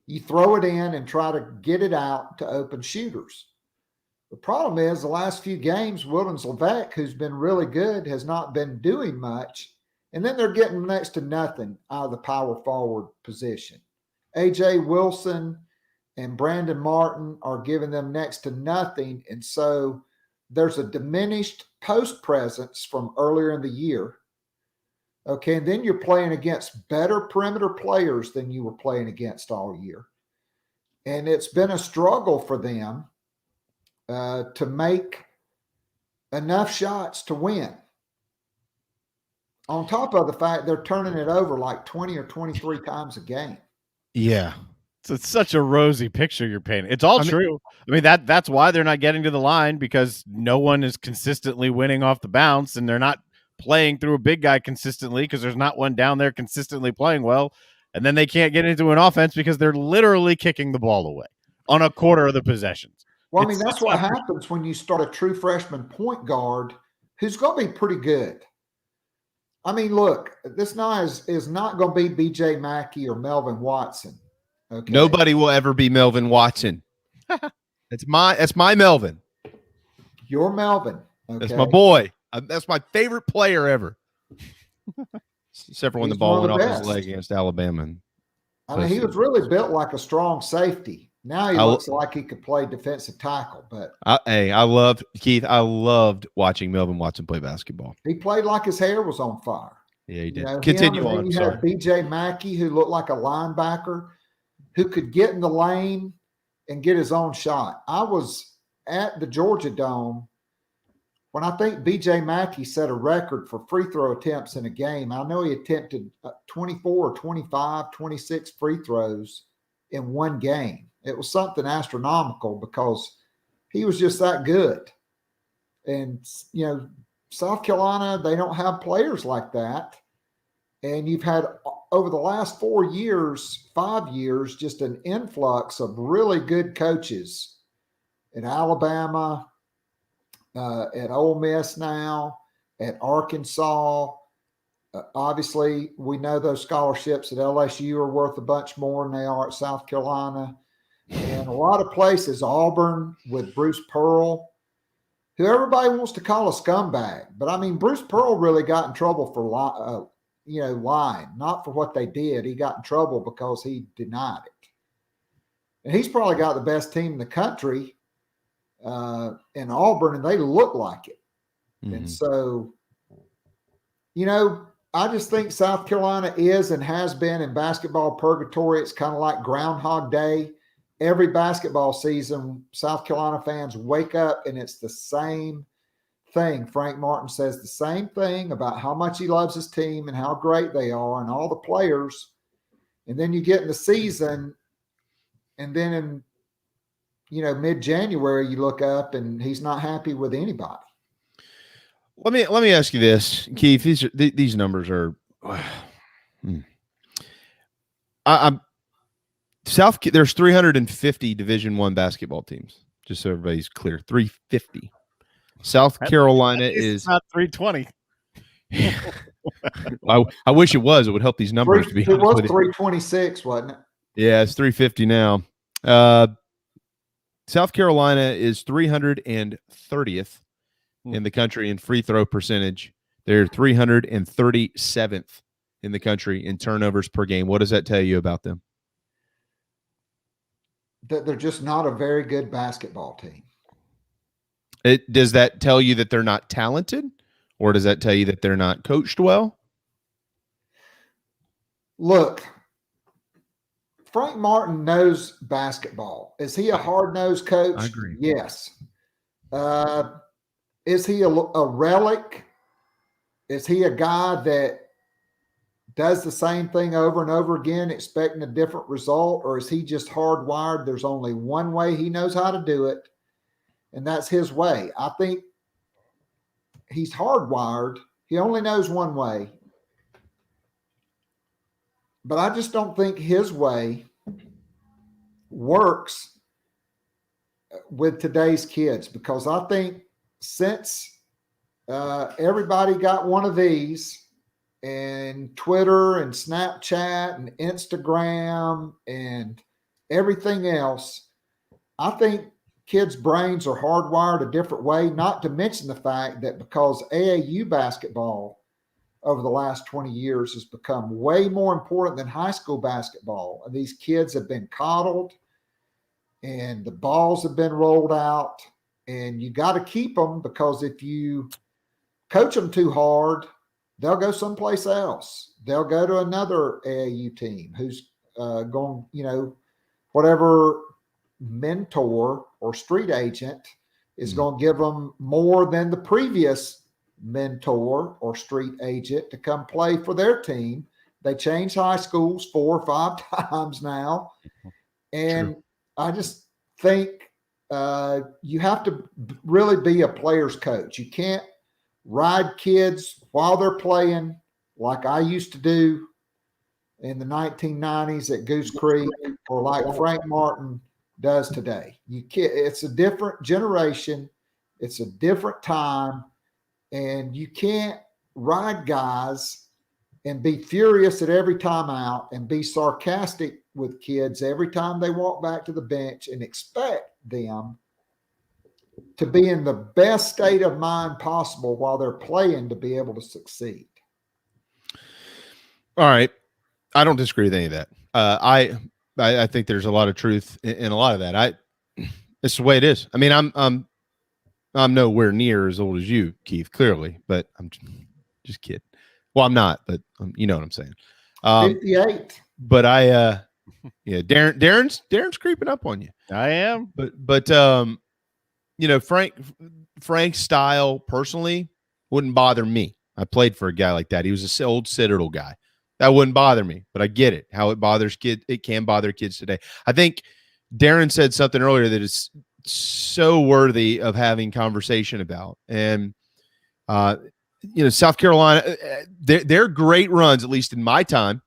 you throw it in and try to get it out to open shooters. The problem is the last few games, Wildens Levesque, who's been really good, has not been doing much. And then they're getting next to nothing out of the power forward position. A.J. Wilson and Brandon Martin are giving them next to nothing. And so there's a diminished post presence from earlier in the year. Okay, and then you're playing against better perimeter players than you were playing against all year. And it's been a struggle for them to make enough shots to win. On top of the fact they're turning it over like 20 or 23 times a game. Yeah. So it's such a rosy picture you're painting. It's all true. I mean, that's why they're not getting to the line, because no one is consistently winning off the bounce, and they're not playing through a big guy consistently because there's not one down there consistently playing well. And then they can't get into an offense because they're literally kicking the ball away on a quarter of the possessions. Well, I mean, that's what happens when you start a true freshman point guard who's going to be pretty good. I mean, look, this guy is not going to be B.J. Mackey or Melvin Watson. Okay. Nobody will ever be Melvin Watson. That's my Melvin. Your Melvin. Okay. That's my boy. That's my favorite player ever. Except for when the ball went off his leg against Alabama. I mean, he was really built like a strong safety. Now he looks like he could play defensive tackle. But I loved watching Melvin Watson play basketball. He played like his hair was on fire. Yeah, he did. Continue on. You had B.J. Mackey, who looked like a linebacker, who could get in the lane and get his own shot. I was at the Georgia Dome when I think B.J. Mackey set a record for free throw attempts in a game. I know he attempted 24 or 25, 26 free throws in one game. It was something astronomical because he was just that good. And, you know, South Carolina, they don't have players like that. And you've had, over the last 5 years, just an influx of really good coaches at Alabama, at Ole Miss now, at Arkansas. Obviously, we know those scholarships at LSU are worth a bunch more than they are at South Carolina. And a lot of places, Auburn with Bruce Pearl, who everybody wants to call a scumbag. But, I mean, Bruce Pearl really got in trouble for lying, not for what they did. He got in trouble because he denied it. And he's probably got the best team in the country in Auburn, and they look like it. Mm-hmm. And so, you know, I just think South Carolina is and has been in basketball purgatory. It's kind of like Groundhog Day. Every basketball season, South Carolina fans wake up and it's the same thing. Frank Martin says the same thing about how much he loves his team and how great they are and all the players. And then you get in the season, and then in, you know, mid-January, you look up and he's not happy with anybody. Let me ask you this, Keith. These numbers are. There's 350 Division I basketball teams. Just so everybody's clear, 350. South Carolina is not 320. I wish it was. It would help these numbers to be. It was 326, wasn't it? Yeah, it's 350 now. South Carolina is 330th in the country in free throw percentage. They're 337th in the country in turnovers per game. What does that tell you about them? That they're just not a very good basketball team. Does that tell you that they're not talented, or does that tell you that they're not coached well? Look, Frank Martin knows basketball. Is he a hard-nosed coach? I agree. Yes. Is he a relic? Is he a guy that does the same thing over and over again, expecting a different result? Or is he just hardwired? There's only one way he knows how to do it, and that's his way. I think he's hardwired. He only knows one way. But I just don't think his way works with today's kids, because I think since everybody got one of these, and Twitter and Snapchat and Instagram and everything else, I think kids' brains are hardwired a different way, not to mention the fact that because AAU basketball over the last 20 years has become way more important than high school basketball. And these kids have been coddled and the balls have been rolled out, and you got to keep them, because if you coach them too hard, they'll go someplace else. They'll go to another AAU team who's going, whatever mentor or street agent is going to give them more than the previous mentor or street agent to come play for their team. They change high schools 4 or 5 times now. And True. I just think you have to really be a player's coach. You can't ride kids while they're playing like I used to do in the 1990s at Goose Creek, or like Frank Martin does today. It's a different generation. It's a different time. And you can't ride guys and be furious at every time out and be sarcastic with kids every time they walk back to the bench and expect them to be in the best state of mind possible while they're playing to be able to succeed. All right. I don't disagree with any of that. I think there's a lot of truth in a lot of that. It's the way it is. I mean, I'm nowhere near as old as you, Keith, clearly, but I'm just kidding. Well, I'm not, but you know what I'm saying. 58. But yeah, Darren's creeping up on you. I am. But Frank's style personally wouldn't bother me. I played for a guy like that. He was an old Citadel guy. That wouldn't bother me, but I get it. How it bothers kids. It can bother kids today. I think Darren said something earlier that is so worthy of having conversation about. And, South Carolina, they're great runs, at least in my time.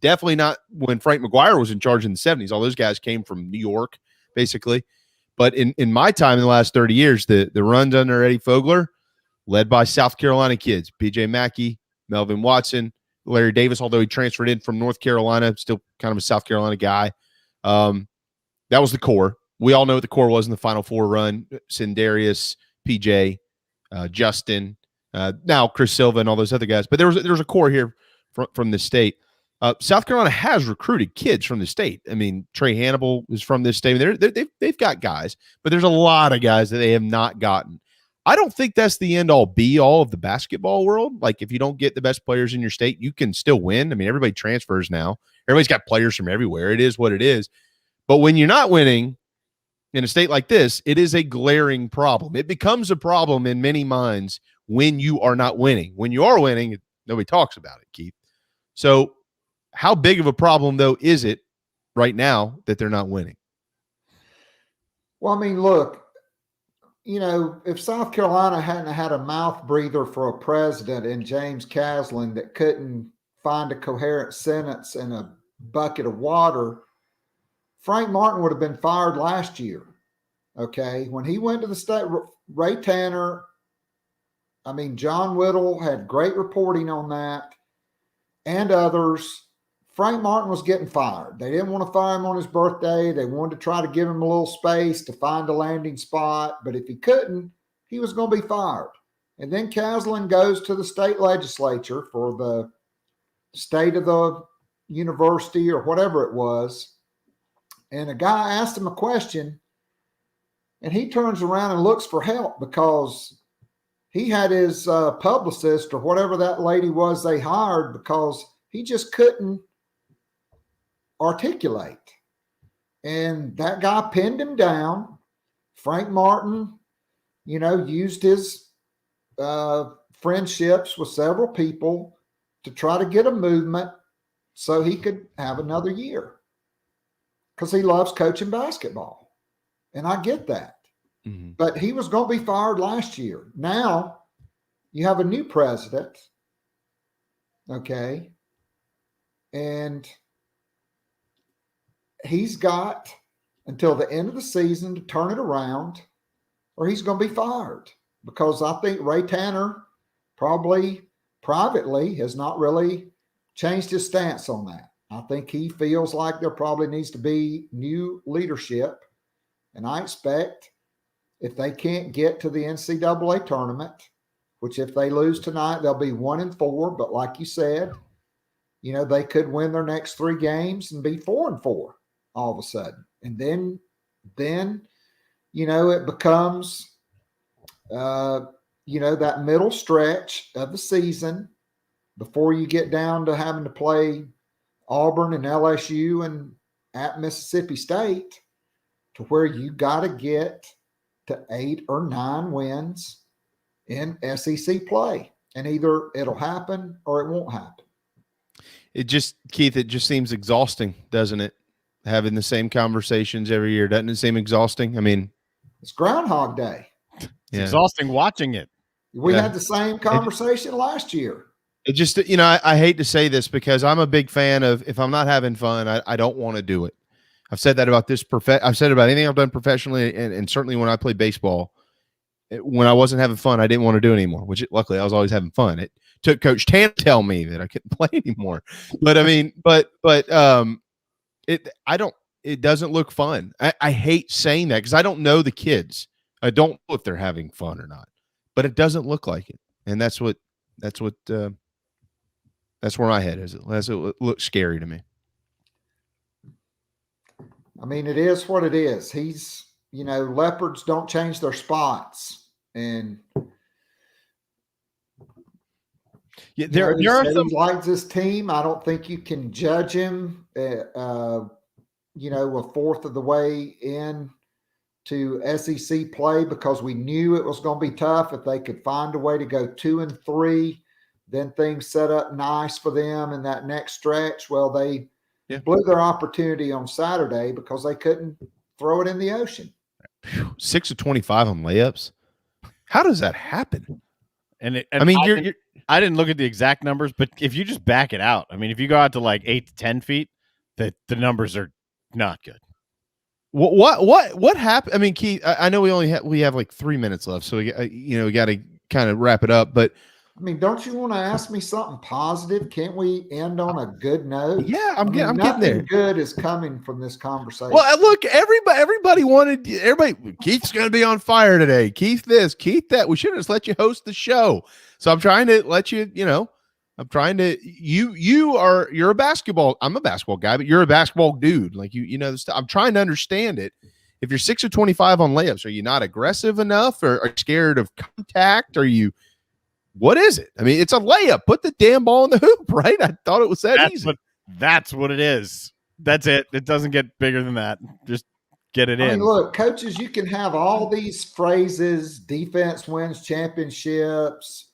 Definitely not when Frank McGuire was in charge in the 70s. All those guys came from New York, basically. But in my time in the last 30 years, the runs under Eddie Fogler, led by South Carolina kids, P.J. Mackey, Melvin Watson, Larry Davis, although he transferred in from North Carolina, still kind of a South Carolina guy. That was the core. We all know what the core was in the Final Four run. Sindarius, PJ, Justin, now Chris Silva and all those other guys. But there was a core here from the state. South Carolina has recruited kids from the state. I mean, Trey Hannibal is from this state. They've got guys, but there's a lot of guys that they have not gotten. I don't think that's the end all be all of the basketball world. Like, if you don't get the best players in your state, you can still win. I mean, everybody transfers now. Everybody's got players from everywhere. It is what it is. But when you're not winning in a state like this, it is a glaring problem. It becomes a problem in many minds when you are not winning. When you are winning, nobody talks about it, Keith. So how big of a problem, though, is it right now that they're not winning? Well, I mean, look, if South Carolina hadn't had a mouth breather for a president in James Caslin that couldn't find a coherent sentence in a bucket of water, Frank Martin would have been fired last year. Okay. When he went to the state, Ray Tanner, John Whittle had great reporting on that, and others. Frank Martin was getting fired. They didn't want to fire him on his birthday. They wanted to try to give him a little space to find a landing spot. But if he couldn't, he was going to be fired. And then Caslin goes to the state legislature for the state of the university or whatever it was. And a guy asked him a question, and he turns around and looks for help because he had his publicist or whatever that lady was they hired, because he just couldn't articulate. And that guy pinned him down. Frank Martin, used his friendships with several people to try to get a movement so he could have another year, because he loves coaching basketball. And I get that. Mm-hmm. But he was going to be fired last year. Now you have a new president. Okay. And he's got until the end of the season to turn it around, or he's going to be fired, because I think Ray Tanner probably privately has not really changed his stance on that. I think he feels like there probably needs to be new leadership. And I expect if they can't get to the NCAA tournament, which if they lose tonight, they'll be 1-4. But like you said, they could win their next 3 games and be 4-4 all of a sudden. And then it becomes, that middle stretch of the season before you get down to having to play Auburn and LSU and at Mississippi State, to where you got to get to 8 or 9 wins in SEC play. And either it'll happen or it won't happen. Keith, it just seems exhausting, doesn't it? Having the same conversations every year. Doesn't it seem exhausting? I mean, it's Groundhog Day. It's exhausting watching it. We had the same conversation last year. It just, I hate to say this, because I'm a big fan of, if I'm not having fun, I don't want to do it. I've said that about this. I've said it about anything I've done professionally, and certainly when I played baseball, when I wasn't having fun, I didn't want to do it anymore, which luckily I was always having fun. It took Coach Tan to tell me that I couldn't play anymore. But I mean, it doesn't look fun. I hate saying that, because I don't know the kids. I don't know if they're having fun or not, but it doesn't look like it. And that's where my head is. It looks scary to me. I mean, it is what it is. He's, leopards don't change their spots. And there are some, he likes his team. I don't think you can judge him, a fourth of the way in to SEC play, because we knew it was going to be tough. If they could find a way to go 2-3, then things set up nice for them in that next stretch. Well, they blew their opportunity on Saturday because they couldn't throw it in the ocean. 6 of 25 on layups. How does that happen? I didn't look at the exact numbers, but if you just back it out, I mean, if you go out to like 8 to 10 feet, the numbers are not good. What happened? I mean, Keith, I know we have like 3 minutes left, so we got to kind of wrap it up. But I mean, don't you want to ask me something positive? Can't we end on a good note? Yeah, I'm getting there. Nothing good is coming from this conversation. Well, look, everybody wanted Keith's going to be on fire today. Keith this, Keith that. We should have just let you host the show. So I'm trying to let you, I'm trying to, you're a basketball. I'm a basketball guy, but you're a basketball dude. Like I'm trying to understand it. If you're 6 of 25 on layups, are you not aggressive enough, or are you scared of contact? What is it? I mean, it's a layup. Put the damn ball in the hoop, right? I thought it was easy. That's what it is. That's it. It doesn't get bigger than that. Just get it in. I mean, look, coaches, you can have all these phrases: defense wins championships,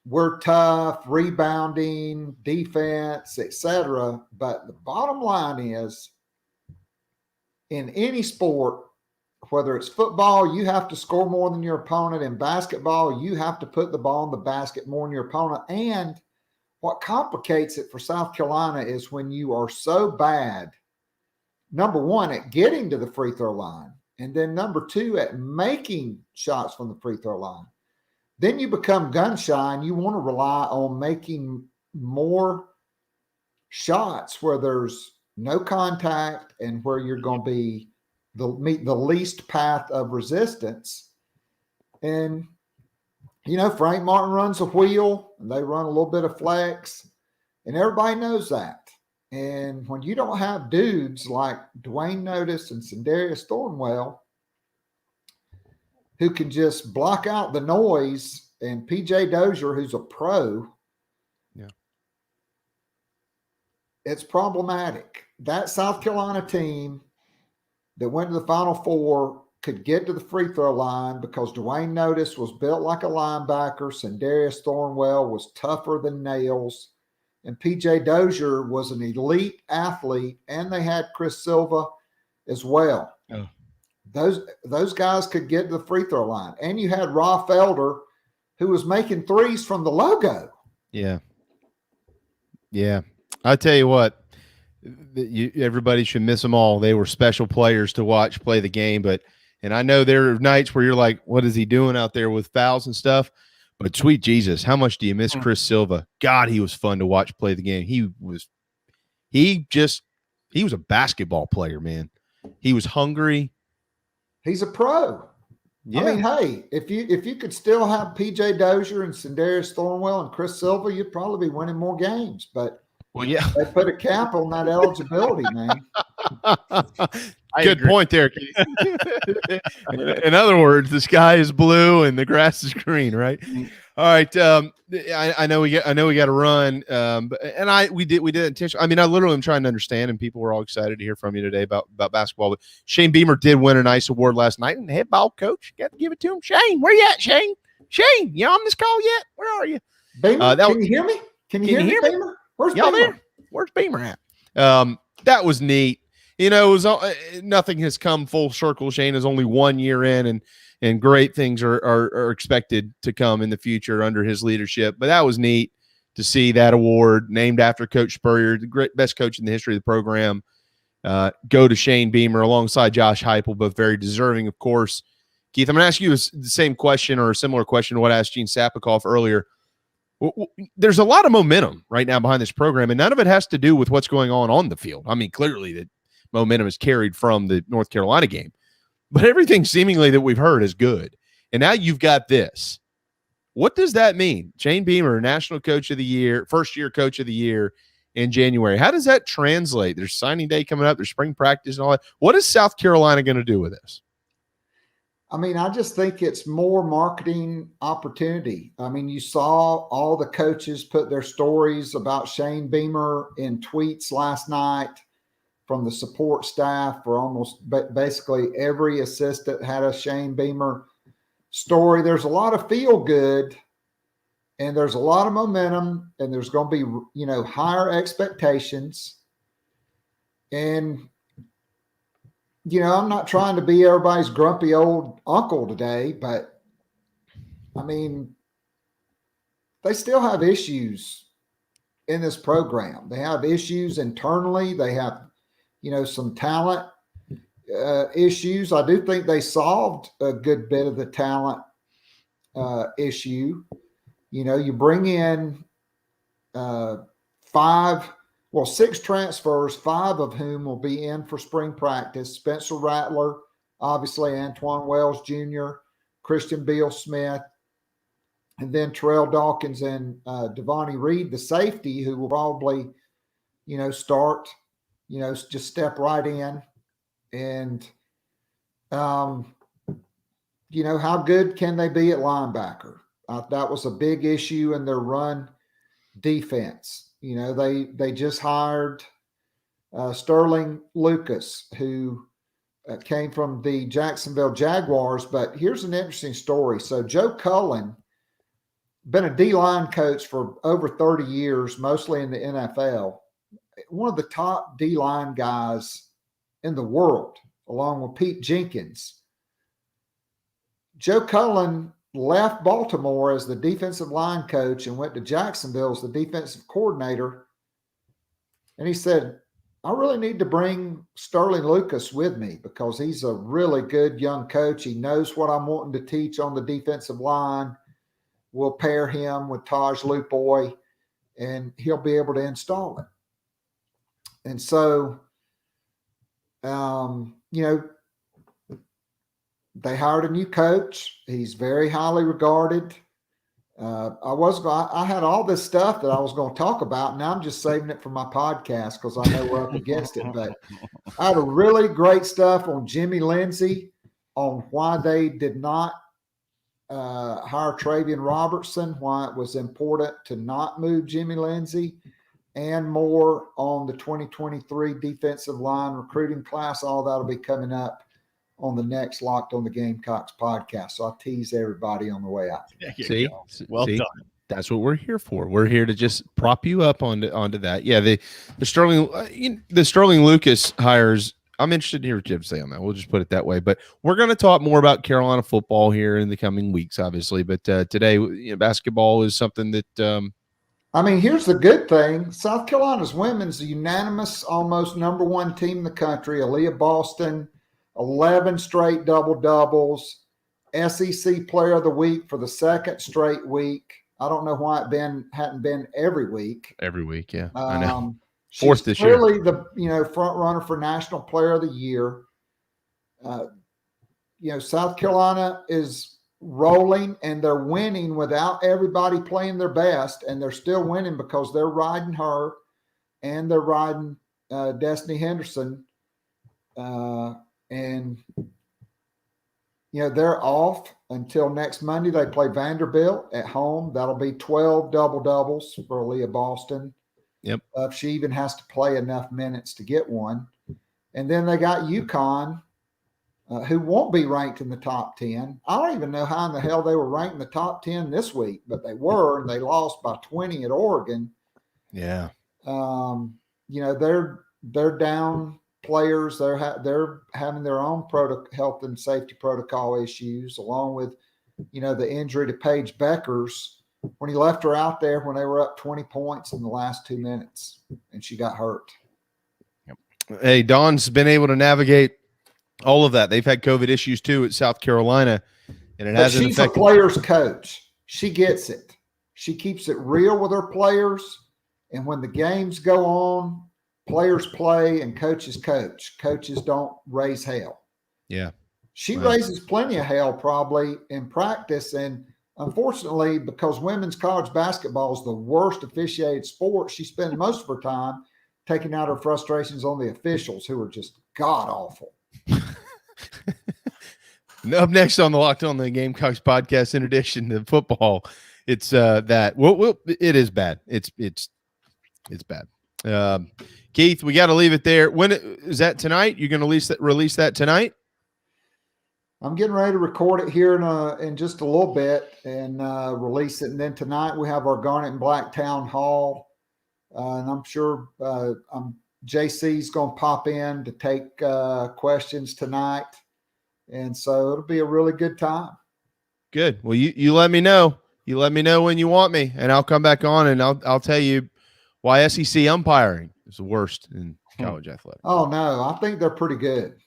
we're tough, rebounding, defense, etc. But the bottom line is, in any sport, whether it's football, you have to score more than your opponent. In basketball, you have to put the ball in the basket more than your opponent. And what complicates it for South Carolina is when you are so bad, number one, at getting to the free throw line, and then number two, at making shots from the free throw line. Then you become gun shy, and you want to rely on making more shots where there's no contact and where you're going to be the least path of resistance. And, Frank Martin runs a wheel, and they run a little bit of flex, and everybody knows that. And when you don't have dudes like Dwayne Notice and Sindarius Thornwell who can just block out the noise, and PJ Dozier, who's a pro, it's problematic. That South Carolina team that went to the Final Four could get to the free throw line because Dwayne Notice was built like a linebacker. Sandarius Thornwell was tougher than nails. And P.J. Dozier was an elite athlete, and they had Chris Silva as well. Oh. Those guys could get to the free throw line. And you had Ra Felder, who was making threes from the logo. Yeah. Yeah. I tell you what, everybody should miss them all. They were special players to watch play the game. And I know there are nights where you're like, what is he doing out there with fouls and stuff? But sweet Jesus, how much do you miss Chris Silva? God, he was fun to watch play the game. He was a basketball player, man. He was hungry. He's a pro. Yeah. I mean, hey, if you could still have P.J. Dozier and Sandarius Thornwell and Chris Silva, you'd probably be winning more games. But yeah, they put a cap on that eligibility, man. Good point there, Keith. In other words, the sky is blue and the grass is green, right? All right. I know we got to run. We did intentionally. I mean, I literally am trying to understand, and people were all excited to hear from you today about basketball. But Shane Beamer did win a nice award last night, and the head ball coach got to give it to him. Shane, where you at, Shane? Shane, you on this call yet? Where are you? Beamer, can you hear me? Can you hear me, Beamer? Where's y'all Beamer? there? Where's Beamer at? That was neat. You know, it was nothing has come full circle. Shane is only 1 year in, and great things are expected to come in the future under his leadership. But that was neat to see that award named after Coach Spurrier, the best coach in the history of the program, go to Shane Beamer alongside Josh Heupel, both very deserving, of course. Keith, I'm going to ask you the same question or a similar question to what I asked Gene Sapakoff earlier. There's a lot of momentum right now behind this program, and none of it has to do with what's going on the field. I mean, clearly the momentum is carried from the North Carolina game, but everything seemingly that we've heard is good. And now you've got this. What does that mean? Shane Beamer, National Coach of the Year, first-year Coach of the Year in January. How does that translate? There's signing day coming up. There's spring practice and all that. What is South Carolina going to do with this? I mean, I just think it's more marketing opportunity. I mean, you saw all the coaches put their stories about Shane Beamer in tweets last night from the support staff. For almost basically every assistant had a Shane Beamer story. There's a lot of feel good, and there's a lot of momentum, and there's going to be, higher expectations. And I'm not trying to be everybody's grumpy old uncle today, but I mean, they still have issues in this program. They have issues internally. They have, some talent issues. I do think they solved a good bit of the talent issue. You bring in 6 transfers, 5 of whom will be in for spring practice. Spencer Rattler, obviously Antoine Wells Jr., Christian Beal-Smith, and then Terrell Dawkins and Devontae Reed, the safety, who will probably, start, just step right in. And, how good can they be at linebacker? That was a big issue in their run defense. They just hired Sterling Lucas, who came from the Jacksonville Jaguars. But here's an interesting story. So Joe Cullen, been a D-line coach for over 30 years, mostly in the NFL, one of the top D-line guys in the world, along with Pete Jenkins. Joe Cullen left Baltimore as the defensive line coach and went to Jacksonville as the defensive coordinator. And he said, I really need to bring Sterling Lucas with me because he's a really good young coach. He knows what I'm wanting to teach on the defensive line. We'll pair him with Taj Lupoy, and he'll be able to install it. And so, they hired a new coach. He's very highly regarded. I had all this stuff that I was going to talk about. Now I'm just saving it for my podcast because I know we're up against it. But I had a really great stuff on Jimmy Lindsey, on why they did not hire Travian Robertson, why it was important to not move Jimmy Lindsey. and more on the 2023 defensive line recruiting class. All that'll be coming up on the next Locked on the Gamecocks podcast. So I'll tease everybody on the way out. See, well done. That's what we're here for. We're here to just prop you up onto that. Yeah, the Sterling Lucas hires. I'm interested to hear what you have to say on that. We'll just put it that way. But we're going to talk more about Carolina football here in the coming weeks, obviously. But today, basketball is something that. Here's the good thing. South Carolina's women's unanimous, almost number one team in the country. Aaliyah Boston, 11 straight double-doubles, SEC Player of the Week for the second straight week. I don't know why it hadn't been every week. Every week, yeah. I know. Fourth this year. Clearly the front runner for National Player of the Year. South Carolina is rolling and they're winning without everybody playing their best, and they're still winning because they're riding her and they're riding Destiny Henderson. They're off until next Monday. They play Vanderbilt at home. That'll be 12 double-doubles for Aaliyah Boston. Yep. If she even has to play enough minutes to get one. And then they got UConn, who won't be ranked in the top 10. I don't even know how in the hell they were ranked in the top 10 this week, but they were, and they lost by 20 at Oregon. Yeah. They're down players. They're having their own health and safety protocol issues, along with, the injury to Paige Beckers when he left her out there when they were up 20 points in the last 2 minutes, and she got hurt. Hey, Dawn's been able to navigate all of that. They've had COVID issues too at South Carolina, and it hasn't affected. She's a player's coach. She gets it. She keeps it real with her players, and when the games go on, players play and coaches coach. Coaches don't raise hell. Yeah. She raises plenty of hell probably in practice, and unfortunately, because women's college basketball is the worst officiated sport, she spends most of her time taking out her frustrations on the officials, who are just god-awful. Up next on the Locked on the Gamecocks podcast, in addition to football, it's that. Well, it is bad. It's bad. Keith, we got to leave it there. When is that tonight? You're going to release that tonight? I'm getting ready to record it here in just a little bit and release it. And then tonight we have our Garnet and Black Town Hall. And I'm sure JC's going to pop in to take questions tonight. And so it'll be a really good time. Good. Well, you let me know. You let me know when you want me, and I'll come back on and I'll tell you why SEC umpiring is the worst in college athletics. Oh, no. I think they're pretty good.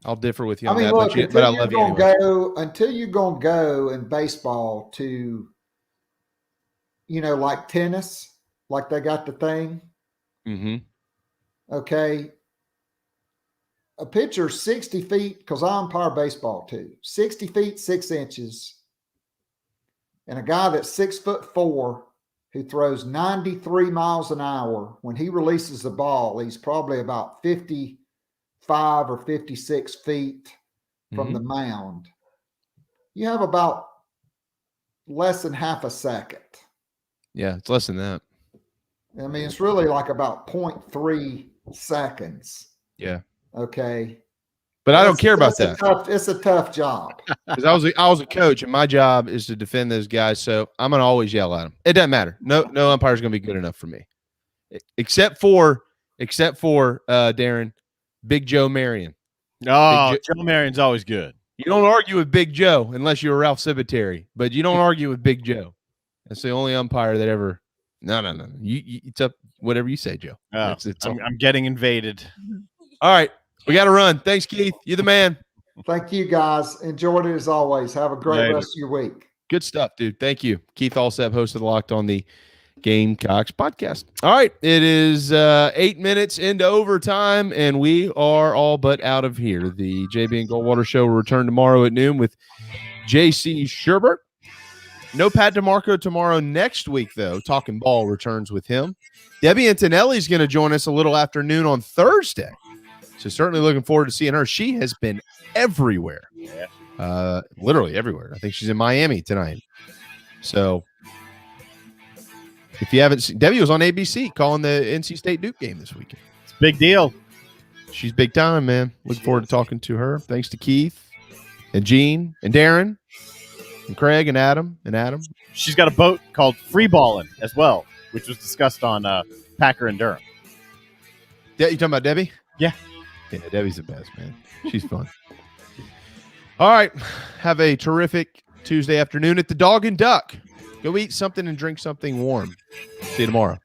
I'll differ with you on that, look, but I love you anyway. Until you're going to go in baseball to, like tennis, like they got the thing. Mm-hmm. Okay. A pitcher 60 feet, because I umpire baseball too, 60 feet, 6 inches. And a guy that's 6'4" who throws 93 miles an hour, when he releases the ball, he's probably about 55 or 56 feet from the mound. You have about less than half a second. Yeah, it's less than that. It's really like about 0.3 seconds. Yeah. Okay. But I don't care about that. It's a tough job. Because I was a coach, and my job is to defend those guys. So I'm gonna always yell at them. It doesn't matter. No umpire's gonna be good enough for me, except for Darren, Big Joe Marion. Oh, Joe Marion's always good. You don't argue with Big Joe unless you're Ralph Cibiteri, but you don't argue with Big Joe. That's the only umpire that ever. No. It's up. Whatever you say, Joe. Oh, I'm getting invaded. All right. We got to run. Thanks, Keith. You're the man. Thank you, guys. Enjoyed it as always. Have a great rest of your week. Good stuff, dude. Thank you. Keith Allsep, host of the Locked on the Gamecocks podcast. All right. It is 8 minutes into overtime, and we are all but out of here. The JB and Goldwater show will return tomorrow at noon with JC Sherbert. No Pat DeMarco tomorrow. Next week, though, Talking Ball returns with him. Debbie Antonelli is going to join us a little afternoon on Thursday. So certainly looking forward to seeing her. She has been everywhere. Literally everywhere. I think she's in Miami tonight. So If you haven't seen, Debbie was on ABC calling the NC State Duke game this weekend. It's a big deal. She's big time, man. Looking forward to talking to her. Thanks to Keith and Gene and Darren and Craig and Adam. She's got a boat called Freeballin' as well, which was discussed on Packer and Durham. You talking about Debbie? Yeah. Yeah, Debbie's the best, man. She's fun. All right. Have a terrific Tuesday afternoon at the Dog and Duck. Go eat something and drink something warm. See you tomorrow.